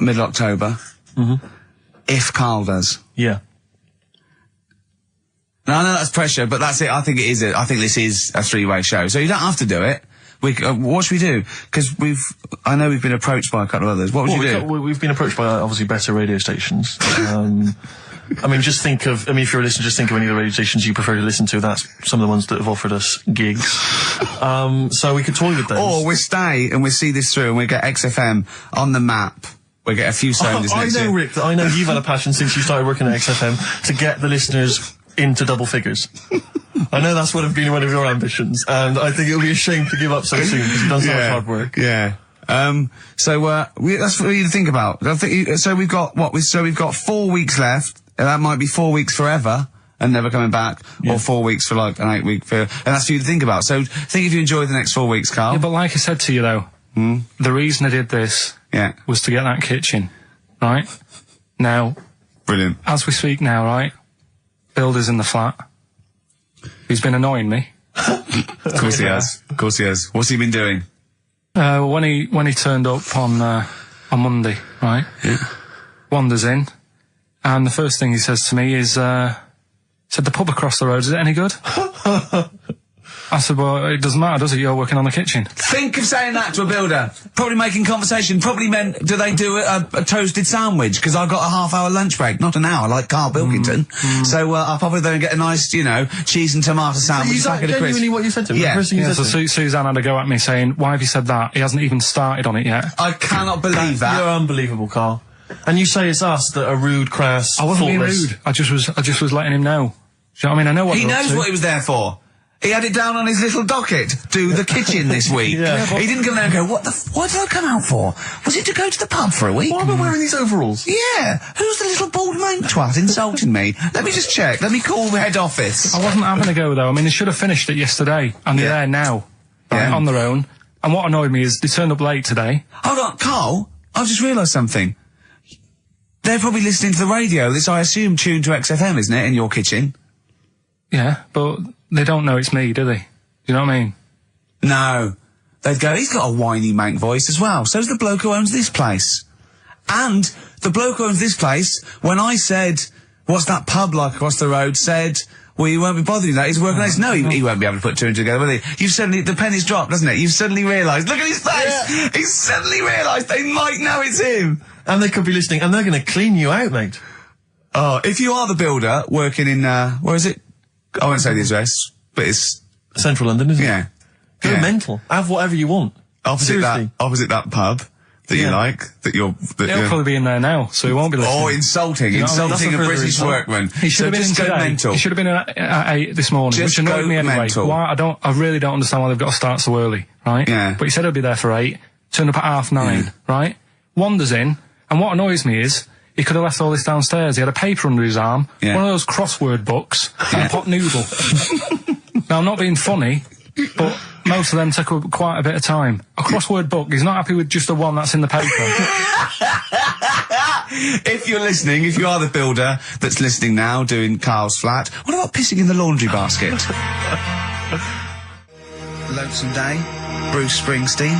middle October. Mm-hmm. If Karl does. Yeah. No, I know that's pressure, but that's it. I think this is a 3-way show. So you don't have to do it. What should we do? Because I know we've been approached by a couple of others. What would you do? We've been approached by obviously better radio stations. I mean, if you're a listener, just think of any of the radio stations you prefer to listen to. That's some of the ones that have offered us gigs. So we could toy with those. Or we stay and we see this through and we get XFM on the map. We get a few sounders I next know, year. Rick, that I know you've had a passion since you started working at XFM to get the listeners into double figures. I know that's been one of your ambitions, and I think it would be a shame to give up so soon because you've done so much hard work. Yeah. That's for you to think about. So we've got we've got 4 weeks left. And that might be 4 weeks forever and never coming back, or 4 weeks for like an 8-week period. And that's for you to think about. So think if you enjoy the next 4 weeks, Karl. Yeah, but like I said to you though, the reason I did this was to get that kitchen, right? Now, Brilliant. as we speak now, right? Builder's in the flat. He's been annoying me. Of course he has. Of course he has. What's he been doing? When he turned up on Monday, right? Yeah. Wanders in, and the first thing he says to me is, said, the pub across the road, is it any good? I said, well, it doesn't matter, does it? You're working on the kitchen. Think of saying that to a builder. Probably making conversation. Probably meant, do they do a toasted sandwich? Because I've got a half-hour lunch break, not an hour, like Karl Pilkington. So I'll probably then get a nice, cheese and tomato sandwich. Is that genuinely what you said to him? Yeah. The first thing you Yeah, said so to him? Suzanne had to go at me saying, why have you said that? He hasn't even started on it yet. I cannot believe that. You're unbelievable, Karl. And you say it's us that are rude, crass, I wasn't being thoughtless. rude. I just was letting him know. Do you know what I mean? I know what He they're up knows to. what he was there for. He had it down on his little docket. Do the kitchen this week. Yeah. He didn't come there and go, what did I come out for? Was it to go to the pub for a week? Why am I wearing these overalls? Yeah. Who's the little bald mank twat insulting me? Let me just check. Let me call the head office. I wasn't having a go though. I mean, they should have finished it yesterday, and they're there now, right, Yeah. on their own. And what annoyed me is they turned up late today. Hold on, Karl. I've just realised something. They're probably listening to the radio. This, I assume, tuned to XFM, isn't it, in your kitchen? Yeah, but they don't know it's me, do they? Do you know what I mean? No. They'd go, he's got a whiny mank voice as well. So's the bloke who owns this place. And the bloke who owns this place, when I said, what's that pub like across the road, said, well, you won't be bothering that. He's working on this. No, he won't be able to put two and two together, will he? You've suddenly, the penny's dropped, doesn't it? You've suddenly realised. Look at his face! Yeah. He's suddenly realised they might know it's him. And they could be listening, and they're going to clean you out, mate. Oh, if you are the builder working in, where is it? I won't say the address, but it's, Central London, isn't it? yeah. Go Yeah. mental. Have whatever you want. Opposite Seriously. that pub that you Yeah. like, He'll probably be in there now, so he won't be listening. Oh, insulting You know what I mean? a That's a further British insult. workman. He should have been in just go today. mental. He should have been at 8 this morning, Just which annoyed go me anyway. mental. Why? I really don't understand why they've got to start so early, right? Yeah. But he said he'll be there for 8, turned up at 9:30, right? Wanders in, and what annoys me is, he could have left all this downstairs. He had a paper under his arm, Yeah. one of those crossword books, and a pot noodle. Now, I'm not being funny, but most of them take up quite a bit of time. A crossword book, he's not happy with just the one that's in the paper. If you're listening, if you are the builder that's listening now doing Karl's flat, what about pissing in the laundry basket? Lonesome Day, Bruce Springsteen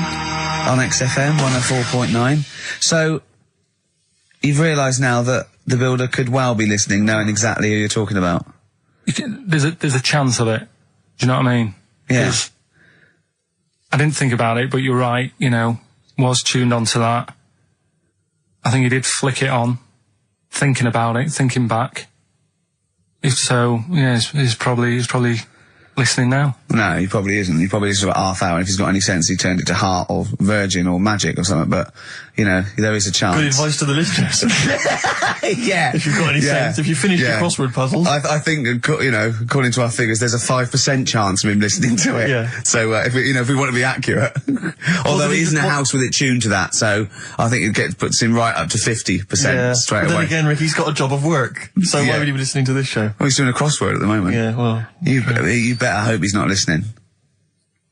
on XFM 104.9. So, you've realised now that the builder could well be listening, knowing exactly who you're talking about. There's a chance of it. Do you know what I mean? Yeah. 'Cause I didn't think about it, but you're right, you know, was tuned onto that. I think he did flick it on, thinking about it, thinking back. If so, yeah, he's probably listening now. No, he probably isn't. He probably is for about half hour. If he's got any sense, he turned it to Heart or Virgin or Magic or something. But, you know, there is a chance. Good advice to the listeners. Yeah. If you've got any sense, if you finish your crossword puzzles. I think, you know, according to our figures, there's a 5% chance of him listening to it. Yeah. So, if we want to be accurate. Although he is in a house with it tuned to that, so I think it puts him right up to 50% straight But away. then again, Ricky's got a job of work, so why would he be listening to this show? Well, he's doing a crossword at the moment. Yeah, well. You better hope he's not listening.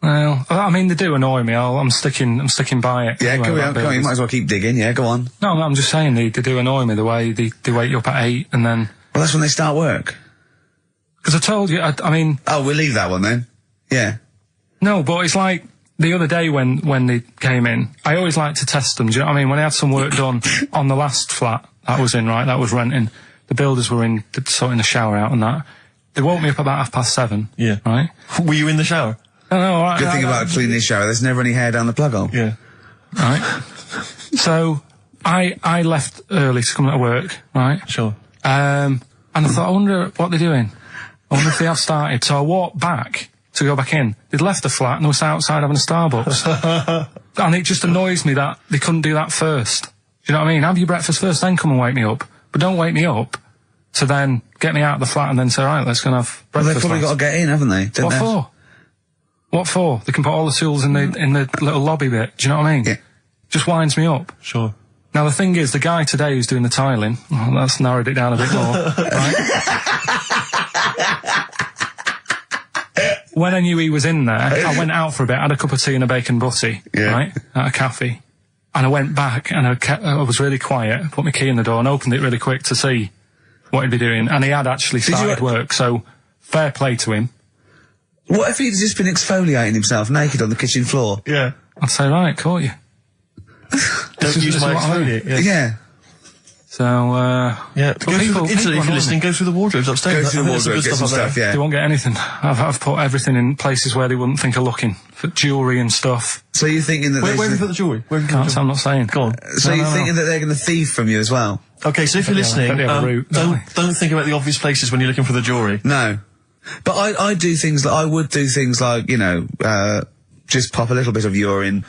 Well, I mean, they do annoy me. I'm sticking by it. Yeah, anyway, go about on. You builders. might as well keep digging. Yeah, go on. No, I'm just saying they do annoy me the way they wake you up at 8 and then. Well, that's when they start work. Because I told you, I mean. Oh, we'll leave that one then. Yeah. No, but it's like the other day when they came in, I always like to test them. Do you know what I mean? When I had some work done on the last flat that was in, right, that was renting, the builders were in, sorting the shower out and that. They woke me up about 7:30. Yeah. Right? Were you in the shower? No, all right. Good thing about cleaning this shower, there's never any hair down the plug hole. Yeah. Right. So, I left early to come to work, right? Sure. And I thought, I wonder what they're doing. I wonder if they have started. So I walked back to go back in. They'd left the flat and they were outside having a Starbucks. And it just annoys me that they couldn't do that first. Do you know what I mean? Have your breakfast first, then come and wake me up. But don't wake me up to then get me out of the flat and then say, right, let's go and have Well, breakfast. they've probably got to get in, haven't they? What for? What for? They can put all the tools in the little lobby bit. Do you know what I mean? Yeah. Just winds me up. Sure. Now the thing is, the guy today who's doing the tiling, well, that's narrowed it down a bit more, right? When I knew he was in there, I went out for a bit, had a cup of tea and a bacon butty, right, at a cafe. And I went back and I was really quiet, put my key in the door and opened it really quick to see what he'd be doing. And he had actually started work, so fair play to him. What if he'd just been exfoliating himself naked on the kitchen floor? Yeah. I'd say, right, caught you. Don't use my exfoliate. Yeah. So, Yeah. Go through if you're listening, go through the wardrobes upstairs. Go through the wardrobe, get some stuff, They yeah. won't get anything. I've put everything in places where they wouldn't think of looking. For jewellery and stuff. So you're thinking that Where have you put the jewellery? I'm not saying. Go on. So you're thinking that they're going to thieve from you as well? Okay, so if you're listening, they have a route, don't don't think about the obvious places when you're looking for the jewellery. No. But I do things like, I would do things like, you know, just pop a little bit of urine,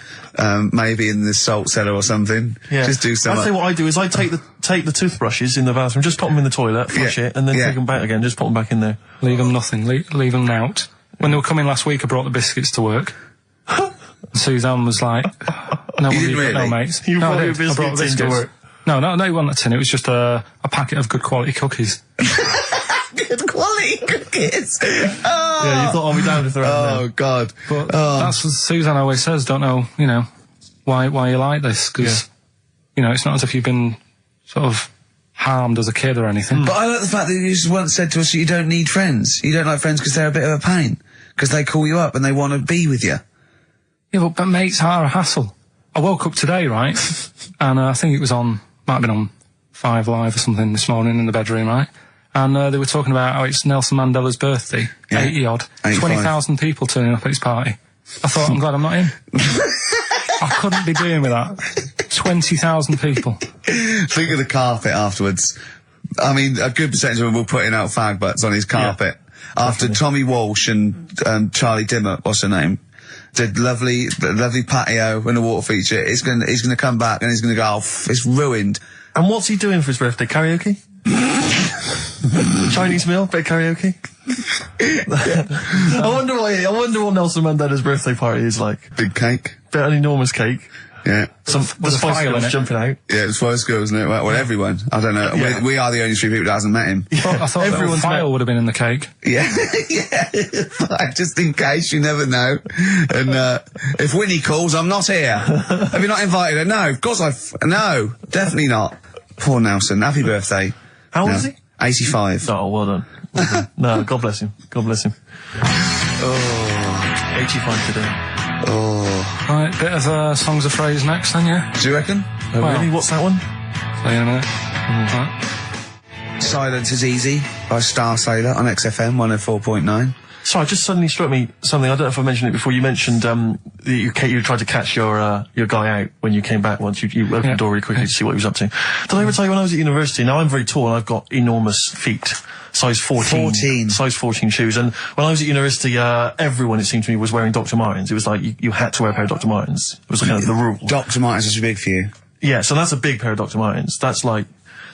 maybe in the salt cellar or something. Yeah. Just do something. I'd say what I do is I take the toothbrushes in the bathroom, just pop them in the toilet, flush it, and then take them back again, just pop them back in there. Leave them nothing. Leave them out. When they were coming last week, I brought the biscuits to work. Suzanne was like, no, You didn't really? no, mates. You no, brought I your did. I brought biscuits into work. No, it wasn't a tin. It was just a packet of good quality cookies. Good quality cookies. Oh. Yeah, you thought I'll be down if they're out Oh, there. God. But that's what Suzanne always says, don't know, you know, why you like this, because, you know, it's not as if you've been sort of harmed as a kid or anything. But I like the fact that you just once said to us that you don't need friends. You don't like friends because they're a bit of a pain. Because they call you up and they want to be with you. Yeah, but mates are a hassle. I woke up today, right, and I think it was might have been on 5 Live or something this morning in the bedroom, right? And they were talking about how it's Nelson Mandela's birthday, 80-odd, 20,000 people turning up at his party. I thought, I'm glad I'm not in. I couldn't be doing with that. 20,000 people. Think of the carpet afterwards. I mean, a good percentage of them were putting out fag butts on his carpet. After Tommy Walsh and Charlie Dimmock, what's her name? the lovely patio and the water feature. He's gonna come back and he's gonna go, oh, it's ruined. And what's he doing for his birthday? Karaoke? Chinese meal? Bit of karaoke? I wonder what Nelson Mandela's birthday party is like. Big cake. Bit of an enormous cake. Yeah. The Spice Girls jumping out. Yeah, the Spice Girls, isn't it? Well, everyone. I don't know. Yeah. We are the only three people that hasn't met him. I thought everyone's file would have been in the cake. Yeah, yeah. Just in case, you never know. And if Winnie calls, I'm not here. Have you not invited her? No, of course no, definitely not. Poor Nelson. Happy birthday. How old is he? 85. Oh, well done. No, God bless him. God bless him. Oh, 85 today. Oh. Right, bit of songs of phrase next then, yeah? Do you reckon? Oh, really? What's that one? See you in a minute. Right. Silence is Easy by Star Sailor on XFM 104.9. Sorry, just suddenly struck me something. I don't know if I mentioned it before. You mentioned you tried to catch your guy out when you came back once. You opened the door really quickly to see what he was up to. Did I ever tell you when I was at university? Now I'm very tall and I've got enormous feet. Size 14. Size 14 shoes. And when I was at university, everyone, it seemed to me, was wearing Dr. Martens. It was like you had to wear a pair of Dr. Martens. It was kind of the rule. Dr. Martens is too big for you. Yeah, so that's a big pair of Dr. Martens. That's where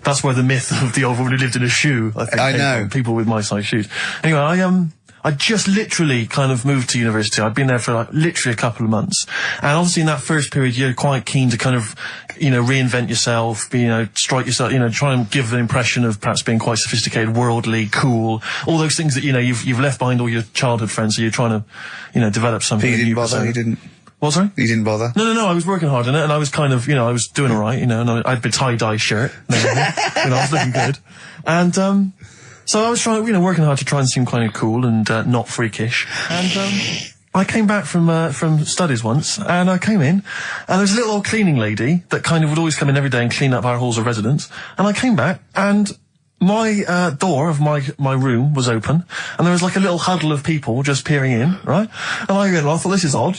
the myth of the old woman who lived in a shoe, I think, came from. People with my size shoes. Anyway, I just literally kind of moved to university. I'd been there for like literally a couple of months. And obviously in that first period, you're quite keen to kind of, reinvent yourself, strike yourself, try and give an impression of perhaps being quite sophisticated, worldly, cool, all those things that, you've left behind all your childhood friends, so you're trying to, develop something. But you didn't bother, you didn't? What, sorry? You didn't bother? No, I was working hard on it, and I was kind of, I was doing alright, and I had a tie-dye shirt, I was looking good. And, so I was trying, working hard to try and seem kind of cool and not freakish. And I came back from studies once, and I came in, and there was a little old cleaning lady that kind of would always come in every day and clean up our halls of residence. And I came back, and my door of my room was open, and there was like a little huddle of people just peering in, right? And I thought, this is odd,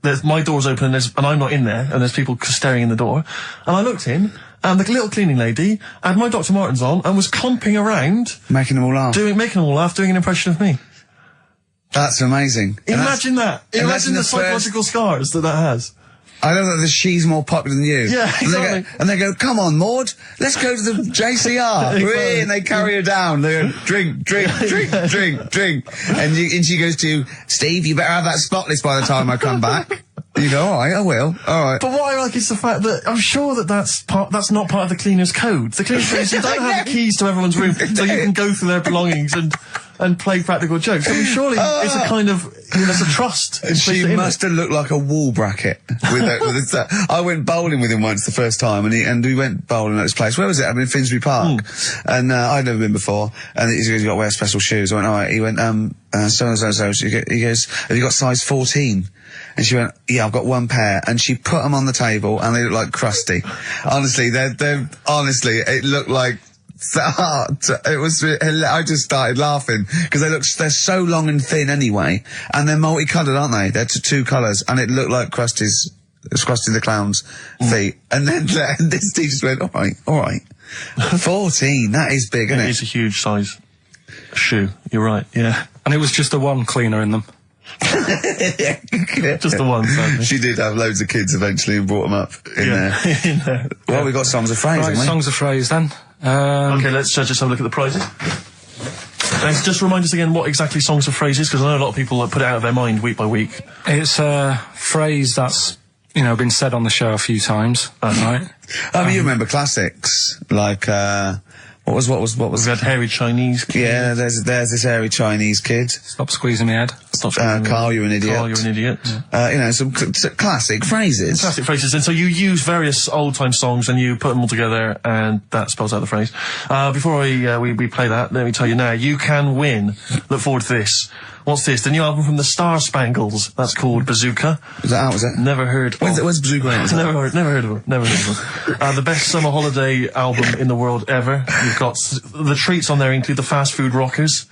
that my door's open and I'm not in there, and there's people staring in the door. And I looked in, and the little cleaning lady had my Dr. Martens on and was clumping around. Making them all laugh. Making them all laugh, doing an impression of me. That's amazing. Imagine that. Imagine the psychological scars that has. I know that she's more popular than you. Yeah, exactly. And they go, come on, Maud, let's go to the JCR. Exactly. And they carry her down. They go, drink. And she goes to, Steve, you better have that spotless by the time I come back. You go, all right, I will. All right. But what I like is the fact that I'm sure that's not part of the cleaner's code. The cleaner's code is you don't have the keys to everyone's room so you can go through their belongings and play practical jokes. I mean, surely it's a kind of, there's a trust. She must have looked like a wall bracket with I went bowling with him once the first time, and we went bowling at this place. Where was it? I mean, Finsbury Park. And I'd never been before. And he goes, you got to wear special shoes. I went, all right. He went, so. He goes, have you got size 14? And she went, yeah, I've got one pair. And she put them on the table, and they look like crusty. Honestly, honestly, it looked like, it was, I just started laughing because they're so long and thin anyway, and they're multicoloured, aren't they? They're two colours, and it looked like Krusty the Clown's feet. And then this teacher just went, all right, 14, that is big, isn't it? It is a huge size shoe. You're right, yeah. And it was just the one cleaner in them. Just the one, sadly. She did have loads of kids eventually and brought them up in there. Well, we got songs of phrase, haven't we? Songs of phrase then. Okay, let's just have a look at the prizes. And just remind us again what exactly songs of phrase is, because I know a lot of people put it out of their mind week by week. It's a phrase that's, been said on the show a few times, right? I mean, you remember classics, like, what was We had hairy Chinese kid. Yeah, there's this hairy Chinese kid. Stop squeezing my head. Karl, you're an idiot. Karl, you're an idiot. Some classic phrases. Classic phrases. And so you use various old-time songs and you put them all together, and that spells out the phrase. Before we play that, let me tell you now, you can win. Look forward to this. What's this? The new album from the Star Spangles. That's called Bazooka. Is that out, was it? Never heard of it. Where's Bazooka? Never heard of it. The best summer holiday album in the world ever. You've got the treats on there include the Fast Food Rockers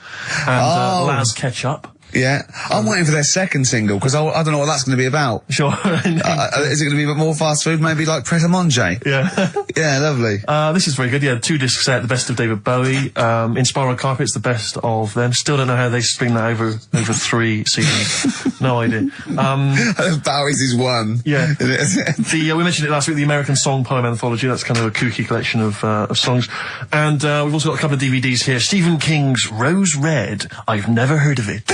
and Laz Ketchup. Yeah, I'm waiting for their second single because I don't know what that's going to be about. Sure. Is it going to be a bit more fast food? Maybe like Pret a Manger? Yeah. Yeah, lovely. This is very good. Yeah, 2 disc set, the best of David Bowie. Inspiral Carpet's the best of them. Still don't know how they string that over 3 seasons. No idea. Bowie's is one. Yeah. We mentioned it last week, the American Song Poem Anthology. That's kind of a kooky collection of songs. And we've also got a couple of DVDs here. Stephen King's Rose Red. I've never heard of it.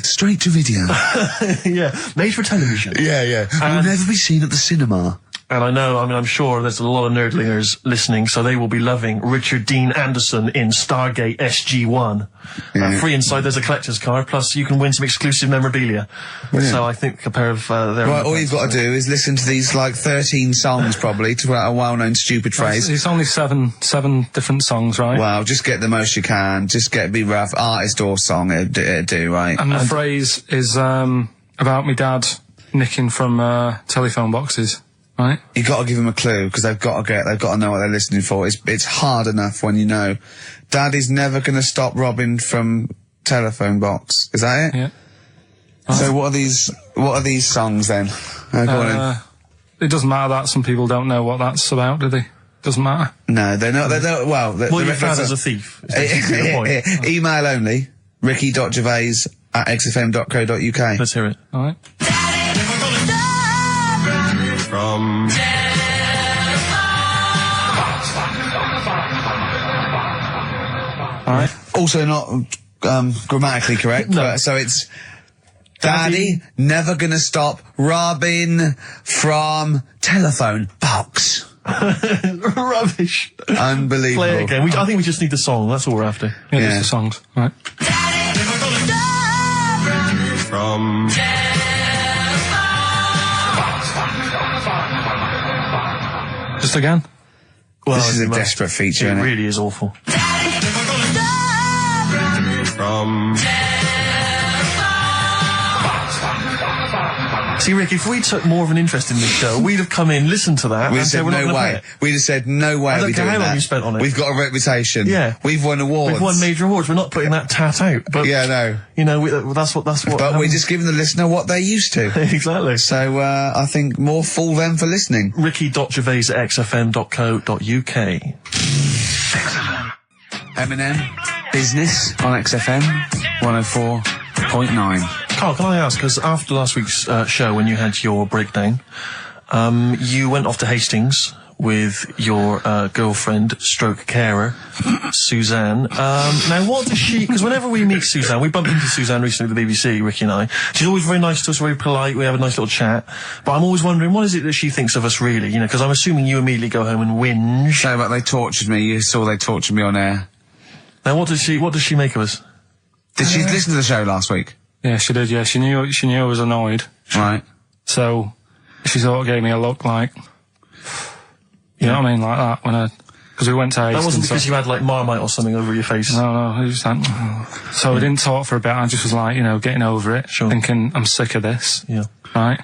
Straight to video. Yeah, made for television. Yeah. Will never be seen at the cinema. And I'm sure there's a lot of nerdlingers listening, so they will be loving Richard Dean Anderson in Stargate SG-1. Yeah. Free inside, there's a collector's card, plus you can win some exclusive memorabilia. Brilliant. So I think a pair of their... Right, all you've got to do is listen to these, 13 songs, probably, to a well-known stupid phrase. It's only seven different songs, right? Well, just get the most you can. Just be rough. Artist or song, it'd do, right? And the phrase is about me dad nicking from telephone boxes. Right. You got to give them a clue because they've got to know what they're listening for. It's hard enough when you know. Daddy's never going to stop robbing from telephone box. Is that it? Yeah. So what are these songs then? Go on It doesn't matter that some people don't know what that's about, do they? Doesn't matter. No, they don't. Well, your father's a thief. Email only. ricky.gervais@xfm.co.uk. Let's hear it. All right. From... All right. Also not grammatically correct. No. But, so it's Daddy never gonna stop robbing from telephone box. Rubbish. Unbelievable. Play it again. I think we just need the song. That's all we're after. Yeah, just the songs. All right. From... Just again. Well, this is a desperate feature, It isn't it? really is awful. From... See, Rick, if we took more of an interest in this show, we'd have come in, listened to that, We'd and have said said we're not no gonna play way. it. We'd have said no way. I don't we're care doing how long that. you spent on it. We've got a reputation. Yeah. We've won awards. We've won major awards. We're not putting that tat out. But Yeah, no. You know, that's what. But we're just giving the listener what they're used to. exactly. So I think more fool them for listening. Ricky.gervais@xfm.co.uk. Eminem, Business on XFM 104.9. Karl, can I ask, because after last week's show, when you had your breakdown, you went off to Hastings with your girlfriend, stroke carer, Suzanne. Now, what does she... Because whenever we meet Suzanne, we bumped into Suzanne recently at the BBC, Ricky and I. She's always very nice to us, very polite. We have a nice little chat. But I'm always wondering, what is it that she thinks of us, really? You know, because I'm assuming you immediately go home and whinge. So, but they tortured me. You saw they tortured me on air. Now, what does she make of us? Did she listen to the show last week? Yeah, she did. Yeah, she knew I was annoyed. Right. So she sort of gave me a look like, you know what I mean, like that because we went to Hastings. That wasn't because you had like Marmite or something over your face. No, it was like, so we didn't talk for a bit. I just was like, getting over it, thinking I'm sick of this. Yeah. Right.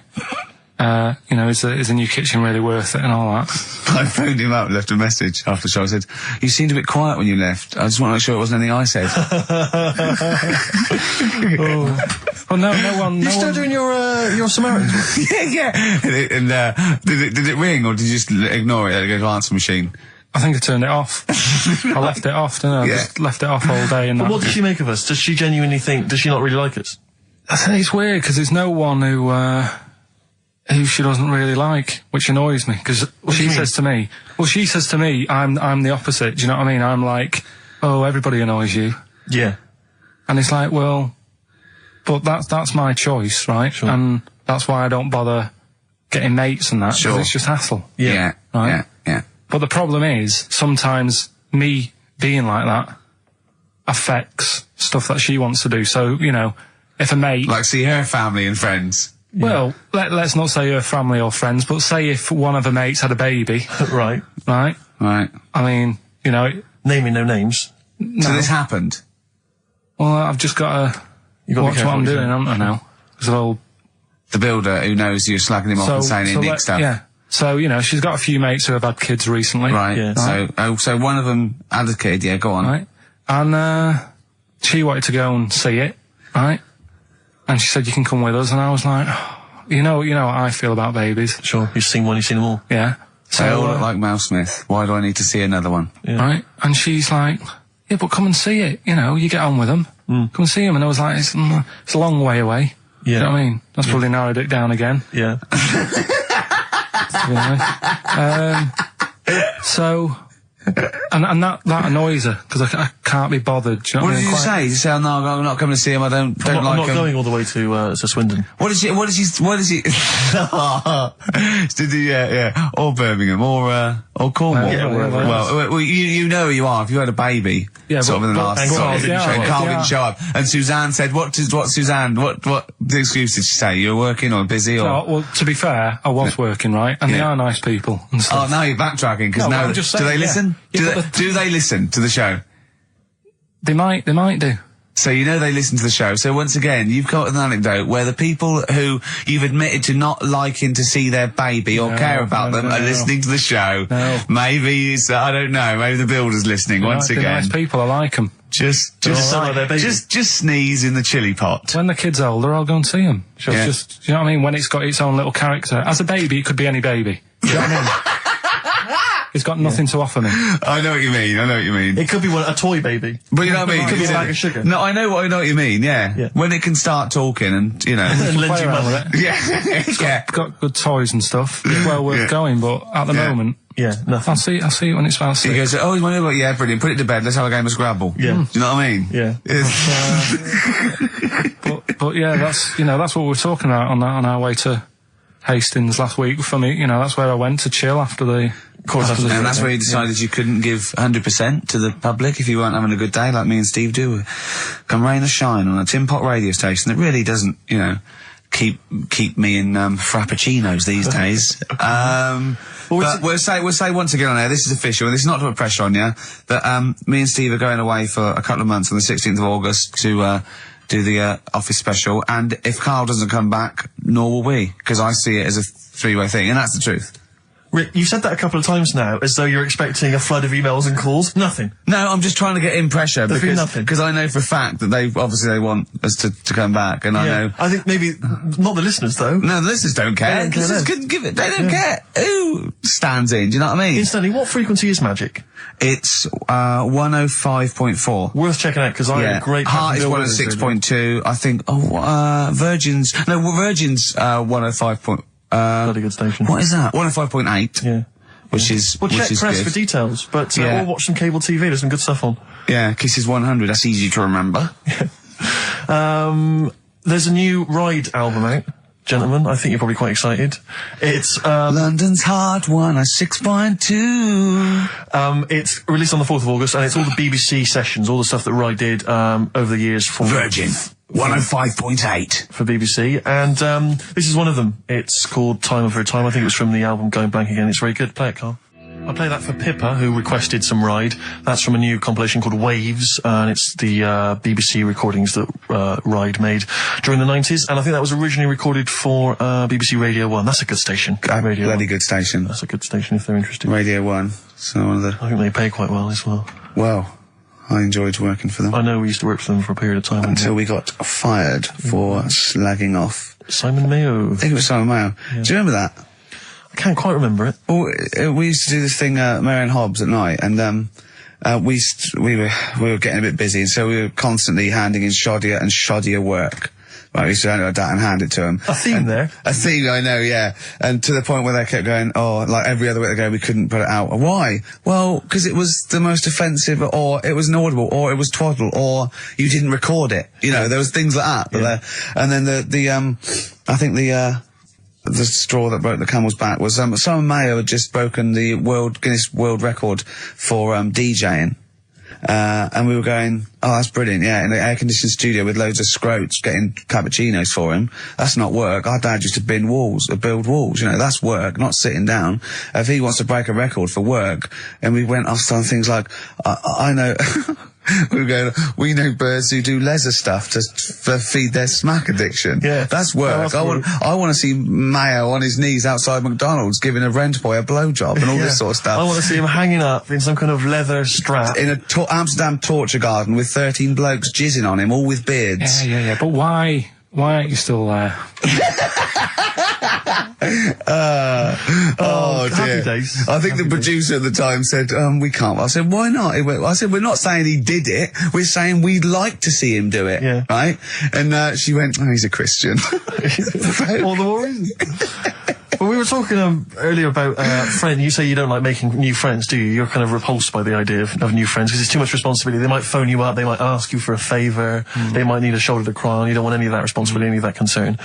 Is the new kitchen really worth it and all that? I phoned him up, left a message after the show. I said, "You seemed a bit quiet when you left. I just want to make sure it wasn't anything I said." Well, no one. You still doing your Samaritans work? yeah. And did it ring or did you just ignore it? Let it go to answer machine. I think I turned it off. I left it off, didn't I? Yeah. Just left it off all day. And But what does she make of us? Does she genuinely think? Does she not really like us? I think it's weird because there's no one who she doesn't really like, which annoys me. Because she says to me, I'm the opposite. Do you know what I mean? I'm like, oh, everybody annoys you. Yeah. And it's like, well, but that's my choice, right? Sure. And that's why I don't bother getting mates and that. Sure. Because it's just hassle. Yeah. Right? Yeah. But the problem is, sometimes me being like that affects stuff that she wants to do. So, if a mate... Like see her family and friends. Well, let's not say her family or friends, but say if one of her mates had a baby. Right. Right? Right. I mean, Naming no names. no. So this happened? Well, I've just got to watch what I'm doing, haven't I, now? So, The builder who knows you're slagging him off and saying he nicks stuff. Yeah. So, she's got a few mates who have had kids recently. Right. Yeah. So one of them had a kid. Yeah, go on. Right. And she wanted to go and see it. right? And she said, you can come with us. And I was like, you know what I feel about babies. Sure, you've seen one, you've seen them all. Yeah. They all look like Mel Smith. Why do I need to see another one? Yeah. Right? And she's like, yeah, but come and see it. You get on with them. Come and see them. And I was like, it's a long way away. Yeah. You know what I mean? That's probably narrowed it down again. Yeah. So, and that annoys her, because I can't be bothered. Do you know What I did mean? you say? Did you say, oh, no, I'm not coming to see him, I don't I'm like not him? going all the way to Swindon. What did she, did you, yeah, or Birmingham, or Cornwall. Yeah, well, you know who you are, if you had a baby, Yeah, sort of in the last, and Karl didn't show up. and Karl didn't show up, and Suzanne said, what the excuse did she say? You were working or busy or? Oh, well, to be fair, I was working, right? And they are nice people and stuff. Oh, now you're backtracking, because No, now, I'm just do saying, they listen? Yeah, Do they listen to the show? They might do. So you know they listen to the show. So once again, you've got an anecdote where the people who you've admitted to not liking to see their baby or care about them are listening to the show. No. Maybe it's, I don't know, maybe the builder's listening once They're again. nice people, I like them. Just like their baby. just sneeze in the chili pot. When the kid's older, I'll go and see them. Yeah. Just, you know what I mean? When it's got its own little character. As a baby, it could be any baby. Do you know what I mean? It's got nothing to offer me. I know what you mean. It could be a toy baby. But you know what I mean? It could be a bag of sugar. No, I know what you mean, yeah. Yeah. When it can start talking and, you know. And lend Play you around money. with it. Yeah. Yeah. Got good toys and stuff. It's well worth going, but at the moment, Yeah, nothing. I'll see it when it's about He 6. goes, oh, you want to go? Yeah, brilliant. Put it to bed. Let's have a game of Scrabble. Yeah. Do you know what I mean? Yeah. But yeah, that's what we were talking about on our way to Hastings last week. For me, that's where I went to chill after the. And that's where you decided you couldn't give 100% to the public if you weren't having a good day, like me and Steve do. Come rain or shine on a tin pot radio station that really doesn't, keep me in frappuccinos these days. But we'll say once again on air, this is official, and this is not to put pressure on you, that me and Steve are going away for a couple of months on the 16th of August to do the office special, and if Karl doesn't come back, nor will we, because I see it as a three-way thing, and that's the truth. Rick, you've said that a couple of times now, as though you're expecting a flood of emails and calls. Nothing. No, I'm just trying to get in pressure There's been nothing. because I know for a fact that they want us to come back, and I know. I think maybe not the listeners though. No, the listeners don't care. They don't care, Listeners no. couldn't give it. They don't care. Who stands in? Do you know what I mean? Incidentally, what frequency is Magic? It's 105.4. Worth checking out because I had a great. Heart is 106.2. I think. Virgin's 105. Bloody good station. What is that? 105.8. Yeah. Which is Well, check press good. for details, but Yeah. or watch some cable TV. There's some good stuff on. Yeah, Kisses 100. That's easy to remember. There's a new Ride album out, gentlemen. I think you're probably quite excited. It's London's Heart 106.2. It's released on the 4th of August, and it's all the BBC sessions, all the stuff that Ride did over the years for Virgin 105.8 for BBC, and this is one of them. It's called Time Over Time. I think it was from the album Going Blank Again. It's very good. Play it, Karl. I play that for Pippa, who requested some Ride. That's from a new compilation called Waves, and it's the BBC recordings that Ride made during the 90s, and I think that was originally recorded for BBC Radio 1. That's a good station. Radio Bloody 1. good station. That's a good station if they're interested. Radio 1. So one of the. I think they pay quite well as well. Well, I enjoyed working for them. I know we used to work for them for a period of time. Until we got fired for slagging off. Simon Mayo. I think it was Simon Mayo. Yeah. Do you remember that? I can't quite remember it. Well, we used to do this thing, Mary and Hobbs at night, and we were getting a bit busy, and so we were constantly handing in shoddier and shoddier work. Right, we used to hand it like that and hand it to them. A theme there. A theme, I know, yeah. And to the point where they kept going, like every other week they go, we couldn't put it out. Why? Well, because it was the most offensive, or it was inaudible, or it was twaddle, or you didn't record it. There was things like that. Yeah. And then I think the straw that broke the camel's back was Simon Mayo had just broken the Guinness World Record for DJing. And we were going, oh, that's brilliant, yeah, in an air-conditioned studio with loads of scrotes getting cappuccinos for him. That's not work. Our dad used to build walls, that's work, not sitting down. If he wants to break a record for work, and we went off on things like, I know, We were going, we know birds who do leather stuff to feed their smack addiction. Yeah. That's work. Oh, that's I want to see Mayo on his knees outside McDonald's giving a rent boy a blowjob and all this sort of stuff. I want to see him hanging up in some kind of leather strap. In a Amsterdam torture garden with 13 blokes jizzing on him, all with beards. Yeah. But why aren't you still there? Oh dear. Happy days. I think the producer at the time said, we can't. I said, why not? I said, we're not saying he did it. We're saying we'd like to see him do it. Yeah. Right? And she went, oh, he's a Christian. All the more reason. Well, we were talking earlier about friends. You say you don't like making new friends, do you? You're kind of repulsed by the idea of new friends because it's too much responsibility. They might phone you up, they might ask you for a favour, they might need a shoulder to cry on. You don't want any of that responsibility, any of that concern.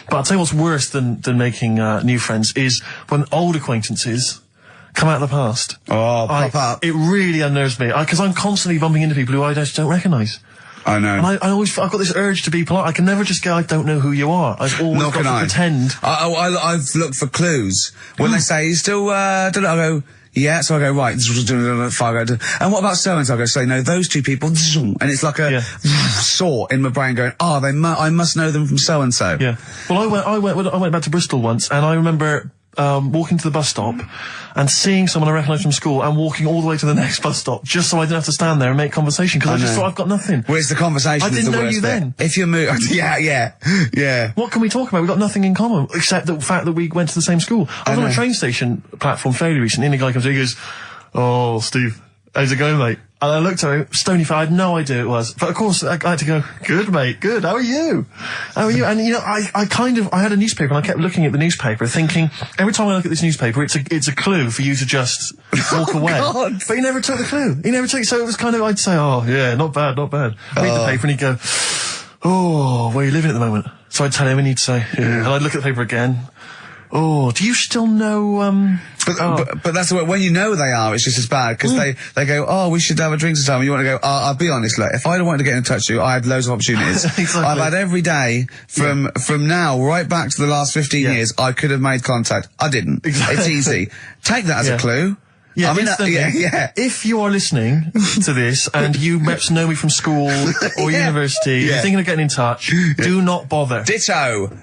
But I'll tell you what's worse than making new friends is when old acquaintances come out of the past. Oh, pop up. It really unnerves me because I'm constantly bumping into people who I just don't recognise. I know. And I've got this urge to be polite. I can never just go, I don't know who you are. I've always got to pretend. I've looked for clues. When they say, you still, I go, yeah, so I go, right, and what about so-and-so? I go, say, no, those two people, and it's like a saw in my brain going, I must know them from so-and-so. Yeah. Well, I went back to Bristol once, and I remember walking to the bus stop and seeing someone I recognised from school and walking all the way to the next bus stop just so I didn't have to stand there and make conversation because I just thought I've got nothing. Where's the conversation? I didn't know you bit. then. If you move, yeah. What can we talk about? We've got nothing in common except the fact that we went to the same school. I was on a train station platform fairly recently and a guy comes in and he goes, "Oh, Steve, how's it going, mate?" And I looked at him, stony faced, I had no idea who it was. But of course, I had to go, "Good, mate, good, how are you? How are you?" And you know, I had a newspaper and I kept looking at the newspaper thinking, every time I look at this newspaper, it's a clue for you to just walk away. God. But he never took the clue. So it was kind of, I'd say, "Oh, yeah, not bad. Read the paper and he'd go, "Oh, where are you living at the moment?" So I'd tell him and he'd say, yeah. And I'd look at the paper again. "Oh, do you still know, But that's the way, when you know they are, it's just as bad, because they go, "Oh, we should have a drink sometime," and you want to go, "I'll be honest, look, if I'd wanted to get in touch with you, I had loads of opportunities." Exactly. I've had every day, from now right back to the last 15 years, I could have made contact. I didn't. Exactly. It's easy. Take that as a clue. Yeah, I mean, if you are listening to this and you perhaps know me from school or university, you're thinking of getting in touch, do not bother. Ditto.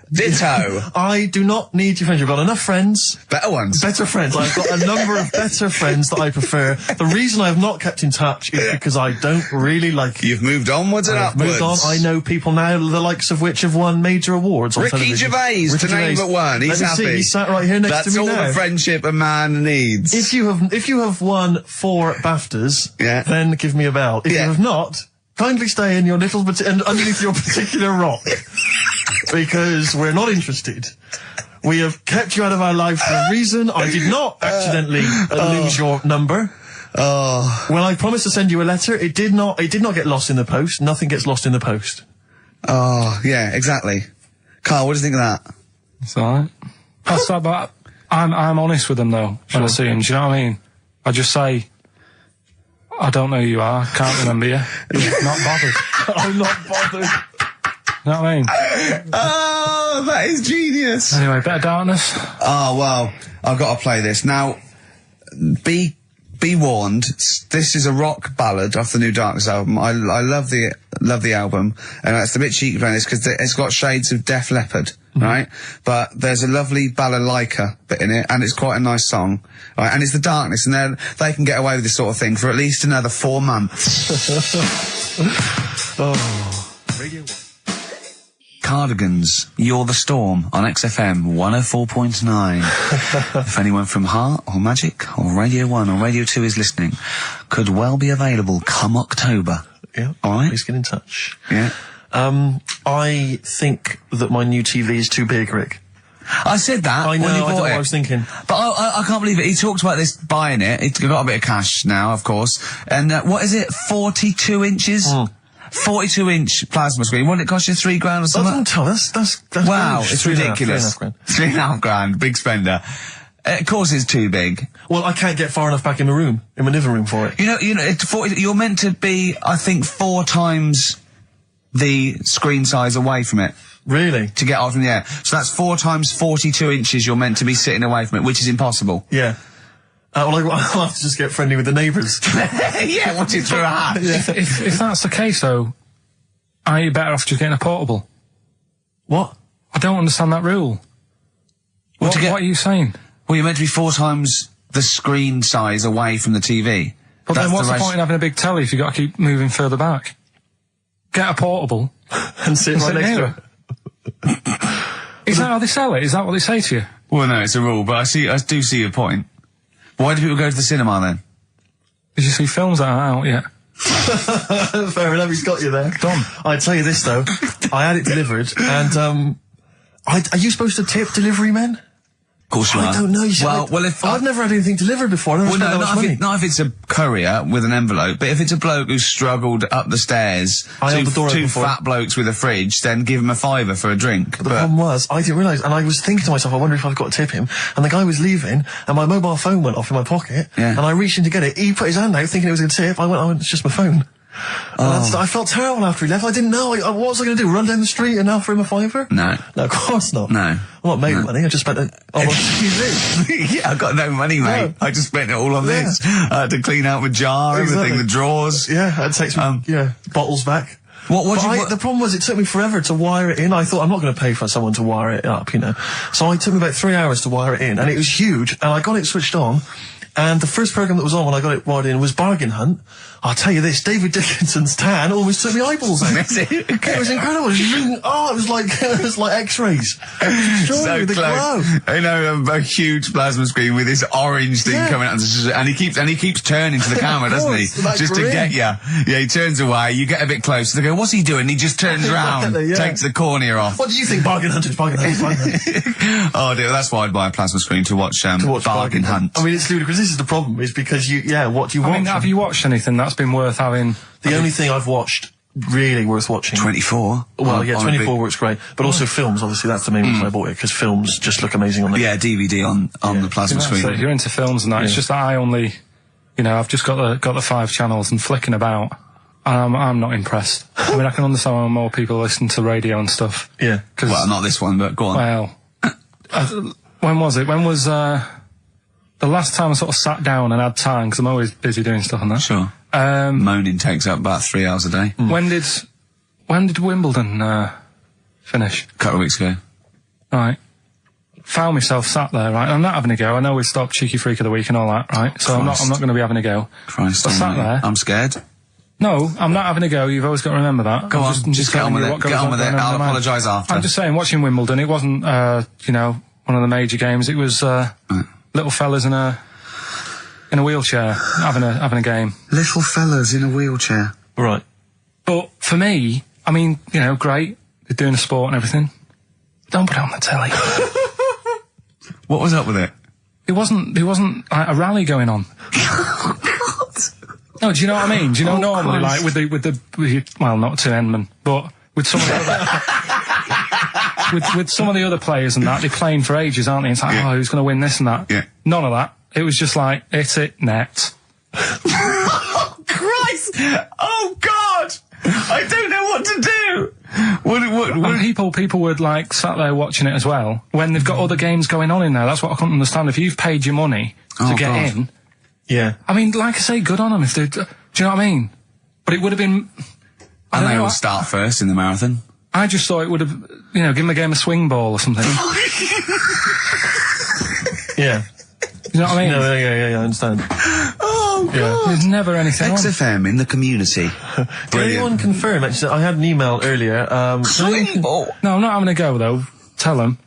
I do not need your friends. I've got enough friends. Better ones. Better friends. I've got a number of better friends that I prefer. The reason I have not kept in touch is because I don't really like you. You've moved onwards and upwards. Moved on. I know people now, the likes of which have won major awards on television. Gervais, to name but one. He's happy. See, he's sat right here next to me now. That's all the friendship a man needs. If you have won 4 BAFTAs, then give me a bell. If you have not, kindly stay in your little underneath your particular rock, because we're not interested. We have kept you out of our lives for a reason. I did not accidentally lose your number. When I promised to send you a letter, it did not get lost in the post. Nothing gets lost in the post. Oh, yeah, exactly. Karl, what do you think of that? It's alright. That's that, but I'm honest with them though, when I see them. Do you know what I mean? I just say, "I don't know who you are, can't remember you." Not bothered. I'm not bothered. You know what I mean? Oh, that is genius. Anyway, Bit of Darkness. Oh, well, I've got to play this. Now, be warned, this is a rock ballad off the new Darkness album. I love the album, and it's a bit cheeky playing this because it's got shades of Def Leppard, right? But there's a lovely balalaika bit in it, and it's quite a nice song, right? And it's the Darkness, and they can get away with this sort of thing for at least another 4 months. Radio 1. Cardigans, You're the Storm on XFM 104.9. If anyone from Heart or Magic or Radio 1 or Radio 2 is listening, could well be available come October. Yeah. All right? Please get in touch. Yeah. I think that my new TV is too big, Rick. I said that I know, when you I know bought what it. I was thinking. But I can't believe it. He talked about this buying it. He's got a bit of cash now, of course. And what is it? 42 inches? 42-inch plasma screen. What did it cost you? $3,000 or something? That's wow, huge. it's ridiculous. $3,500. Big spender. Of course it's too big. Well, I can't get far enough back in my living room for it. You know, you're meant to be, I think, 4 times the screen size away from it. Really? To get out from the air. So that's 4 times 42 inches you're meant to be sitting away from it, which is impossible. Yeah. Well, I'll have to just get friendly with the neighbours. Yeah, watch it through a hat. If that's the case, though, are you better off just getting a portable? What? I don't understand that rule. What are you saying? Well, you're meant to be 4 times the screen size away from the TV. But then what's the point in having a big telly if you've got to keep moving further back? Get a portable and sit right next to it. Is that how they sell it? Is that what they say to you? Well, no, it's a rule, but I do see your point. Why do people go to the cinema then? Did you see films that are out yet? Fair enough, he's got you there. Done. I'd tell you this, though. I had it delivered, and, are you supposed to tip delivery men? Of course you are. I don't know. I've never had anything delivered before. Not if it's a courier with an envelope, but if it's a bloke who's struggled up the stairs, two fat blokes with a fridge, then give him a $5 for a drink. But the problem was, I didn't realise, and I was thinking to myself, I wonder if I've got to tip him. And the guy was leaving, and my mobile phone went off in my pocket, and I reached in to get it. He put his hand out, thinking it was a tip. I went, it's just my phone. I felt terrible after he left. I didn't know. What was I going to do? Run down the street and offer him a $5? No, of course not. No, I'm not made money. I just spent it on TV. Yeah, I got no money, mate. I just spent it all on this. I had to clean out my jar, everything, the drawers. Yeah, I had to take some bottles back. The problem was, it took me forever to wire it in. I thought, I'm not going to pay for someone to wire it up, So it took me about 3 hours to wire it in, and it was huge, and I got it switched on. And the first programme that was on when I got it wired in was Bargain Hunt. I'll tell you this, David Dickinson's tan almost took my eyeballs out. It was incredible. It was like X-rays. So close. A huge plasma screen with this orange thing coming out, and he keeps turning to the camera, doesn't he? Just to get you. Yeah, he turns away. You get a bit closer. They go, "What's he doing?" He just turns around, takes the cornea off. What do you think? Bargain Hunt is Bargain Hunt. Oh dear, that's why I'd buy a plasma screen to watch Bargain Hunt. I mean, it's ludicrous. This is the problem, is because what do you watch? I mean, have you watched anything that's been worth having? The only thing I've watched really worth watching. 24. Well, 24 works great, but also films. Obviously, that's the main reason I bought it, because films just look amazing on the DVD on the plasma screen. So you're into films and that. It's just that I only, I've just got the 5 channels and flicking about. I'm not impressed. I mean, I can understand why more people listen to radio and stuff. Yeah. Well, not this one, but go on. Well, when was it? When was the last time I sort of sat down and had time, because I'm always busy doing stuff on that. Sure. Moaning takes up about 3 hours a day. When did Wimbledon finish? A couple of weeks ago. Right. Found myself sat there, right? I'm not having a go. I know we stopped Cheeky Freak of the Week and all that, right? So I'm not going to be having a go. Christ, I sat there. I'm scared. No, I'm not having a go. You've always got to remember that. Go on, just get on with it. Get on with it. I'll apologise after. I'm just saying, watching Wimbledon, it wasn't, one of the major games. It was little fellas in a wheelchair having a game. Little fellas in a wheelchair. Right. But for me, I mean, great. They're doing a sport and everything. Don't put it on the telly. What was up with it? There wasn't like, a rally going on. No, do you know what I mean? Do you know normally, Christ. Like with the well, not to Endman, but with some of the other, with some of the other players and that, they're playing for ages, aren't they? It's like, who's going to win this and that? Yeah. None of that. It was just like, hit it, net. Oh, Christ! Oh, God! I don't know what to do! And people would, like, sat there watching it as well, when they've got other games going on in there. That's what I couldn't understand. If you've paid your money to get in... Yeah. I mean, like I say, good on them if they... Do you know what I mean? But it would have been... And they will start first in the marathon. I just thought it would have, give them a game of swing ball or something. Yeah. You know what I mean? No, yeah, I understand. Oh, God. Yeah. There's never anything XFM in the community. Can anyone confirm, actually, I had an email earlier, swing ball? No, I'm not having a go, though. Tell them.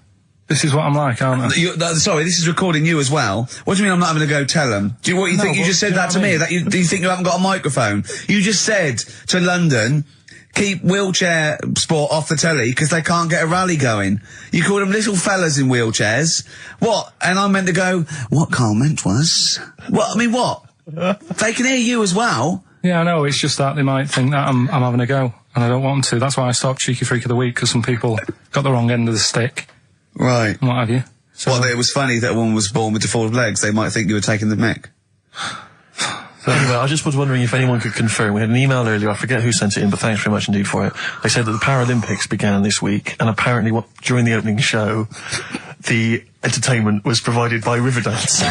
This is what I'm like, aren't I? Sorry, this is recording you as well. What do you mean I'm not having to go tell them? Do you think you just said that to me? Do you think you haven't got a microphone? You just said to London, keep wheelchair sport off the telly because they can't get a rally going. You called them little fellas in wheelchairs. What? And I meant to go, what Karl meant was... What? I mean, what? They can hear you as well. Yeah, I know. It's just that they might think that I'm having a go, and I don't want them to. That's why I stopped Cheeky Freak of the Week, because some people got the wrong end of the stick. Right. And what have you. So, well, it was funny that a woman was born with deformed legs. They might think you were taking the mick. So anyway, I just was wondering if anyone could confirm. We had an email earlier, I forget who sent it in, but thanks very much indeed for it. They said that the Paralympics began this week, and apparently during the opening show, the entertainment was provided by Riverdance.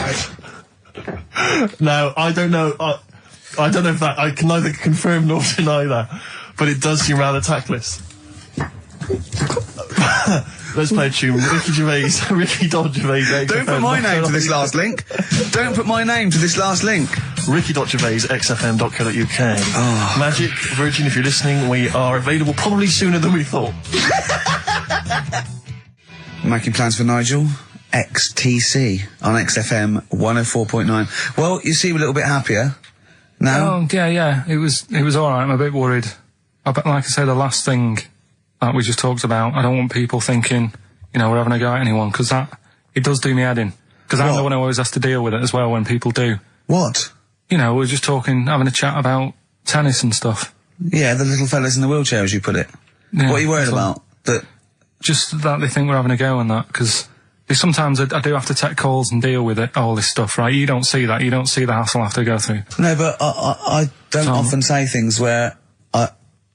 Now, I don't know. I don't know if that. I can neither confirm nor deny that, but it does seem rather tactless. Let's play a tune. Ricky Gervais, Gervais. Don't put my name to this last link. Don't put my name to this last link. Ricky.Gervais, xfm.co.uk. Oh. Magic, Virgin, if you're listening, we are available probably sooner than we thought. Making plans for Nigel. XTC on XFM 104.9. Well, you seem a little bit happier now. Oh, yeah. It was all right. I'm a bit worried. Like I say, the last thing that we just talked about, I don't want people thinking, we're having a go at anyone, because it does do me head in. Because I'm the one who always has to deal with it as well when people do. What? We're just having a chat about tennis and stuff. Yeah, the little fellas in the wheelchair, as you put it. Yeah, what are you worried about? Just that they think we're having a go and that, because sometimes I do have to take calls and deal with all this stuff, right? You don't see that. You don't see the hassle I have to go through. No, but I don't often say things where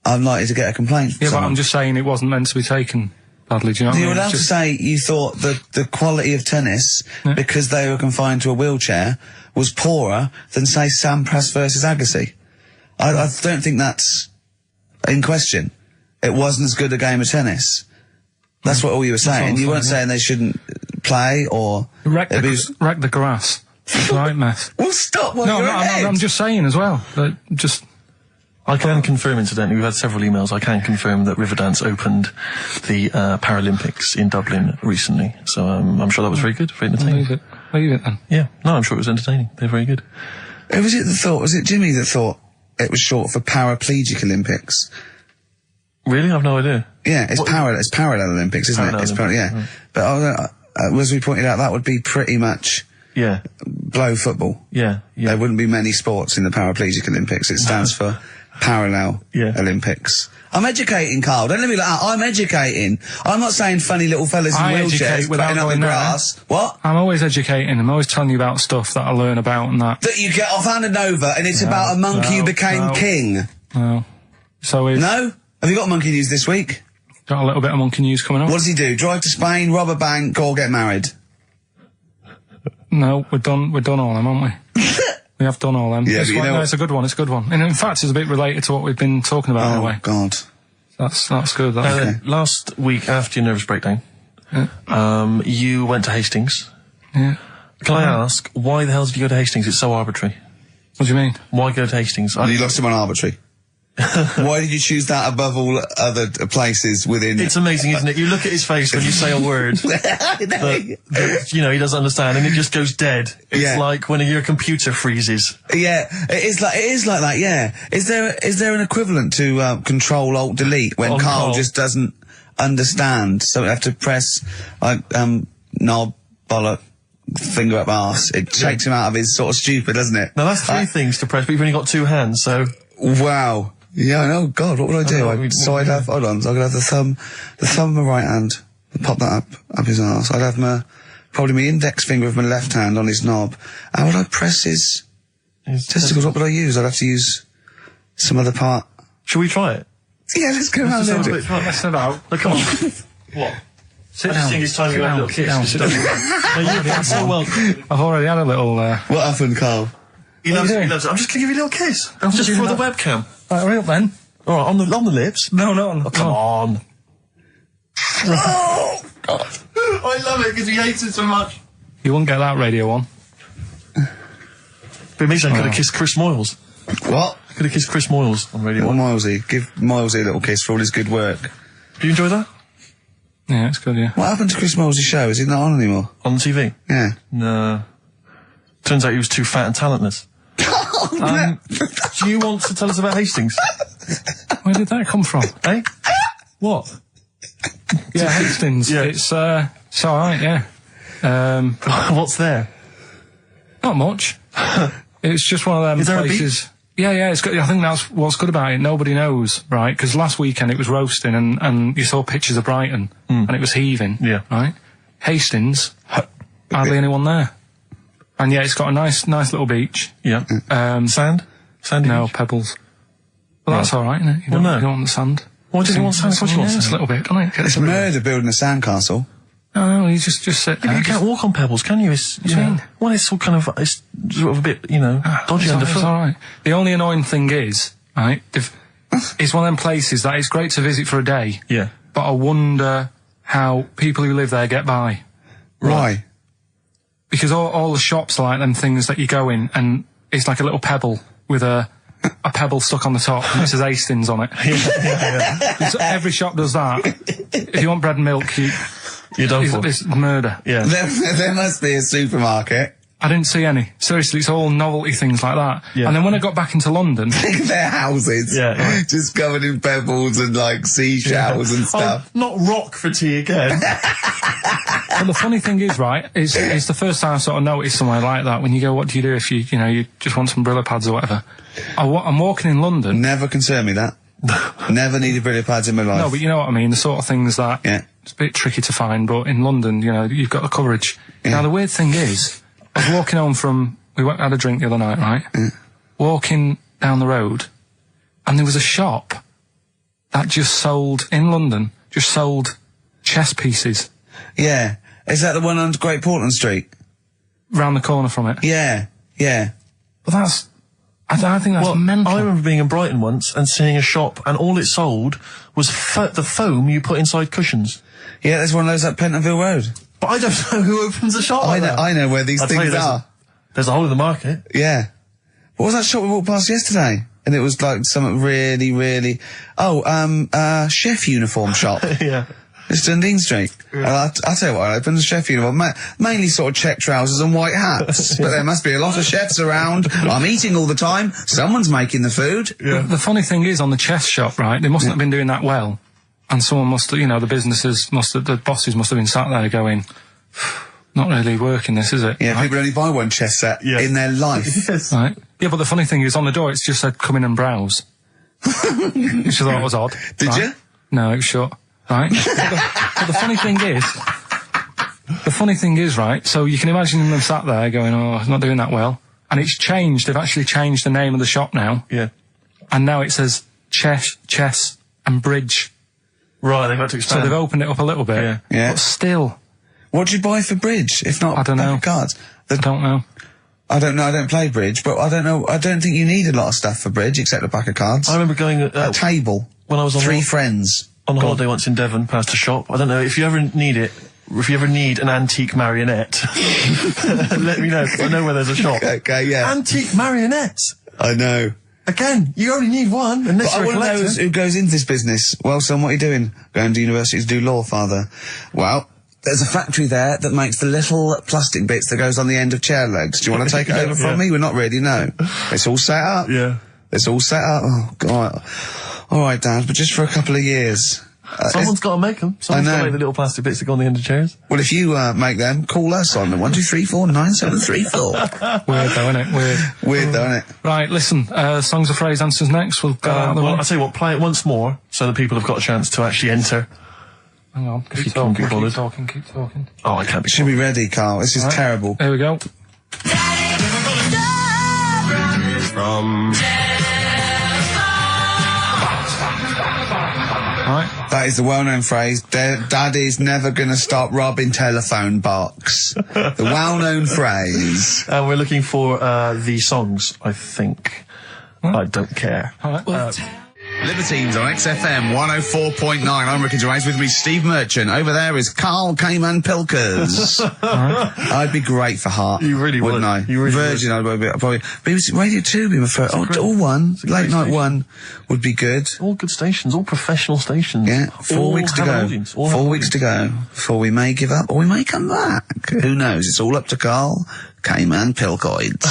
I'm likely to get a complaint from someone. But I'm just saying it wasn't meant to be taken badly, do you know what I mean? You're allowed to say you thought that the quality of tennis, because they were confined to a wheelchair, was poorer than, say, Sampras versus Agassi. I don't think that's in question. It wasn't as good a game of tennis. That's what all you were saying. You weren't saying they shouldn't play or... Wreck the grass. It's a right mess. Well, stop while you're I'm just saying as well. I can confirm, incidentally, we've had several emails, I can confirm that Riverdance opened the Paralympics in Dublin recently. So I'm sure that was very good, very entertaining. Leave it then. Yeah, no, I'm sure it was entertaining. They're very good. Who was it that thought? Was it Jimmy that thought it was short for Paraplegic Olympics? Really? I've no idea. Yeah, it's Parallel Olympics, isn't it? It's yeah. Right. But as we pointed out, that would be pretty much blow football. Yeah. There wouldn't be many sports in the Paraplegic Olympics. It stands for Parallel Olympics. I'm educating, Karl. Don't let me like that. I'm educating. I'm not saying funny little fellas in wheelchairs playing up the grass. What? I'm always educating. I'm always telling you about stuff that I learn about and that. That you get off-handed over, and it's about a monkey who became king. No. No? Have you got monkey news this week? Got a little bit of monkey news coming up. What does he do? Drive to Spain, rob a bank, or get married? No, we're done all them, aren't we? We have done all them. Yeah, it's a good one. It's a good one. And in fact, it's a bit related to what we've been talking about in a way. Oh, God. That's good. Okay. Last week, after your nervous breakdown, you went to Hastings. Yeah. Can I ask, why the hell did you go to Hastings? It's so arbitrary. What do you mean? Why go to Hastings? You lost him on arbitrary. Why did you choose that above all other places within... It's amazing, isn't it? You look at his face when you say a word that, he doesn't understand, and it just goes dead. It's like when your computer freezes. Yeah, it is like that, yeah. Is there an equivalent to Control-Alt-Delete when Karl just doesn't understand? So we have to press, knob, bollock, finger up arse. It takes him out of his sort of stupid, doesn't it? Now, that's three things to press, but you've only got two hands, so... Wow. Yeah, oh God, what would I do? I'd have, hold on, so I could have the thumb of my right hand, pop that up his arse. I'd have probably my index finger of my left hand on his knob. How would I press his testicles? What would I use? I'd have to use some other part. Shall we try it? Yeah, let's go around there. Let's about. Look, come on. What? Sit down. It's time you had a little kiss. You've done so well. I've already had a little, What happened, Karl? He loves it. I'm just going to give you a little kiss. Just for the webcam. Right, hurry up then. All right, on the lips. No. Oh, come on. Oh, God. I love it because he hates it so much. You wouldn't get that radio on. But it means I could have kissed Chris Moyles. What? I could have kissed Chris Moyles on Radio 1. Milesy. Give Milesy a little kiss for all his good work. Do you enjoy that? Yeah, it's good, yeah. What happened to Chris Moyles' show? Is he not on anymore? On TV? Yeah. No. Turns out he was too fat and talentless. Do you want to tell us about Hastings? Where did that come from? Eh? What? Yeah, Hastings. Yeah. It's alright, yeah. What's there? Not much. It's just one of them Is there places. Yeah, it's good. I think that's what's good about it. Nobody knows, right? Because last weekend it was roasting and you saw pictures of Brighton and it was heaving. Yeah. Right? Hastings, hardly anyone there. And yeah, it's got a nice little beach. Yeah. Sand? Sandy No, beach? pebbles. Well, that's alright, isn't it? You don't want the sand. Why does he want sand? Of course he wants It's a little bit, doesn't it? It's a murder building a sandcastle. No, you just sit Yeah, there. you can't walk on pebbles, can you? It's, you know, well, it's all kind of, it's sort of a bit, you know, dodgy underfoot. It's all right. The only annoying thing is, right, it's one of them places that it's great to visit for a day. Yeah. But I wonder how people who live there get by. Why? Because all the shops are like them things that you go in and it's like a little pebble with a pebble stuck on the top and it says Hastings on it. So every shop does that. If you want bread and milk, You're done for. it's murder. Yeah. There must be a supermarket. I didn't see any. Seriously, it's all novelty things like that. Yeah. And then when I got back into London... Their houses. Yeah. Just covered in pebbles and like seashells and stuff. Oh, not rock for tea again. Well, the funny thing is, right, it's the first time I sort of noticed somewhere like that when you go, what do you do if you just want some Brillo pads or whatever? I'm walking in London. Never concerned me that. Never needed Brillo pads in my life. No, but you know what I mean, the sort of things that it's a bit tricky to find, but in London, you've got the coverage. Yeah. Now, the weird thing is, I was walking home from, had a drink the other night, right? Walking down the road, and there was a shop that just sold, in London, chess pieces. Yeah. Is that the one on Great Portland Street? Round the corner from it. Yeah. Yeah. But I think that's mental. I remember being in Brighton once and seeing a shop, and all it sold was the foam you put inside cushions. Yeah, there's one of those at Pentonville Road. But I don't know who opens a shop like that. I know where these I'll tell things you, are. There's a hole in the market. Yeah. What was that shop we walked past yesterday? And it was like something really, really... chef uniform shop. Yeah. It's Dundee Street. Yeah. I'll tell you what, I opened a chef uniform. Mainly sort of check trousers and white hats. But there must be a lot of chefs around. I'm eating all the time. Someone's making the food. Yeah. The funny thing is, on the chess shop, right, they mustn't have been doing that well. And someone the bosses must have been sat there going, not really working this, is it? Yeah, right? people only buy one chess set in their life. Yes. Right. Yeah, but the funny thing is, on the door, it's just said, come in and browse. Which I thought was odd. Did you? No, it was shut. Right? but the funny thing is, right, so you can imagine them sat there going, oh, it's not doing that well. And it's changed. They've actually changed the name of the shop now. Yeah. And now it says chess and bridge. Right, they've had to expand. So they've opened it up a little bit. Yeah. Yeah. But still. What do you buy for bridge, if not I don't know. cards? I don't know. I don't know. I don't play bridge, but I don't know. I don't think you need a lot of stuff for bridge except a pack of cards. I remember going a table. when I was on three friends on holiday once in Devon, past a shop. I don't know if you ever need it. If you ever need an antique marionette, let me know. 'Cause I know where there's a shop. Okay, yeah. Antique marionettes. I know. Again, you only need one, unless But I you're a want to know collector. who goes into this business. Well, son, what are you doing? Going to university to do law, father. Well, there's a factory there that makes the little plastic bits that goes on the end of chair legs. Do you want to take it over from me? We're not ready, no. It's all set up. Yeah. It's all set up. Oh, God. All right, Dad, but just for a couple of years. Someone's got to make them. Someone's got know. to make the little plastic bits that go on the end of chairs. Well, if you make them, call us on the 123497734. Weird though, isn't it? Weird. Weird, though, isn't it? Right, listen, songs of phrase answers next. We'll go out of the Well, way. I'll tell you what, play it once more so that people have got a chance to actually enter. Hang on, If you keep can talking, be bothered. keep talking. Oh, I can't be Should be ready, Carl. This is terrible. Here we go. Right. That is the well-known phrase, Daddy's never gonna stop robbing telephone box. The well-known phrase. And we're looking for the songs, I think. I don't care. All right. Libertines on XFM 104.9. I'm Ricky Gervais. With me, Steve Merchant. Over there is Karl Cayman Pilkers. I'd be great for Heart. You really would. Wouldn't I? You really Virgin, I'd probably. BBC Radio 2 would be my first. All one. Late night station. one would be good. All good stations, all professional stations. Yeah, 4 All weeks to have an go. audience, all have 4 an weeks to audience. go before we may give up or we may come back. Who knows? It's all up to Karl Cayman Pilkoids.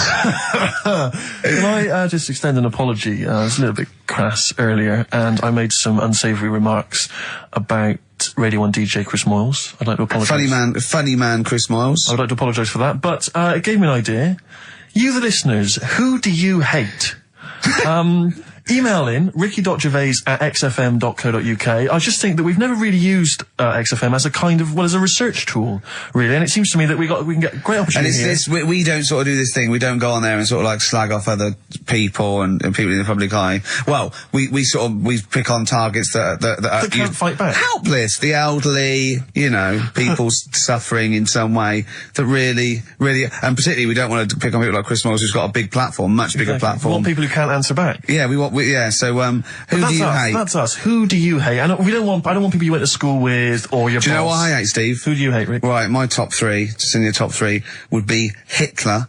Can I just extend an apology? I was a little bit crass earlier, and I made some unsavoury remarks about Radio 1 DJ Chris Moyles. I'd like to apologise. Funny man, Chris Moyles. I would like to apologise for that, but it gave me an idea. You, the listeners, who do you hate? email in ricky.gervais@xfm.co.uk. I just think that we've never really used XFM as a kind of, as a research tool, really. And it seems to me that we can get great opportunity. And it's this, we don't sort of do this thing. We don't go on there and sort of like slag off other people and people in the public eye. Well, we pick on targets that can't fight back. Helpless, the elderly, you know, people suffering in some way that really, and particularly we don't want to pick on people like Chris Moyles, who's got a big platform, much bigger platform. We want people who can't answer back. Yeah, so, who do you hate? That's us. Who do you hate? And I don't want people you went to school with or your boss. Do you know what I hate, Steve? Who do you hate, Rick? Right, my top three, just in your top three, would be Hitler,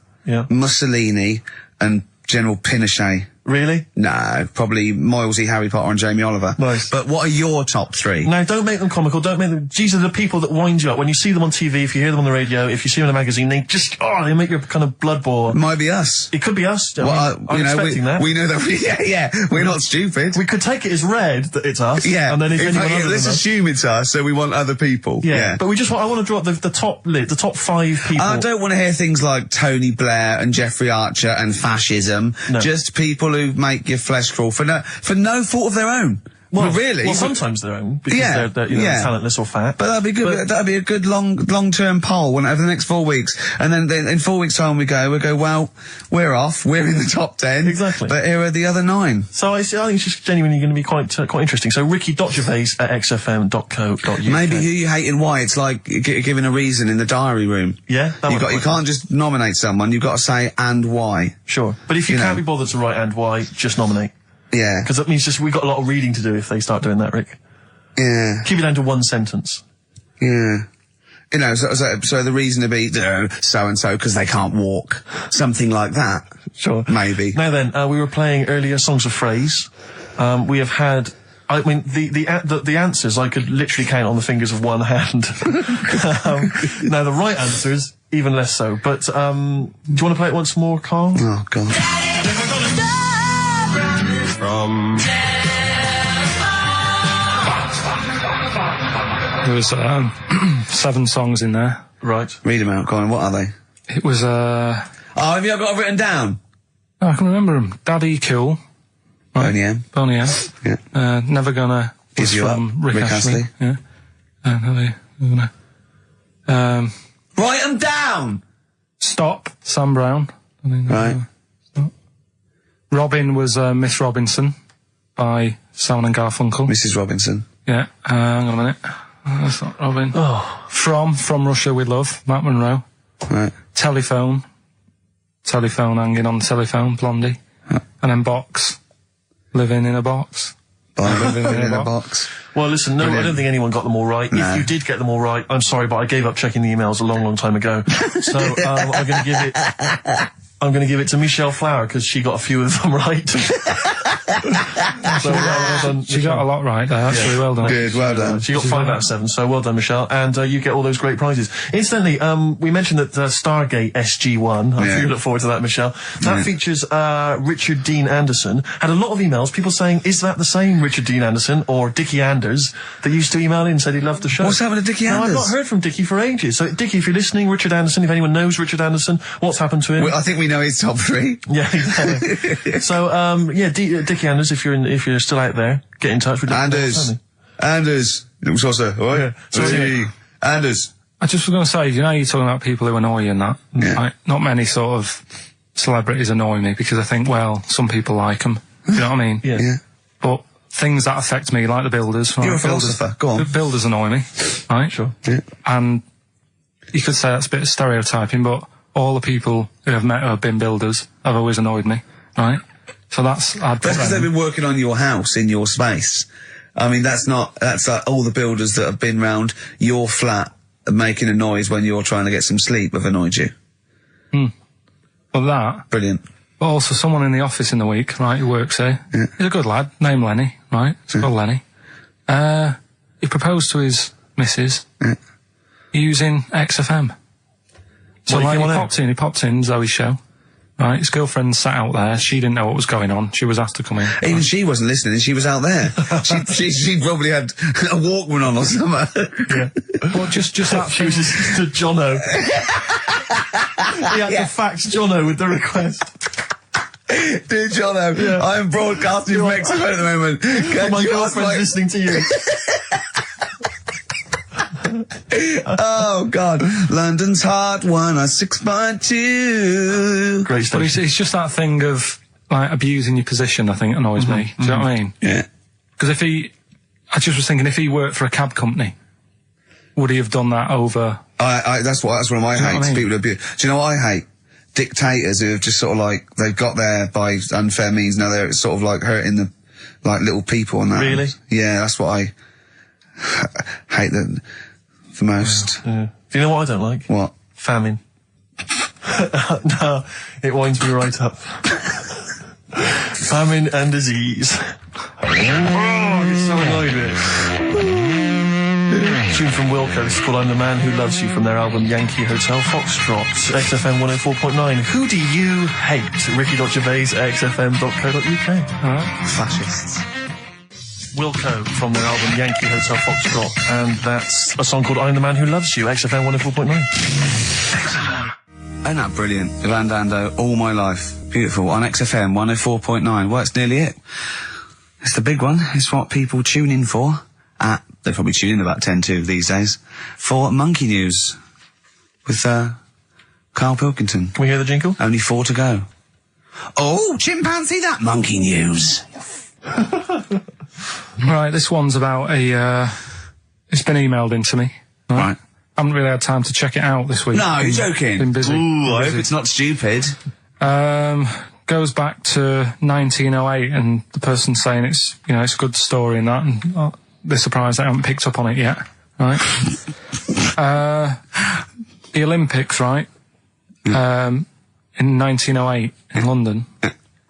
Mussolini, and General Pinochet. Really? No, probably Moylesy, Harry Potter and Jamie Oliver. Nice. But what are your top three? Now, don't make them comical, don't make them... These are the people that wind you up. When you see them on TV, if you hear them on the radio, if you see them in a magazine, they just... they make your kind of blood boil. It might be us. It could be us. Well, I'm expecting that. We know that we're not stupid. We could take it as read that it's us. Yeah. And then if anyone other let's than us, assume it's us, so we want other people. Yeah. But I want to draw up the top 5 people. I don't want to hear things like Tony Blair and Jeffrey Archer and fascism. No. Just people who make your flesh crawl for no fault of their own. Well, really? Well, sometimes their own, because they're talentless or fat. But that'd be good. That'd be a good long-term poll over the next 4 weeks. And then in 4 weeks' time we go, well, we're off. We're in the top 10. Exactly. But here are the other 9. So I think it's just genuinely going to be quite interesting. So ricky.gervais@xfm.co.uk. Maybe who you hate and why. It's like giving a reason in the diary room. Yeah. You can't just nominate someone. You've got to say and why. Sure. But if you can't be bothered to write and why, just nominate. Yeah. Because that means we've got a lot of reading to do if they start doing that, Rick. Yeah. Keep it down to one sentence. Yeah. You know, so the reason to be so-and-so because they can't walk. Something like that. Sure. Maybe. Now then, we were playing earlier Songs of Phrase. We have had... I mean, the answers I could literally count on the fingers of one hand. Now, the right answers, even less so. But, do you want to play it once more, Karl? Oh, God. There was 7 songs in there. Right. Read them out, Colin. What are they? It was have you got it written down? I can remember them. Daddy Cool. Right. Boney M. Yeah. Never Gonna. Gives You Up. Rick Astley. Yeah. Never Gonna. Write them down. Stop. Sam Brown. Right. Stop. Robin was Miss Robinson by Simon and Garfunkel. Mrs. Robinson. Yeah. Hang on a minute. That's not Robin. Oh. From Russia with Love, Matt Monro. Right. Telephone hanging on the telephone, Blondie. And then Box, Living in a Box. Living in a box. Well, listen, no, I don't think anyone got them all right. No. If you did get them all right, I'm sorry, but I gave up checking the emails a long time ago. So, I'm going to give it to Michelle Flower, because she got a few of them right. So well done. She got a lot right there, actually. Well done. Good, well done. She got 5 out of 7, so well done, Michelle. And you get all those great prizes. Incidentally, we mentioned that Stargate SG-1, I'm sure you look forward to that, Michelle. That features Richard Dean Anderson. Had a lot of emails, people saying, is that the same Richard Dean Anderson or Dickie Anders that used to email in and said he loved the show? What's happened to Dickie No, Anders? I've not heard from Dickie for ages. So, Dickie, if you're listening, Richard Anderson, if anyone knows Richard Anderson, what's happened to him? Well, I think we know his top 3. Yeah, exactly. So, Dickie Anders, if you're still out there, get in touch with Anders. It was also, Anders. I just was going to say, you're talking about people who annoy you and that. Yeah. Not many sort of celebrities annoy me because I think, well, some people like them. You know what I mean? Yeah. But things that affect me, like the builders. You're a philosopher. Go on. Builders annoy me, right? Sure. Yeah. And you could say that's a bit of stereotyping, but all the people who I've met who have been builders have always annoyed me, right? So that's because they've been working on your house in your space. I mean, that's like all the builders that have been round your flat making a noise when you're trying to get some sleep have annoyed you. Well, that. Brilliant. But also someone in the office in the week, right, who works here. Yeah. He's a good lad, named Lenny, right? It's called Lenny. He proposed to his missus using XFM. So like he popped in Zoe's show. Right, his girlfriend sat out there. She didn't know what was going on. She was asked to come in. Even she wasn't listening. She was out there. she probably had a Walkman on or something. Yeah. Well, just that. She was just to Jono. He had to fax Jono with the request. Dear Jono, I'm broadcasting from XFM at the moment. My girlfriend's listening to you. Oh, God. London's Hot 106.2. Great stuff. But it's just that thing of, like, abusing your position, I think, annoys me. Do you know what I mean? Yeah. Because I just was thinking, if he worked for a cab company, would he have done that over... That's one of my Do you know hates. what I mean? People who abuse. Do you know what I hate? Dictators who have just sort of like, they've got there by unfair means, now they're sort of like hurting the, like, little people and that. Really? Yeah, that's what I hate the most. Yeah. Do you know what I don't like? What? Famine. No, it winds me right up. Famine and disease. Oh, I get so annoyed with it. Tune from Wilco. This is called I'm the Man Who Loves You from their album Yankee Hotel Foxtrot. XFM 104.9. Who do you hate? Ricky.Gervais, xfm.co.uk. Alright. Fascists. Wilco from their album Yankee Hotel Foxtrot. And that's a song called I'm the Man Who Loves You, XFM 104.9. Ain't that brilliant? Van Dando, All My Life. Beautiful. On XFM 104.9. Well, that's nearly it. It's the big one. It's what people tune in for. They probably tune in about 10-2 these days. For Monkey News. With, Karl Pilkington. Can we hear the jingle? Only 4 to go. Oh, chimpanzee, that Monkey News. Right, this one's about it's been emailed into me. Right. I haven't really had time to check it out this week. No, you're joking. Been busy. Ooh, I hope it's not stupid. Goes back to 1908, and the person's saying it's a good story and that, and they're surprised I haven't picked up on it yet. Right. The Olympics, right? In 1908 in London.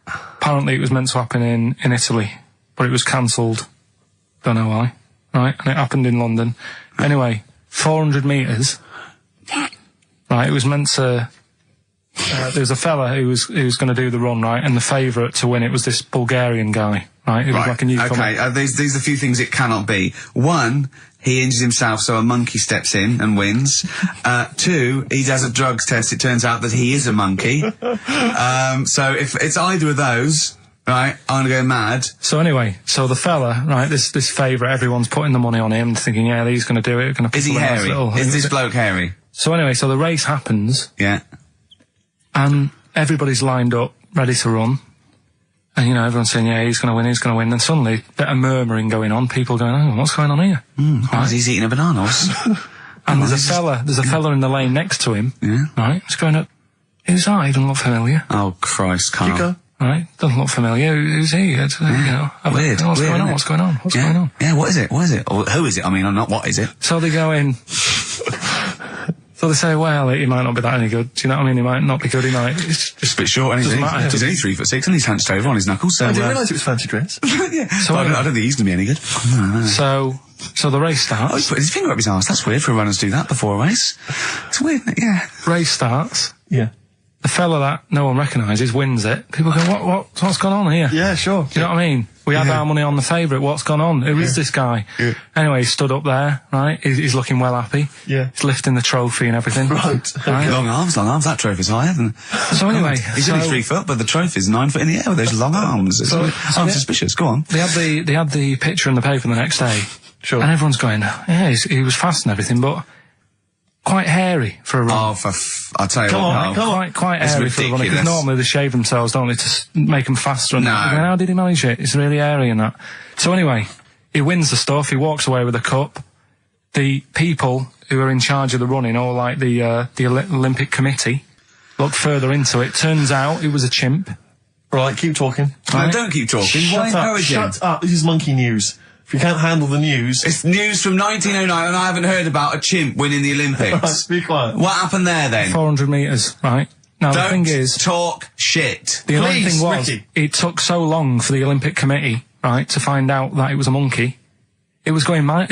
Apparently it was meant to happen in Italy, but it was cancelled. Don't know why. Right, and it happened in London. Anyway, 400 metres. Right, it was meant to... there was a fella who was going to do the run, right, and the favourite to win it was this Bulgarian guy, right? It was like a newcomer. Okay, these are a few things it cannot be. One, he injures himself, so a monkey steps in and wins. 2, he does a drugs test. It turns out that he is a monkey. So if it's either of those, right, I'm gonna go mad. So anyway, so the fella, right, this favourite, everyone's putting the money on him, thinking, yeah, he's going to do it. Is he hairy? Is this bloke hairy? So anyway, so the race happens. Yeah. And everybody's lined up, ready to run. And, everyone's saying, yeah, he's going to win, he's going to win. Then suddenly, a bit of murmuring going on, people going, oh, what's going on here? Right. He's eating a banana. And there's a fella in the lane next to him. Yeah. Right, he's going up, who's that? He doesn't look familiar. Oh, Christ, Karl. You go. Right, doesn't look familiar. Who's he? Weird. What's going on? What's going on? What's going on? Yeah, what is it? What is it? Or who is it? I mean, not what is it? So they go in. So they say, well, he might not be that any good. Do you know what I mean? He might not be good. He might. It's just a bit short, isn't he? matter. He's only 3'6", and he's hunched over on his knuckles. So I didn't realise it was fancy dress. yeah. So I don't think he's going to be any good. No. So the race starts. Oh, he's put his finger up his arse. That's weird for runners to do that before a race. It's weird, isn't it? Yeah. Race starts. Yeah. The fella that no one recognises wins it. People go, what's gone on here? Yeah, sure. Do you know what I mean? We had our money on the favourite. What's gone on? Who is this guy? Yeah. Anyway, he stood up there, right? He's looking well happy. Yeah. He's lifting the trophy and everything. Right. Long arms. That trophy's higher than... So anyway... He's only 3 foot, but the trophy's 9 foot in the air with those long arms. I'm suspicious. Go on. They had the picture in the paper the next day. Sure. And everyone's going, yeah, he was fast and everything, but quite hairy for a run. Oh, I'll tell you what. Come on. Quite hairy for a run. Because normally they shave themselves, don't they, to make them faster. And how did he manage it? It's really hairy and that. So anyway, he wins the stuff. He walks away with a cup. The people who are in charge of the running, or like the Olympic Committee, look further into it. Turns out it was a chimp. Right, keep talking. No, don't keep talking. Shut up. This is monkey news. If you can't handle the news... It's news from 1909 and I haven't heard about a chimp winning the Olympics. Right, be quiet. What happened there then? 400 metres, right? Now the thing is... talk shit. The only thing was, Ricky. it took so long for the Olympic Committee, right, to find out that it was a monkey. It was going manic.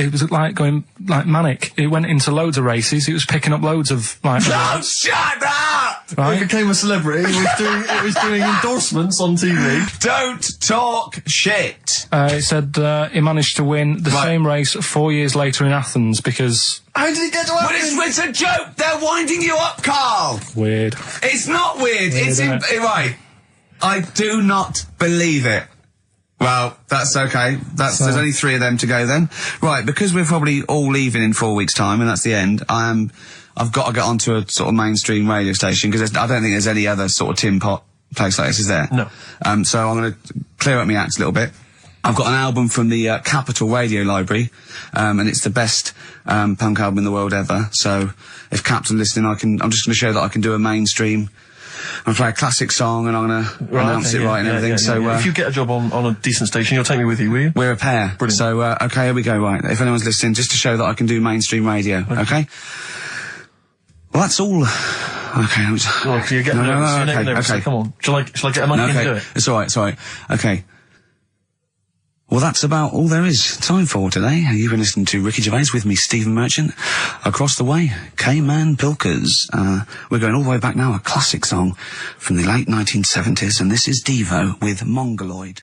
It went into loads of races. It was picking up loads of, like... Oh, shut up! Right? He became a celebrity. It was doing endorsements on TV. Don't talk shit. It said he managed to win the same race 4 years later in Athens because... How did he get to Athens? Well, it's a joke. They're winding you up, Karl. Weird. It's not weird. It's isn't it? right. I do not believe it. Well, that's okay. There's only 3 of them to go then. Right, because we're probably all leaving in 4 weeks' time, and that's the end, I've got to get onto a sort of mainstream radio station, because I don't think there's any other sort of tin pot place like this, is there? No. So I'm going to clear up my act a little bit. I've got an album from the Capital Radio Library, and it's the best punk album in the world ever. So if Cap's listening, I'm just going to show that I can do a mainstream. I'm going to play a classic song, and I'm going to announce it right and everything. So if you get a job on a decent station, you'll take me with you, will you? We're a pair. Brilliant. So okay, here we go. Right, if anyone's listening, just to show that I can do mainstream radio. Okay. Well, that's all. Okay. Well, you're getting nervous. Okay. Come on. Shall I get a mic and do it? It's all right. Okay. Well, that's about all there is time for today. You've been listening to Ricky Gervais with me, Stephen Merchant. Across the way, K-Man Pilkers. We're going all the way back now, a classic song from the late 1970s, and this is Devo with Mongoloid.